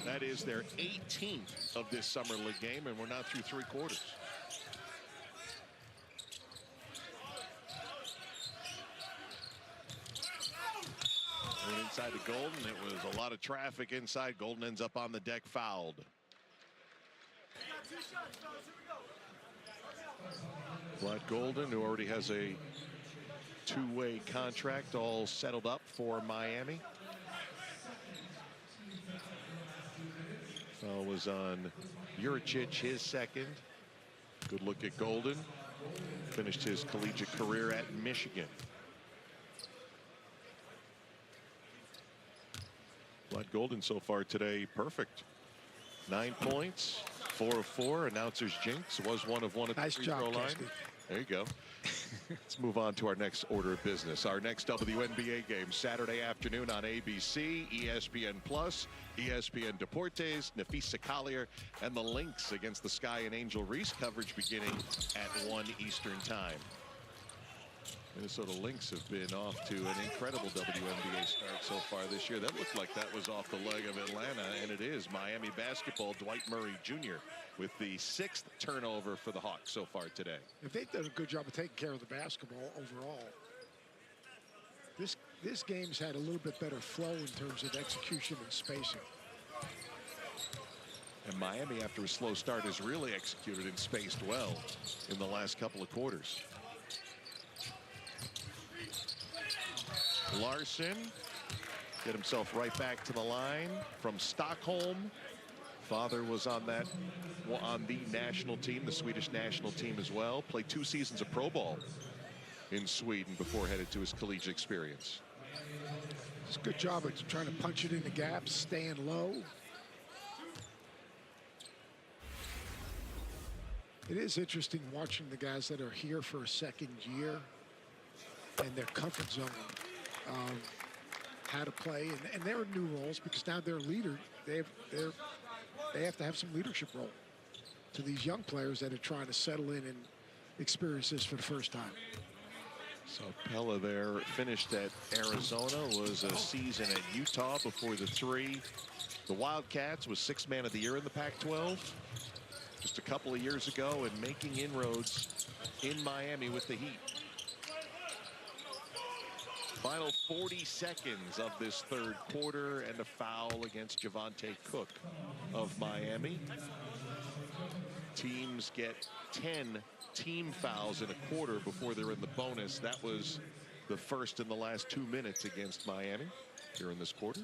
That is their 18th of this Summer League game, and we're not through 3 quarters. And inside to Golden, it was a lot of traffic inside. Golden ends up on the deck fouled. Vlad Golden, who already has a 2-way contract all settled up for Miami. Foul was on Juricic, his second. Good look at Golden. Finished his collegiate career at Michigan. Vlad Golden so far today, perfect. 9 points, 4 of 4. Announcer's jinx, was 1 of 1 at the free throw line. There you go. Let's move on to our next order of business. Our next WNBA game Saturday afternoon on ABC, ESPN Plus, ESPN Deportes, Nafisa Collier, and the Lynx against the Sky and Angel Reese. Coverage beginning at 1 Eastern time. Minnesota Lynx have been off to an incredible WNBA start so far this year. That looked like that was off the leg of Atlanta, and it is. Miami basketball, Dwight Murray Jr. with the 6th turnover for the Hawks so far today. If they've done a good job of taking care of the basketball overall, this game's had a little bit better flow in terms of execution and spacing. And Miami, after a slow start, has really executed and spaced well in the last couple of quarters. Larsson get himself right back to the line from Stockholm. Father was on the national team, the Swedish national team as well. Played 2 seasons of pro ball in Sweden before headed to his collegiate experience. It's a good job of trying to punch it in the gaps, staying low. It is interesting watching the guys that are here for a second year and their comfort zone. How to play, and they're in new roles because now they're a leader. They have to have some leadership role to these young players that are trying to settle in and experience this for the first time. So Pelle there finished at Arizona, was a season at Utah before the 3. The Wildcats was 6th man of the year in the Pac-12 just a couple of years ago, and making inroads in Miami with the Heat. Final 40 seconds of this third quarter, and a foul against Javonte Cook of Miami. Teams get 10 team fouls in a quarter before they're in the bonus. That was the first in the last 2 minutes against Miami here in this quarter.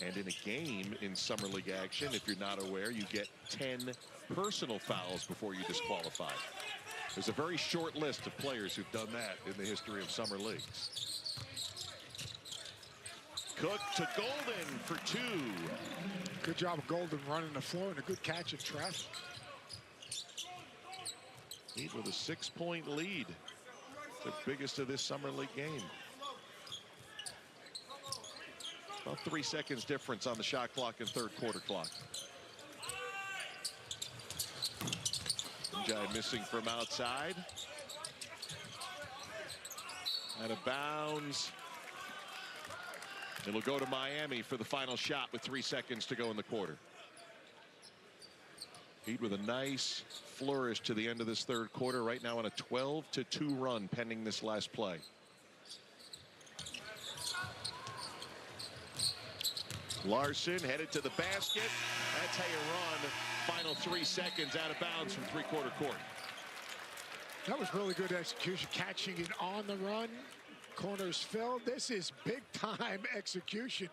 And in a game in Summer League action, if you're not aware, you get 10 personal fouls before you disqualify. There's a very short list of players who've done that in the history of Summer Leagues. Cook to Golden for 2. Good job of Golden running the floor and a good catch of traffic. Heat with a 6-point lead. The biggest of this Summer League game. About 3 seconds difference on the shot clock and third quarter clock. Jai missing from outside. Out of bounds. It'll go to Miami for the final shot with 3 seconds to go in the quarter. Heat with a nice flourish to the end of this third quarter. Right now on a 12-2 run pending this last play. Larson headed to the basket. That's how you run. Final 3 seconds out of bounds from three-quarter court. That was really good execution, catching it on the run. Corners filled. This is big-time execution.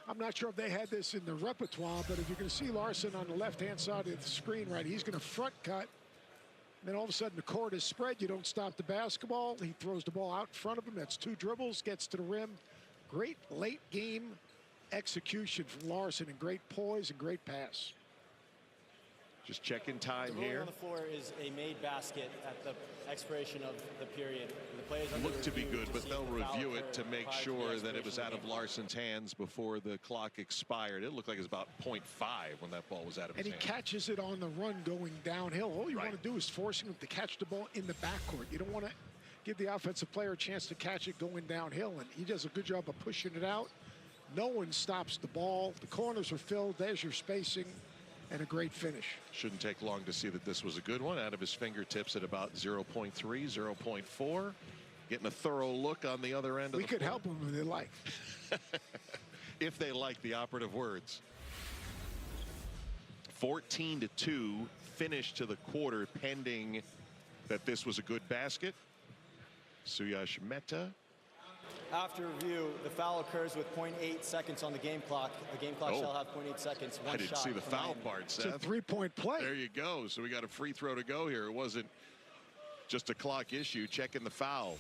I'm not sure if they had this in the repertoire, but if you can see Larson on the left-hand side of the screen, right, he's going to front cut. Then all of a sudden the court is spread. You don't stop the basketball. He throws the ball out in front of him. That's 2 dribbles, gets to the rim. Great late game execution from Larson, and great poise and great pass. Just checking time the here. On the floor is a made basket at the expiration of the period. The players looked to be good, but they'll review it to make sure that it was out of Larson's hands before the clock expired. It looked like it was about 0.5 when that ball was out of his hands. And he catches it on the run going downhill. All you want to do is forcing him to catch the ball in the backcourt. You don't want to give the offensive player a chance to catch it going downhill, and he does a good job of pushing it out. No one stops the ball. The corners are filled. There's your spacing. And a great finish. Shouldn't take long to see that this was a good one. Out of his fingertips at about 0.3, 0.4. Getting a thorough look on the other end of the We could floor. help them if they like. If they like the operative words. 14-2 finish to the quarter, pending that this was a good basket. Suyash Mehta. After review, the foul occurs with 0.8 seconds on the game clock. The game clock shall have 0.8 seconds. I didn't see the foul part, Seth. It's a three-point play. There you go. So we got a free throw to go here. It wasn't just a clock issue. Checking the foul.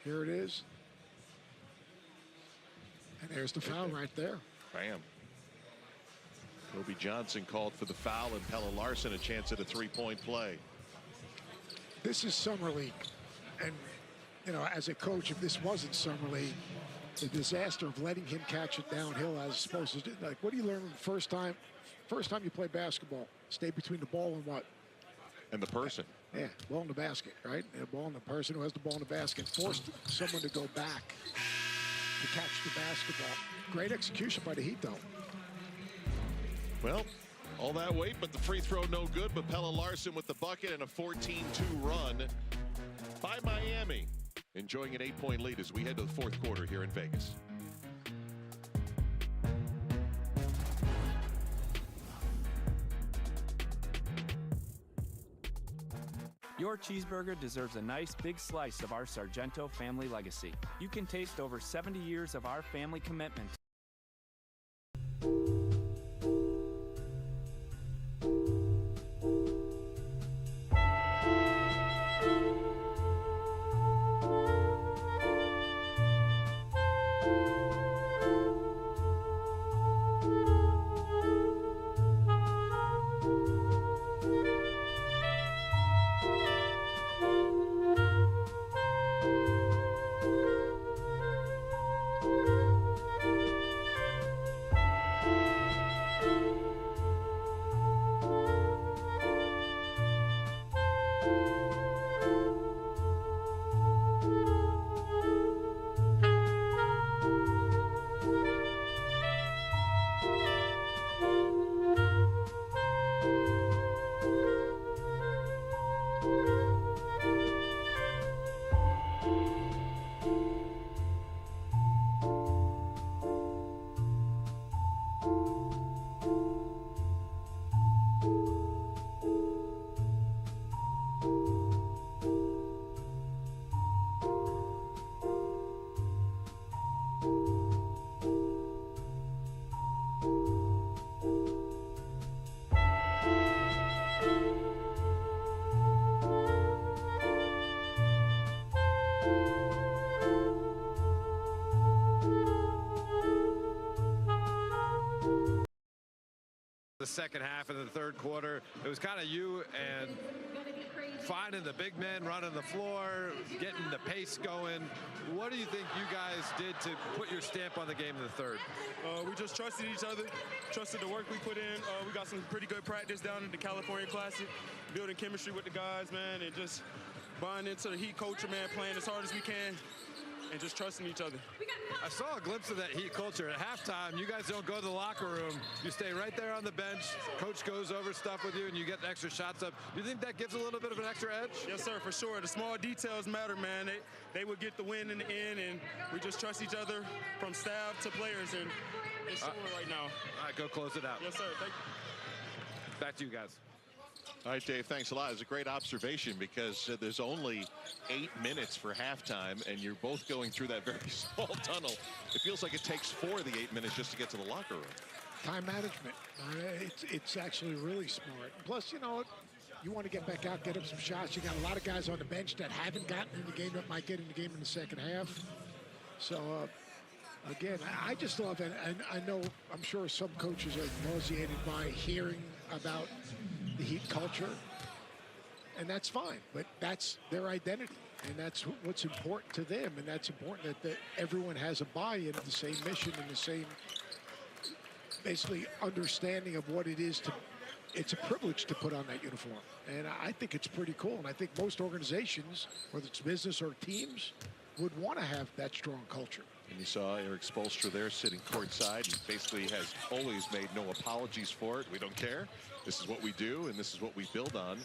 Here it is. And there's the foul right there. Bam. Kobe Johnson called for the foul, and Pelle Larsson a chance at a three-point play. This is Summer League. And you know, as a coach, if this wasn't Summer League, the disaster of letting him catch it downhill as opposed to, like, what do you learn the first time you play basketball? Stay between the ball and what? And the person. Yeah, ball in the basket, right? And the ball and the person who has the ball in the basket. Forced someone to go back to catch the basketball. Great execution by the Heat, though. Well, all that weight, but the free throw no good. But Pelle Larsson with the bucket and a 14-2 run by Miami. Enjoying an 8-point lead as we head to the fourth quarter here in Vegas. Your cheeseburger deserves a nice big slice of our Sargento family legacy. You can taste over 70 years of our family commitment. second half and the third quarter. It was kind of you and finding the big men running the floor, getting the pace going. What do you think you guys did to put your stamp on the game in the third? We just trusted each other, trusted the work we put in. We got some pretty good practice down at the California Classic, building chemistry with the guys, man, and just buying into the Heat culture, man, playing as hard as we can, and just trusting each other. I saw a glimpse of that Heat culture. At halftime, you guys don't go to the locker room. You stay right there on the bench. Coach goes over stuff with you, and you get extra shots up. Do you think that gives a little bit of an extra edge? Yes, sir, for sure. The small details matter, man. They would get the win in the end, and we just trust each other from staff to players, and it's showing right now. All right, go close it out. Yes, sir. Thank you. Back to you guys. All right, Dave, thanks a lot. It was a great observation because there's only 8 minutes for halftime, and you're both going through that very small tunnel. It feels like it takes 4 of the 8 minutes just to get to the locker room. Time management. It's actually really smart. Plus, you know, you want to get back out, get up some shots. You got a lot of guys on the bench that haven't gotten in the game that might get in the game in the second half. So, again, I just love it. And I know, I'm sure some coaches are nauseated by hearing about the Heat culture, and that's fine, but that's their identity, and that's what's important to them, and that's important that everyone has a buy-in of the same mission and the same basically understanding of what it is to. It's a privilege to put on that uniform, and I think it's pretty cool, and I think most organizations, whether it's business or teams, would want to have that strong culture. And you saw Eric Spoelstra there sitting courtside. He basically has always made no apologies for it. We don't care. This is what we do, and this is what we build on.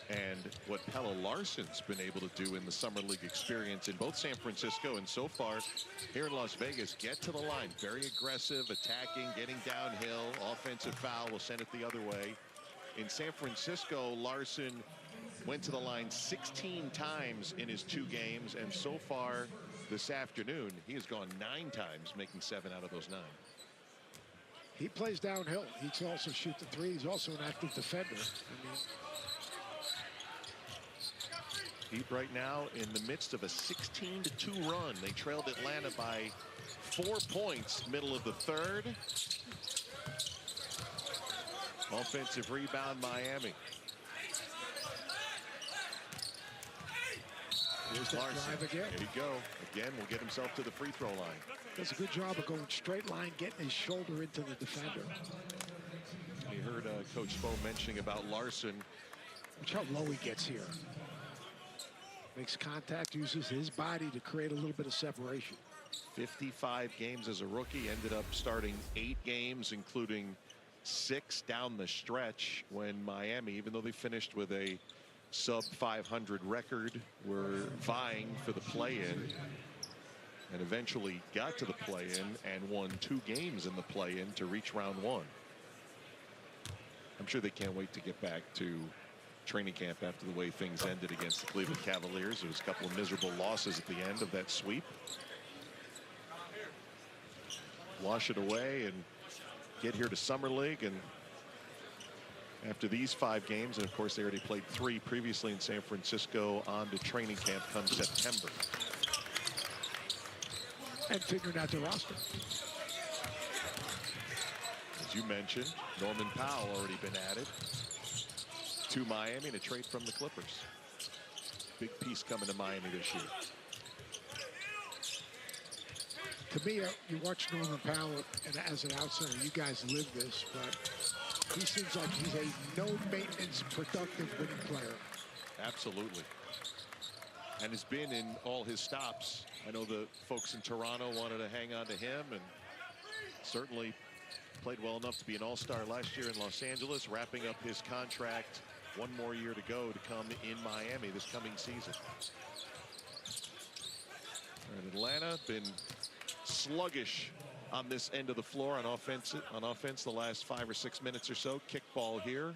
And what Pelle Larsson's been able to do in the Summer League experience in both San Francisco and so far here in Las Vegas, get to the line. Very aggressive, attacking, getting downhill. Offensive foul will send it the other way. In San Francisco, Larsson went to the line 16 times in his 2 games, and so far this afternoon, he has gone 9 times, making 7 out of those 9. He plays downhill. He can also shoot the 3. He's also an active defender. Heat right now in the midst of a 16-2 run. They trailed Atlanta by 4 points, middle of the third. Offensive rebound, Miami. Here's that drive again. There you go. Again, will get himself to the free throw line. Does a good job of going straight line, getting his shoulder into the defender. You heard Coach Spo mentioning about Larsson. Watch how low he gets here. Makes contact, uses his body to create a little bit of separation. 55 games as a rookie, ended up starting 8 games, including 6 down the stretch when Miami, even though they finished with a sub 500 record, were vying for the play-in and eventually got to the play-in and won 2 games in the play-in to reach round 1. I'm sure they can't wait to get back to training camp after the way things ended against the Cleveland Cavaliers. There was a couple of miserable losses at the end of that sweep. Wash it away and get here to Summer League, and after these 5 games, and of course they already played 3 previously in San Francisco, on to training camp come September. And figuring out the roster. As you mentioned, Norman Powell already been added to Miami in a trade from the Clippers. Big piece coming to Miami this year. To me, you watch Norman Powell, and as an outsider, you guys live this, but he seems like he's a no-maintenance, productive winning player. Absolutely. And has been in all his stops. I know the folks in Toronto wanted to hang on to him, and certainly played well enough to be an all-star last year in Los Angeles, wrapping up his contract. 1 more year to go to come in Miami this coming season. And Atlanta been sluggish on this end of the floor on offense the last 5 or 6 minutes or so. Kickball here.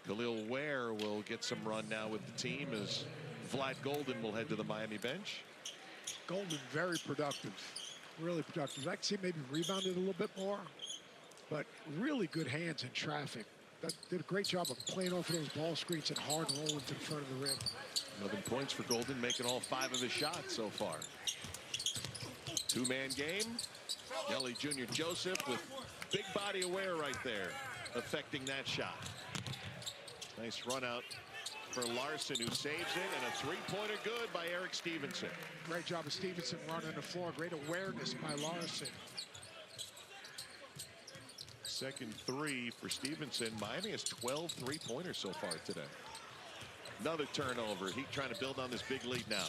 Khalil Ware will get some run now with the team as Vlad Golden will head to the Miami bench. Golden very productive, really productive. I can see maybe rebounded a little bit more, but really good hands in traffic. That did a great job of playing off of those ball screens and hard rolling to the front of the rim. 11 points for Golden, making all 5 of his shots so far. 2-man game. Nelly Jr. Joseph with big body of wear right there, affecting that shot. Nice run out for Larson, who saves it, and a three-pointer good by Eric Stevenson. Great job of Stevenson running the floor. Great awareness by Larson. Second three for Stevenson. Miami has 12 three-pointers so far today. Another turnover. Heat trying to build on this big lead now.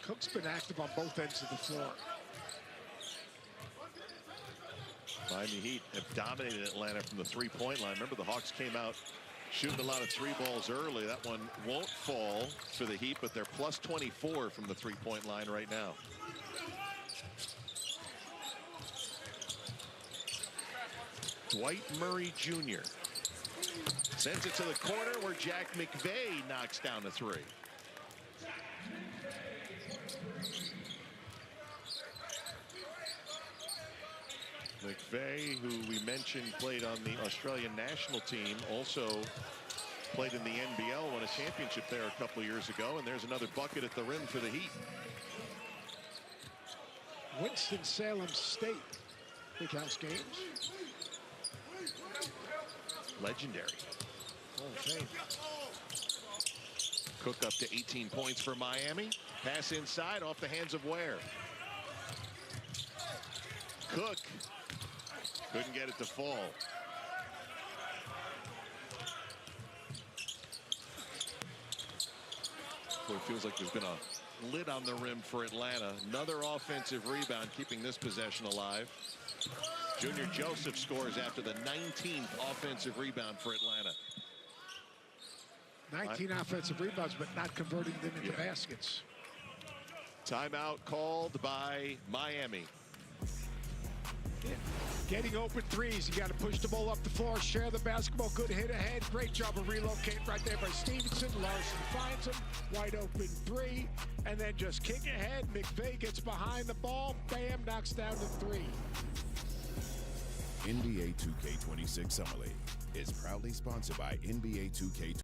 Cook's been active on both ends of the floor. Miami Heat have dominated Atlanta from the three-point line. Remember, the Hawks came out shooting a lot of three balls early. That one won't fall for the Heat, but they're plus 24 from the three-point line right now. Dwight Murray Jr. sends it to the corner where Jack McVay knocks down a three. McVay, who we mentioned played on the Australian national team, also played in the NBL, won a championship there a couple of years ago, and there's another bucket at the rim for the Heat. Winston-Salem State Big House games. Legendary. Hall of Fame. Cook up to 18 points for Miami. Pass inside off the hands of Ware. Cook couldn't get it to fall. So it feels like there's been a lid on the rim for Atlanta. Another offensive rebound, keeping this possession alive. Junior Joseph scores after the 19th offensive rebound for Atlanta. 19 offensive rebounds, but not converting them into baskets. Timeout called by Miami. Yeah. Getting open threes, you got to push the ball up the floor, share the basketball, good hit ahead. Great job of relocating right there by Stevenson. Larson finds him, wide open three, and then just kick ahead. McVay gets behind the ball, bam, knocks down the three. NBA 2K26 Summer League is proudly sponsored by NBA 2K.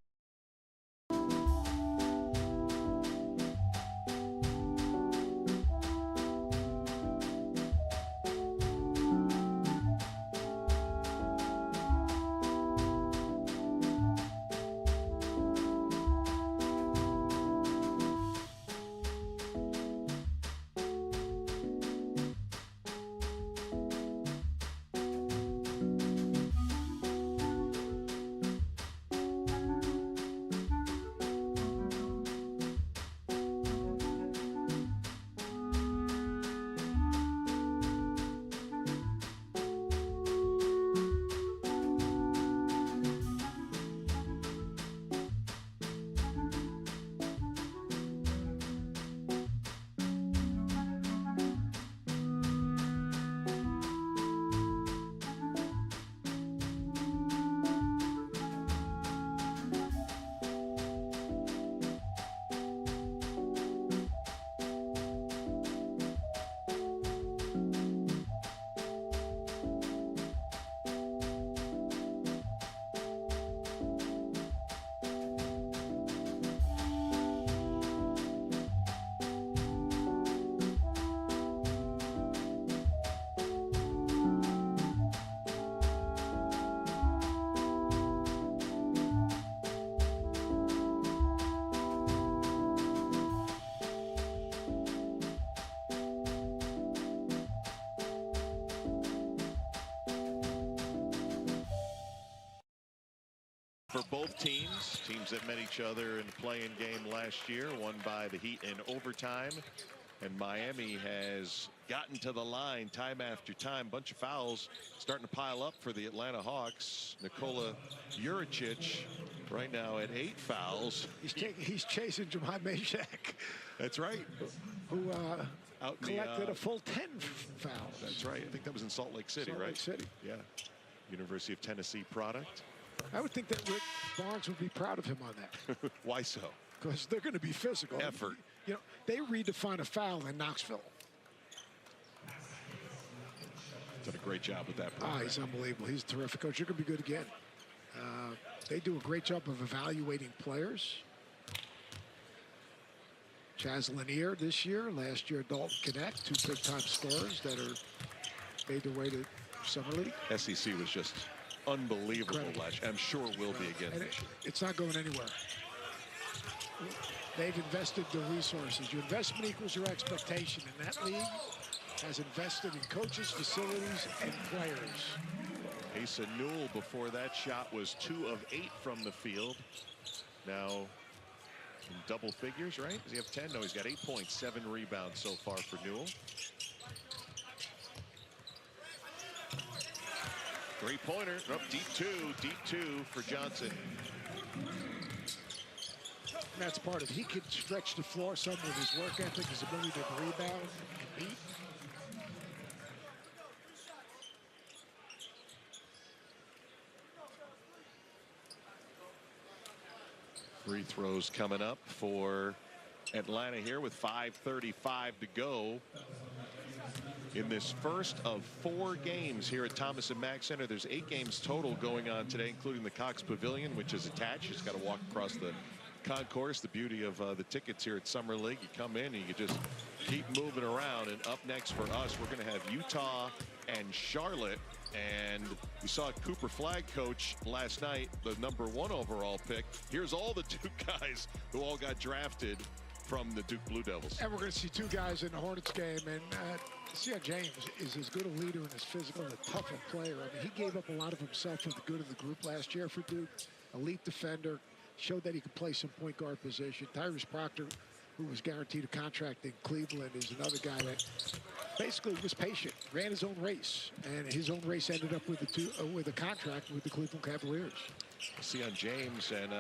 For both teams that met each other in the play-in game last year, won by the Heat in overtime. And Miami has gotten to the line time after time. Bunch of fouls starting to pile up for the Atlanta Hawks. Nikola Juricic right now at 8 fouls. He's chasing Jahmai Majak. That's right. Who collected a full 10 fouls. That's right. I think that was in Salt Lake City, right? Salt Lake City. Yeah. University of Tennessee product. I would think that Rick Barnes would be proud of him on that. Why so? Because they're going to be physical. Effort. You know, they redefine a foul in Knoxville. Done a great job with that. He's unbelievable. He's a terrific coach. You're going to be good again. They do a great job of evaluating players. Chaz Lanier this year. Last year, Dalton Connect, 2 big-time scorers that are made their way to Summer League. SEC was just unbelievable Incredible. last year. I'm sure will be again And this year. it's not going anywhere. They've invested the resources. Your investment equals your expectation, and that league has invested in coaches, facilities, and players. Asa Newell before that shot was 2 of 8 from the field. Now in double figures, right? Does he have 10? No, he's got 8 points, 7 rebounds so far for Newell. 3-pointer, up deep two for Johnson. And that's part of it. He could stretch the floor some with his work ethic, his ability to rebound and beat. Free throws coming up for Atlanta here with 5:35 to go. In this first of 4 games here at Thomas & Mack Center, there's 8 games total going on today, including the Cox Pavilion, which is attached. Just got to walk across the concourse. The beauty of the tickets here at Summer League, you come in and you just keep moving around. And up next for us, we're going to have Utah and Charlotte. And we saw Cooper Flagg coach last night, the #1 overall pick. Here's all the Duke guys who all got drafted from the Duke Blue Devils. And we're going to see 2 guys in the Hornets game. And Sion James is as good a leader and as physical and a tough a player. I mean, he gave up a lot of himself for the good of the group last year for Duke. Elite defender. Showed that he could play some point guard position. Tyrese Proctor, who was guaranteed a contract in Cleveland, is another guy that basically was patient, ran his own race, and his own race ended up with with a contract with the Cleveland Cavaliers. Sion James and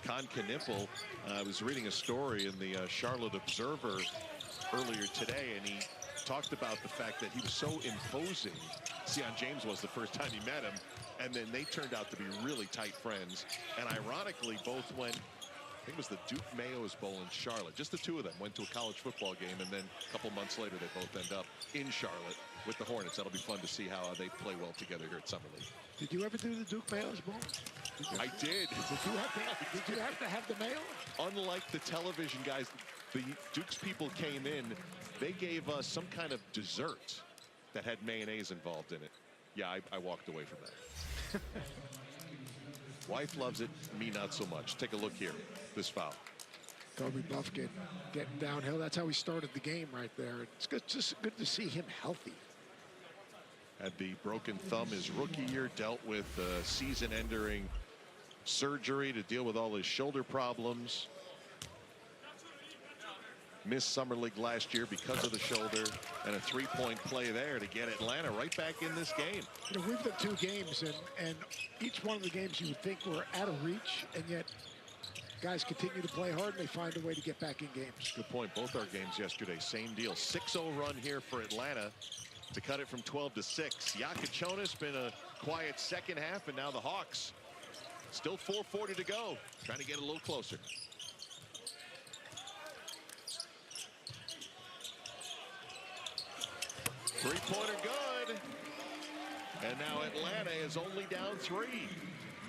Con Knippel. I was reading a story in the Charlotte Observer earlier today, and he talked about the fact that he was so imposing. Sion James was the first time he met him, and then they turned out to be really tight friends. And ironically, both went, I think it was the Duke Mayo's Bowl in Charlotte. Just the 2 of them went to a college football game, and then a couple months later, they both end up in Charlotte with the Hornets. That'll be fun to see how they play well together here at Summer League. Did you ever do the Duke Mayo's Bowl? I did. Did you have to have the Mayo? Unlike the television guys, the Duke's people came in. They gave us some kind of dessert that had mayonnaise involved in it. Yeah, I walked away from that. Wife loves it, me not so much. Take a look here. This foul. Kobe Buffkin getting downhill. That's how he started the game right there. It's good, just good to see him healthy. Had the broken thumb his rookie year, dealt with season-ending surgery to deal with all his shoulder problems. Missed Summer League last year because of the shoulder, and a 3-point play there to get Atlanta right back in this game. You know, we've done 2 games, and each one of the games you would think were out of reach, and yet guys continue to play hard, and they find a way to get back in games. Good point. Both our games yesterday, same deal. 6-0 run here for Atlanta to cut it from 12 to 6. Yakichonis been a quiet second half, and now the Hawks still 4:40 to go, trying to get a little closer. Three-pointer good. And now Atlanta is only down 3.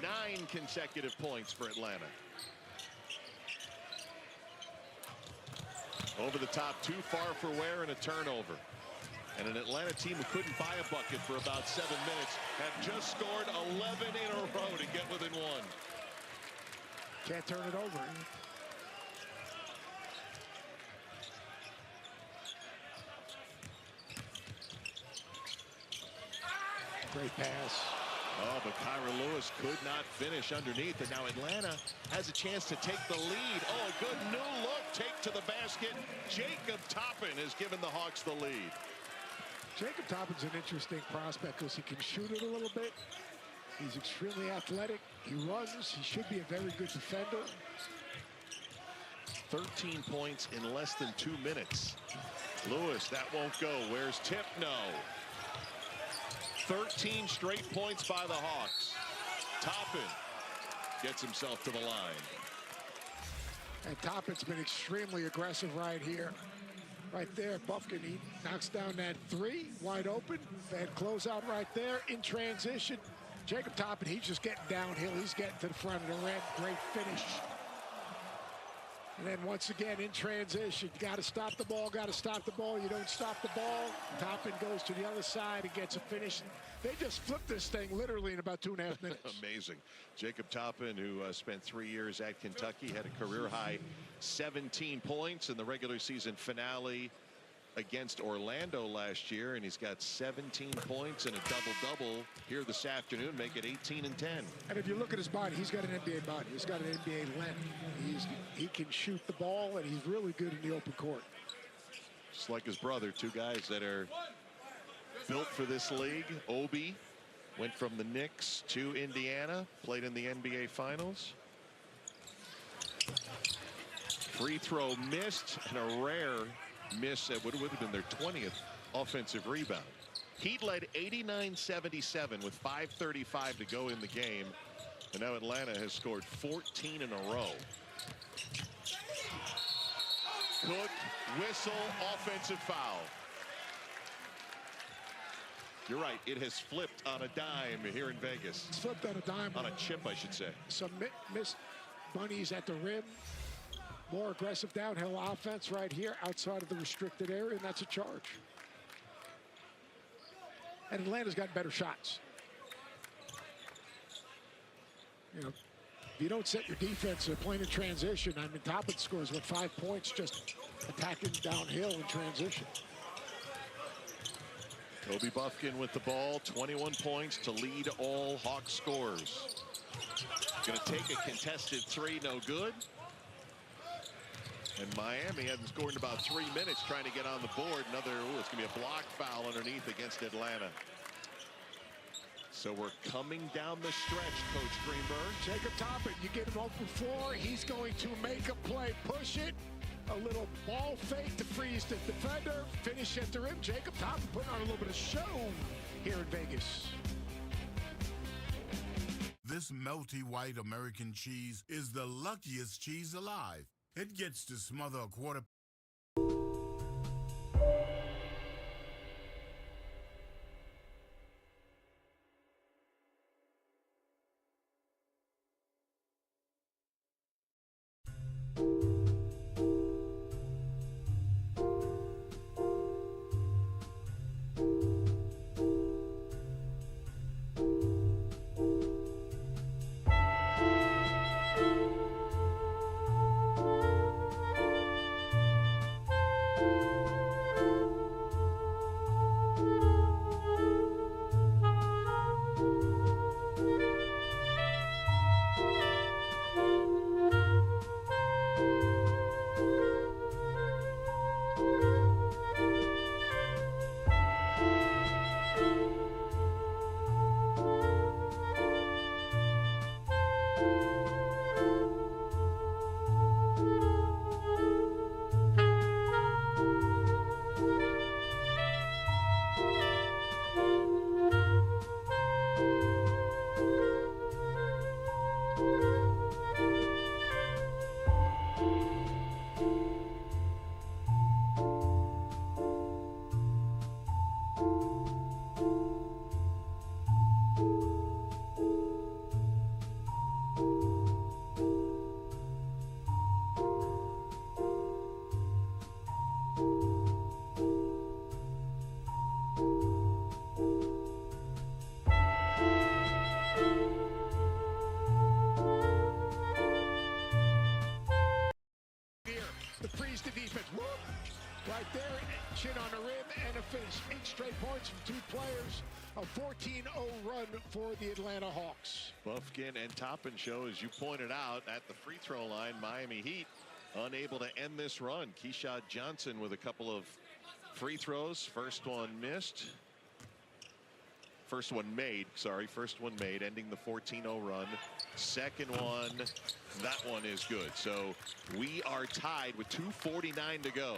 9 consecutive points for Atlanta. Over the top, too far for Ware, and a turnover. And an Atlanta team who couldn't buy a bucket for about 7 minutes have just scored 11 in a row to get within 1. Can't turn it over. Great pass. Oh, but Kyra Lewis could not finish underneath. And now Atlanta has a chance to take the lead. Oh, a good new look. Take to the basket. Jacob Toppin has given the Hawks the lead. Jacob Toppin's an interesting prospect because he can shoot it a little bit. He's extremely athletic. He runs. He should be a very good defender. 13 points in less than 2 minutes. Lewis, that won't go. Where's tip? No. 13 straight points by the Hawks. Toppin gets himself to the line. And Toppin's been extremely aggressive right here. Right there, Buffkin, he knocks down that 3, wide open. Bad closeout right there in transition. Jacob Toppin, he's just getting downhill. He's getting to the front of the rim. Great finish. And then once again in transition, you got to stop the ball, got to stop the ball. You don't stop the ball, Toppin goes to the other side and gets a finish. They just flipped this thing literally in about 2.5 minutes. Amazing. Jacob Toppin, who spent 3 years at Kentucky, had a career-high 17 points in the regular season finale against Orlando last year, and he's got 17 points and a double-double here this afternoon, make it 18 and 10. And if you look at his body, he's got an NBA body. He's got an NBA length. He can shoot the ball, and he's really good in the open court. Just like his brother, two guys that are built for this league. Obi went from the Knicks to Indiana, played in the NBA Finals. Free throw missed, and a rare miss at what would have been their 20th offensive rebound. Heat led 89-77 with 5:35 to go in the game, and now Atlanta has scored 14 in a row. Cook, whistle, offensive foul. You're right, it has flipped on a dime here in Vegas. It's flipped on a dime. On a chip, I should say. Some missed bunnies at the rim. More aggressive downhill offense right here outside of the restricted area, and that's a charge. And Atlanta's got better shots. You know, if you don't set your defense playing in transition, I mean, Toppin scores with 5 points just attacking downhill in transition. Kobe Buffkin with the ball, 21 points to lead all Hawks scores. Going to take a contested three, no good. And Miami hasn't scored in about 3 minutes trying to get on the board. Another, it's going to be a block foul underneath against Atlanta. So we're coming down the stretch, Coach Greenberg. Jacob Toppin, you get him open floor. He's going to make a play, push it. A little ball fake to freeze the defender. Finish at the rim. Jacob Toppin putting on a little bit of show here in Vegas. This melty white American cheese is the luckiest cheese alive. It gets to smother a quarter. Right there, chin on the rim and a finish. 8 straight points from 2 players. A 14-0 run for the Atlanta Hawks. Buffkin and Toppin show, as you pointed out, at the free throw line. Miami Heat unable to end this run. Keyshawn Johnson with a couple of free throws. First one missed. First one made, ending the 14-0 run. Second one, that one is good. So we are tied with 2:49 to go.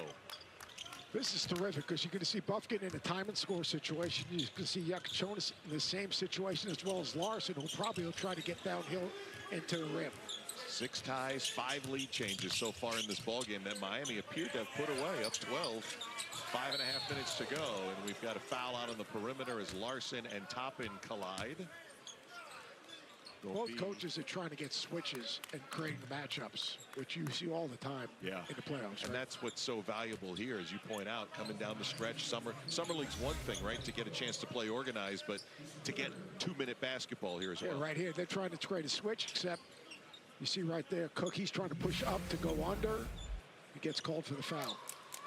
This is terrific because you're going to see Buffkin in a time and score situation. You're going to see Yakuchonis in the same situation as well as Larson, who probably will try to get downhill into the rim. 6 ties, 5 lead changes so far in this ballgame that Miami appeared to have put away, up 12. 5.5 minutes to go, and we've got a foul out on the perimeter as Larson and Toppin collide. Both coaches are trying to get switches and creating the matchups, which you see all the time in the playoffs. And that's what's so valuable here, as you point out, coming down the stretch. Summer League's one thing, right, to get a chance to play organized, but to get 2-minute basketball here as well. Yeah, right here. They're trying to create a switch, except you see right there, Cook, he's trying to push up to go under. He gets called for the foul.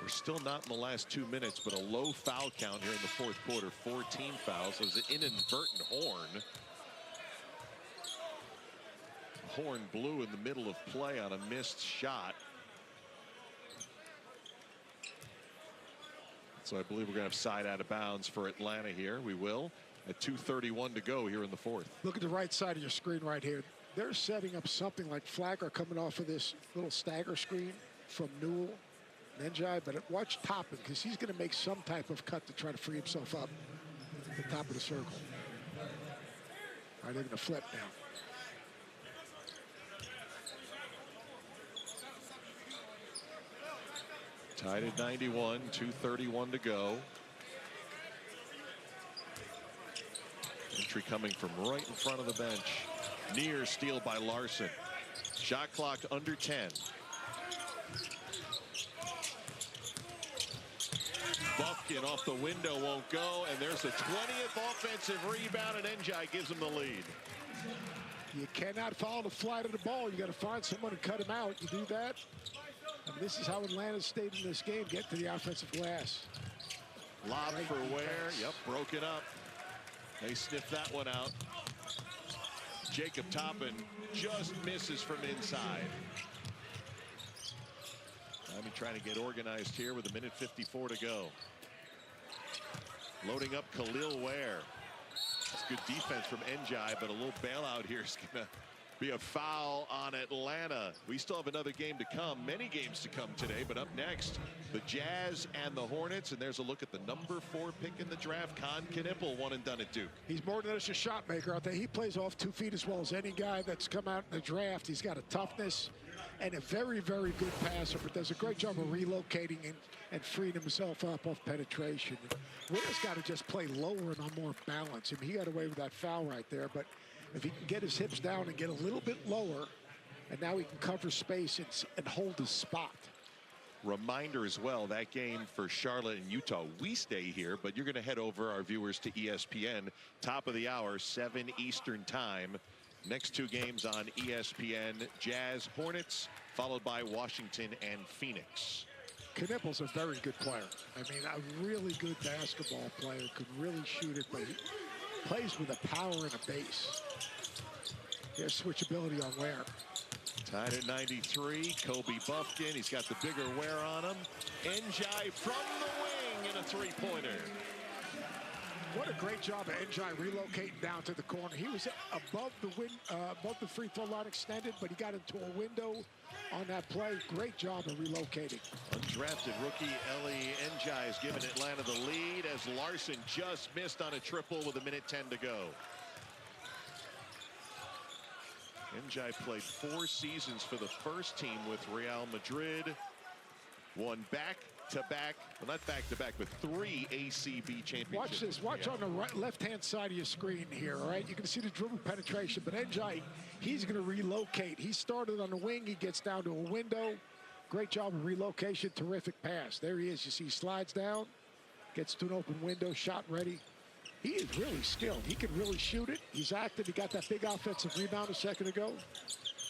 We're still not in the last 2 minutes, but a low foul count here in the fourth quarter. 14 fouls. So it's an inadvertent horn. Horn blew in the middle of play on a missed shot. So I believe we're going to have side out of bounds for Atlanta here. We will at 2:31 to go here in the fourth. Look at the right side of your screen right here. They're setting up something like Flagler coming off of this little stagger screen from Newell, Nenjai, but watch Toppin because he's going to make some type of cut to try to free himself up at the top of the circle. All right, they're going to flip now. Tied at 91, 2:31 to go. Entry coming from right in front of the bench. Near steal by Larson. Shot clock under 10. Buffkin off the window won't go, and there's a 20th offensive rebound, and Njai gives him the lead. You cannot follow the flight of the ball. You got to find someone to cut him out. You do that. And this is how Atlanta stayed in this game. Get to the offensive glass. Lob for Ware. Yep, broke it up. They sniffed that one out. Jacob Toppin just misses from inside. Miami trying to get organized here with 1:54 to go. Loading up Khalil Ware. That's good defense from Njai, but a little bailout here is going to be a foul on Atlanta. We still have another game to come, many games to come today, but up next, the Jazz and the Hornets, and there's a look at the number 4 pick in the draft, Con Knippel, one and done at Duke. He's more than just a shot maker out there. He plays off 2 feet as well as any guy that's come out in the draft. He's got a toughness and a very, very good passer, but does a great job of relocating and freeing himself up off penetration. Ware's got to just play lower and on more balance. I mean, he got away with that foul right there, but if he can get his hips down and get a little bit lower, and now he can cover space and hold his spot. Reminder as well, that game for Charlotte and Utah, we stay here, but you're going to head over, our viewers, to ESPN. Top of the hour, 7 Eastern time. Next 2 games on ESPN, Jazz, Hornets, followed by Washington and Phoenix. Knippel's a very good player. I mean, a really good basketball player, could really shoot it, but he plays with a power and a base. There's switchability on Ware. Tied at 93, Kobe Buffkin. He's got the bigger Ware on him. Njai from the wing and a 3-pointer. What a great job of Njai relocating down to the corner. He was above the free throw line extended, but he got into a window on that play. Great job of relocating. Undrafted rookie Ellie Njai has given Atlanta the lead as Larson just missed on a triple with 1:10 to go. Njai played 4 seasons for the first team with Real Madrid. Won back-to-back, well, not back-to-back, but 3 ACB championships. Watch this. Watch on the left-hand side of your screen here, all right? You can see the dribble penetration, but Njai, he's going to relocate. He started on the wing. He gets down to a window. Great job of relocation. Terrific pass. There he is. You see he slides down, gets to an open window, shot ready. He is really skilled. He can really shoot it. He's active. He got that big offensive rebound a second ago.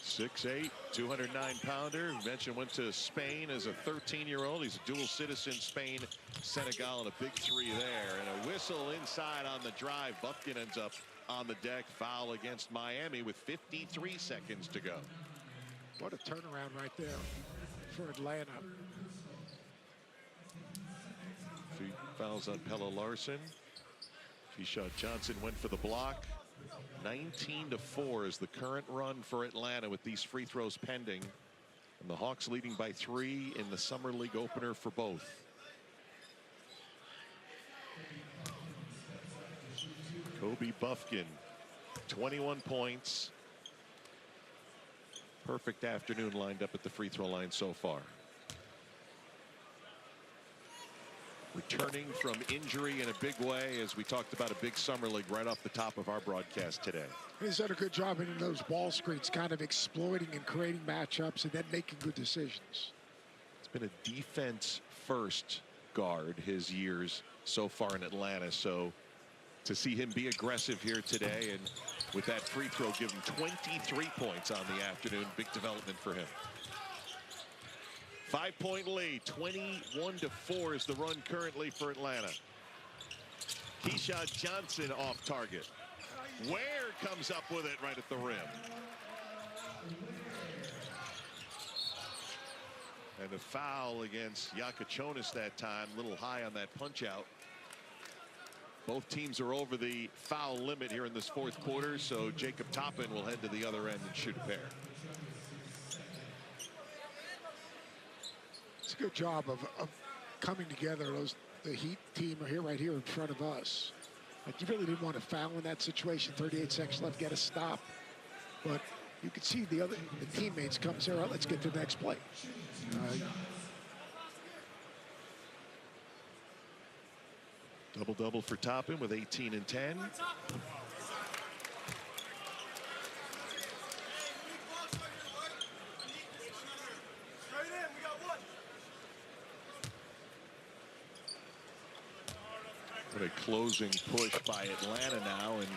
6'8", 209-pounder. We mentioned went to Spain as a 13-year-old. He's a dual citizen, Spain, Senegal, and a big 3 there. And a whistle inside on the drive. Buffkin ends up on the deck. Foul against Miami with 53 seconds to go. What a turnaround right there for Atlanta. 3 fouls on Pella Larson. Keyshawn Johnson went for the block. 19-4 is the current run for Atlanta with these free throws pending. And the Hawks leading by 3 in the Summer League opener for both. Kobe Buffkin, 21 points. Perfect afternoon lined up at the free throw line so far. returning from injury in a big way, as we talked about a big summer league right off the top of our broadcast today. He's done a good job in those ball screens, kind of exploiting and creating matchups and then making good decisions. It's been a defense-first guard his years so far in Atlanta, so to see him be aggressive here today and with that free throw give him 23 points on the afternoon, big development for him. 5-point lead, 21-4 is the run currently for Atlanta. Keyshawn Johnson off target. Ware comes up with it right at the rim. And a foul against Yakachonis that time, a little high on that punch out. Both teams are over the foul limit here in this fourth quarter, so Jacob Toppin will head to the other end and shoot a pair. It's a good job of coming together. The Heat team are here right here in front of us. Like, you really didn't want to foul in that situation. 38 seconds left, get a stop. But you could see the teammates come and say, all right, let's get to the next play. Double-double for Toppin with 18 and 10. What a closing push by Atlanta now, and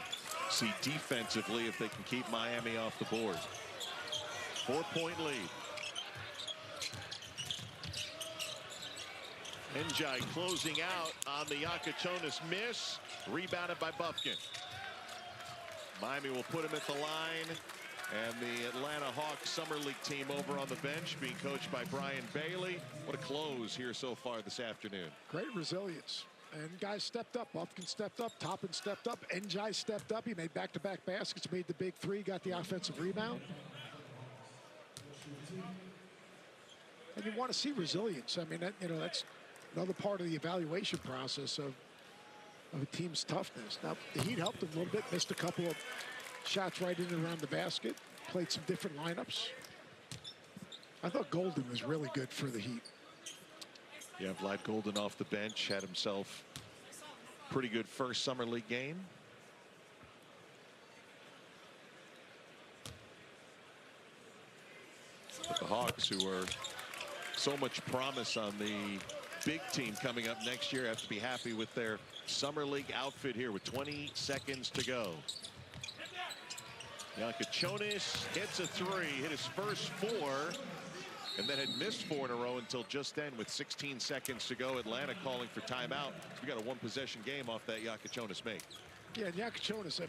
see defensively if they can keep Miami off the board. 4-point lead. Njai closing out on the Yakachonis miss. Rebounded by Bufkin. Miami will put him at the line. And the Atlanta Hawks Summer League team over on the bench, being coached by Brian Bailey. What a close here so far this afternoon. Great resilience. And guys stepped up. Bufkin stepped up. Toppin stepped up. Njai stepped up. He made back-to-back baskets, made the big three, got the offensive rebound. And you want to see resilience. I mean, that's another part of the evaluation process of a team's toughness. Now, the Heat helped them a little bit, missed a couple of shots right in and around the basket, played some different lineups. I thought Golden was really good for the Heat. Yeah, Vlad Golden off the bench had himself a pretty good first Summer League game. But the Hawks, who are so much promise on the big team coming up next year, have to be happy with their Summer League outfit here with 20 seconds to go. Yakachonis hits a three, hit his first four, and then had missed 4 in a row until just then with 16 seconds to go. Atlanta calling for timeout. We got a one-possession game off that Yakachonis make. Yeah, Yakachonis, I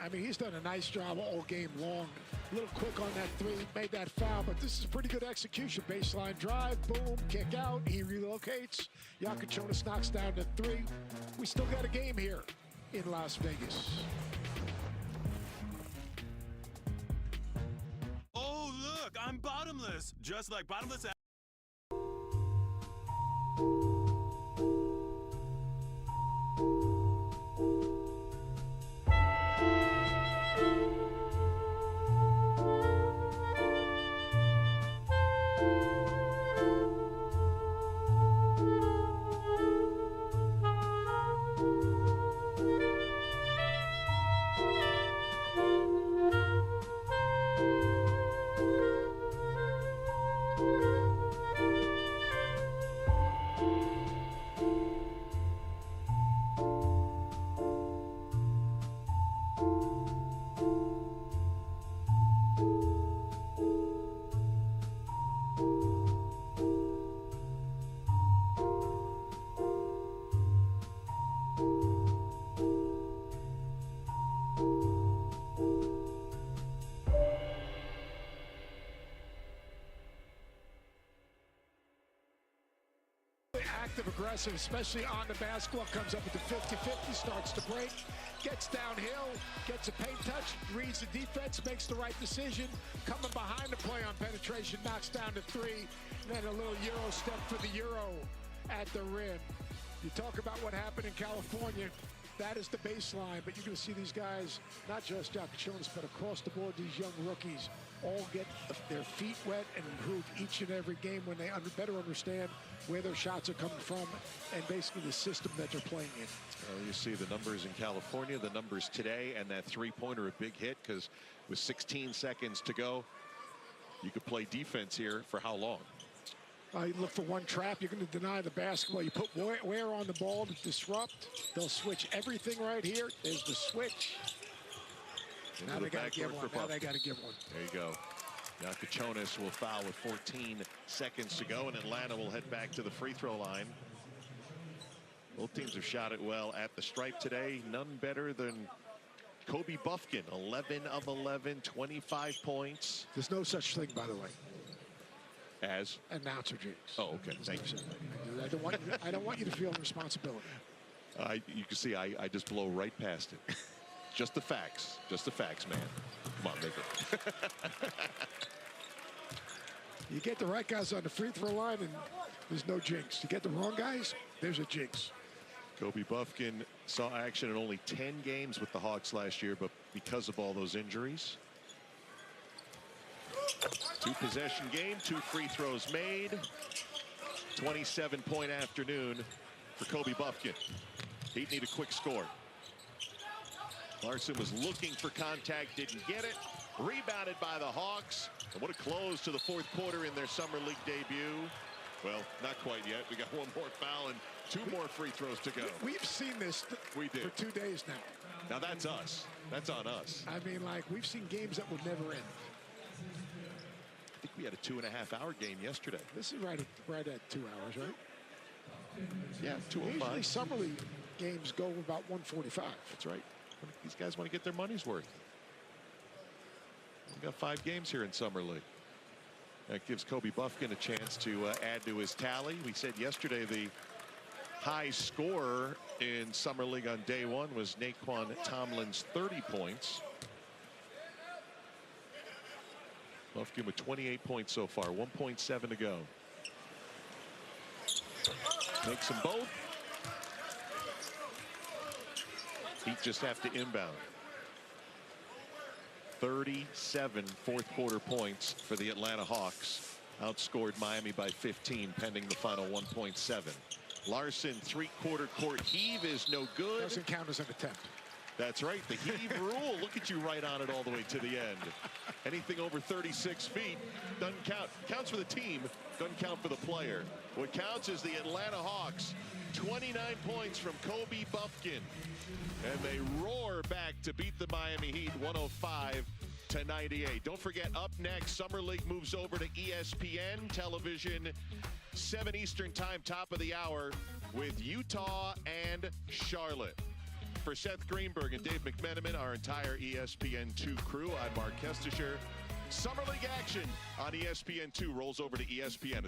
mean, he's done a nice job all game long. A little quick on that three, made that foul, but this is pretty good execution. Baseline drive, boom, kick out, he relocates. Yakachonis knocks down the three. We still got a game here in Las Vegas. Oh, look, I'm bottomless, just like bottomless. Active, aggressive, especially on the basketball, comes up with the 50-50, starts to break, gets downhill, gets a paint touch, reads the defense, makes the right decision, coming behind the play on penetration, knocks down the three, and then a little Euro step for the Euro at the rim. You talk about what happened in California. That is the baseline, but you're going to see these guys, not just Jonas, but across the board, these young rookies all get their feet wet and improve each and every game when they better understand where their shots are coming from and basically the system that they're playing in. You see the numbers in California, the numbers today, and that three-pointer a big hit because with 16 seconds to go, you could play defense here for how long? You look for one trap, you're going to deny the basketball. You put Ware on the ball to disrupt. They'll switch everything right here. There's the switch. Now they got to give one. Now they got to give one. There you go. Now Jonas will foul with 14 seconds to go, and Atlanta will head back to the free throw line. Both teams have shot it well at the stripe today. None better than Kobe Buffkin, 11 of 11, 25 points. There's no such thing, by the way, as announcer jinx. Oh, okay. Thank you. I don't want you to feel responsibility. You can see I just blow right past it. Just the facts. Just the facts, man. Come on, make it. You get the right guys on the free throw line, and there's no jinx. You get the wrong guys, there's a jinx. Kobe Buffkin saw action in only 10 games with the Hawks last year, but because of all those injuries. 2-possession game, 2 free throws made. 27-point afternoon for Kobe Buffkin. He'd need a quick score. Larson was looking for contact, didn't get it. Rebounded by the Hawks. And what a close to the fourth quarter in their summer league debut. Well, not quite yet. We got one more foul and 2 more free throws to go. We've seen this for 2 days now. Now that's us. That's on us. I mean, like, we've seen games that will never end. I think we had a 2.5-hour game yesterday. This is right at 2 hours, right? Yeah, 2:05. Usually summer league games go about 1:45. That's right. These guys want to get their money's worth. We've got 5 games here in summer league. That gives Kobe Buffkin a chance to add to his tally. We said yesterday the high scorer in summer league on day 1 was Naquan Tomlin's 30 points. Buffkin with 28 points so far, 1.7 to go. Makes them both. Heat just have to inbound. 37 fourth quarter points for the Atlanta Hawks. Outscored Miami by 15 pending the final 1.7. Larson three-quarter court heave is no good. Doesn't count as an attempt. That's right, the heave rule. Look at you right on it all the way to the end. Anything over 36 feet doesn't count. Counts for the team, doesn't count for the player. What counts is the Atlanta Hawks. 29 points from Kobe Buffkin. And they roar back to beat the Miami Heat 105-98. Don't forget, up next, Summer League moves over to ESPN television, 7 Eastern time, top of the hour, with Utah and Charlotte. For Seth Greenberg and Dave McMenamin, our entire ESPN2 crew, I'm Mark Kestisher. Summer League action on ESPN2 rolls over to ESPN.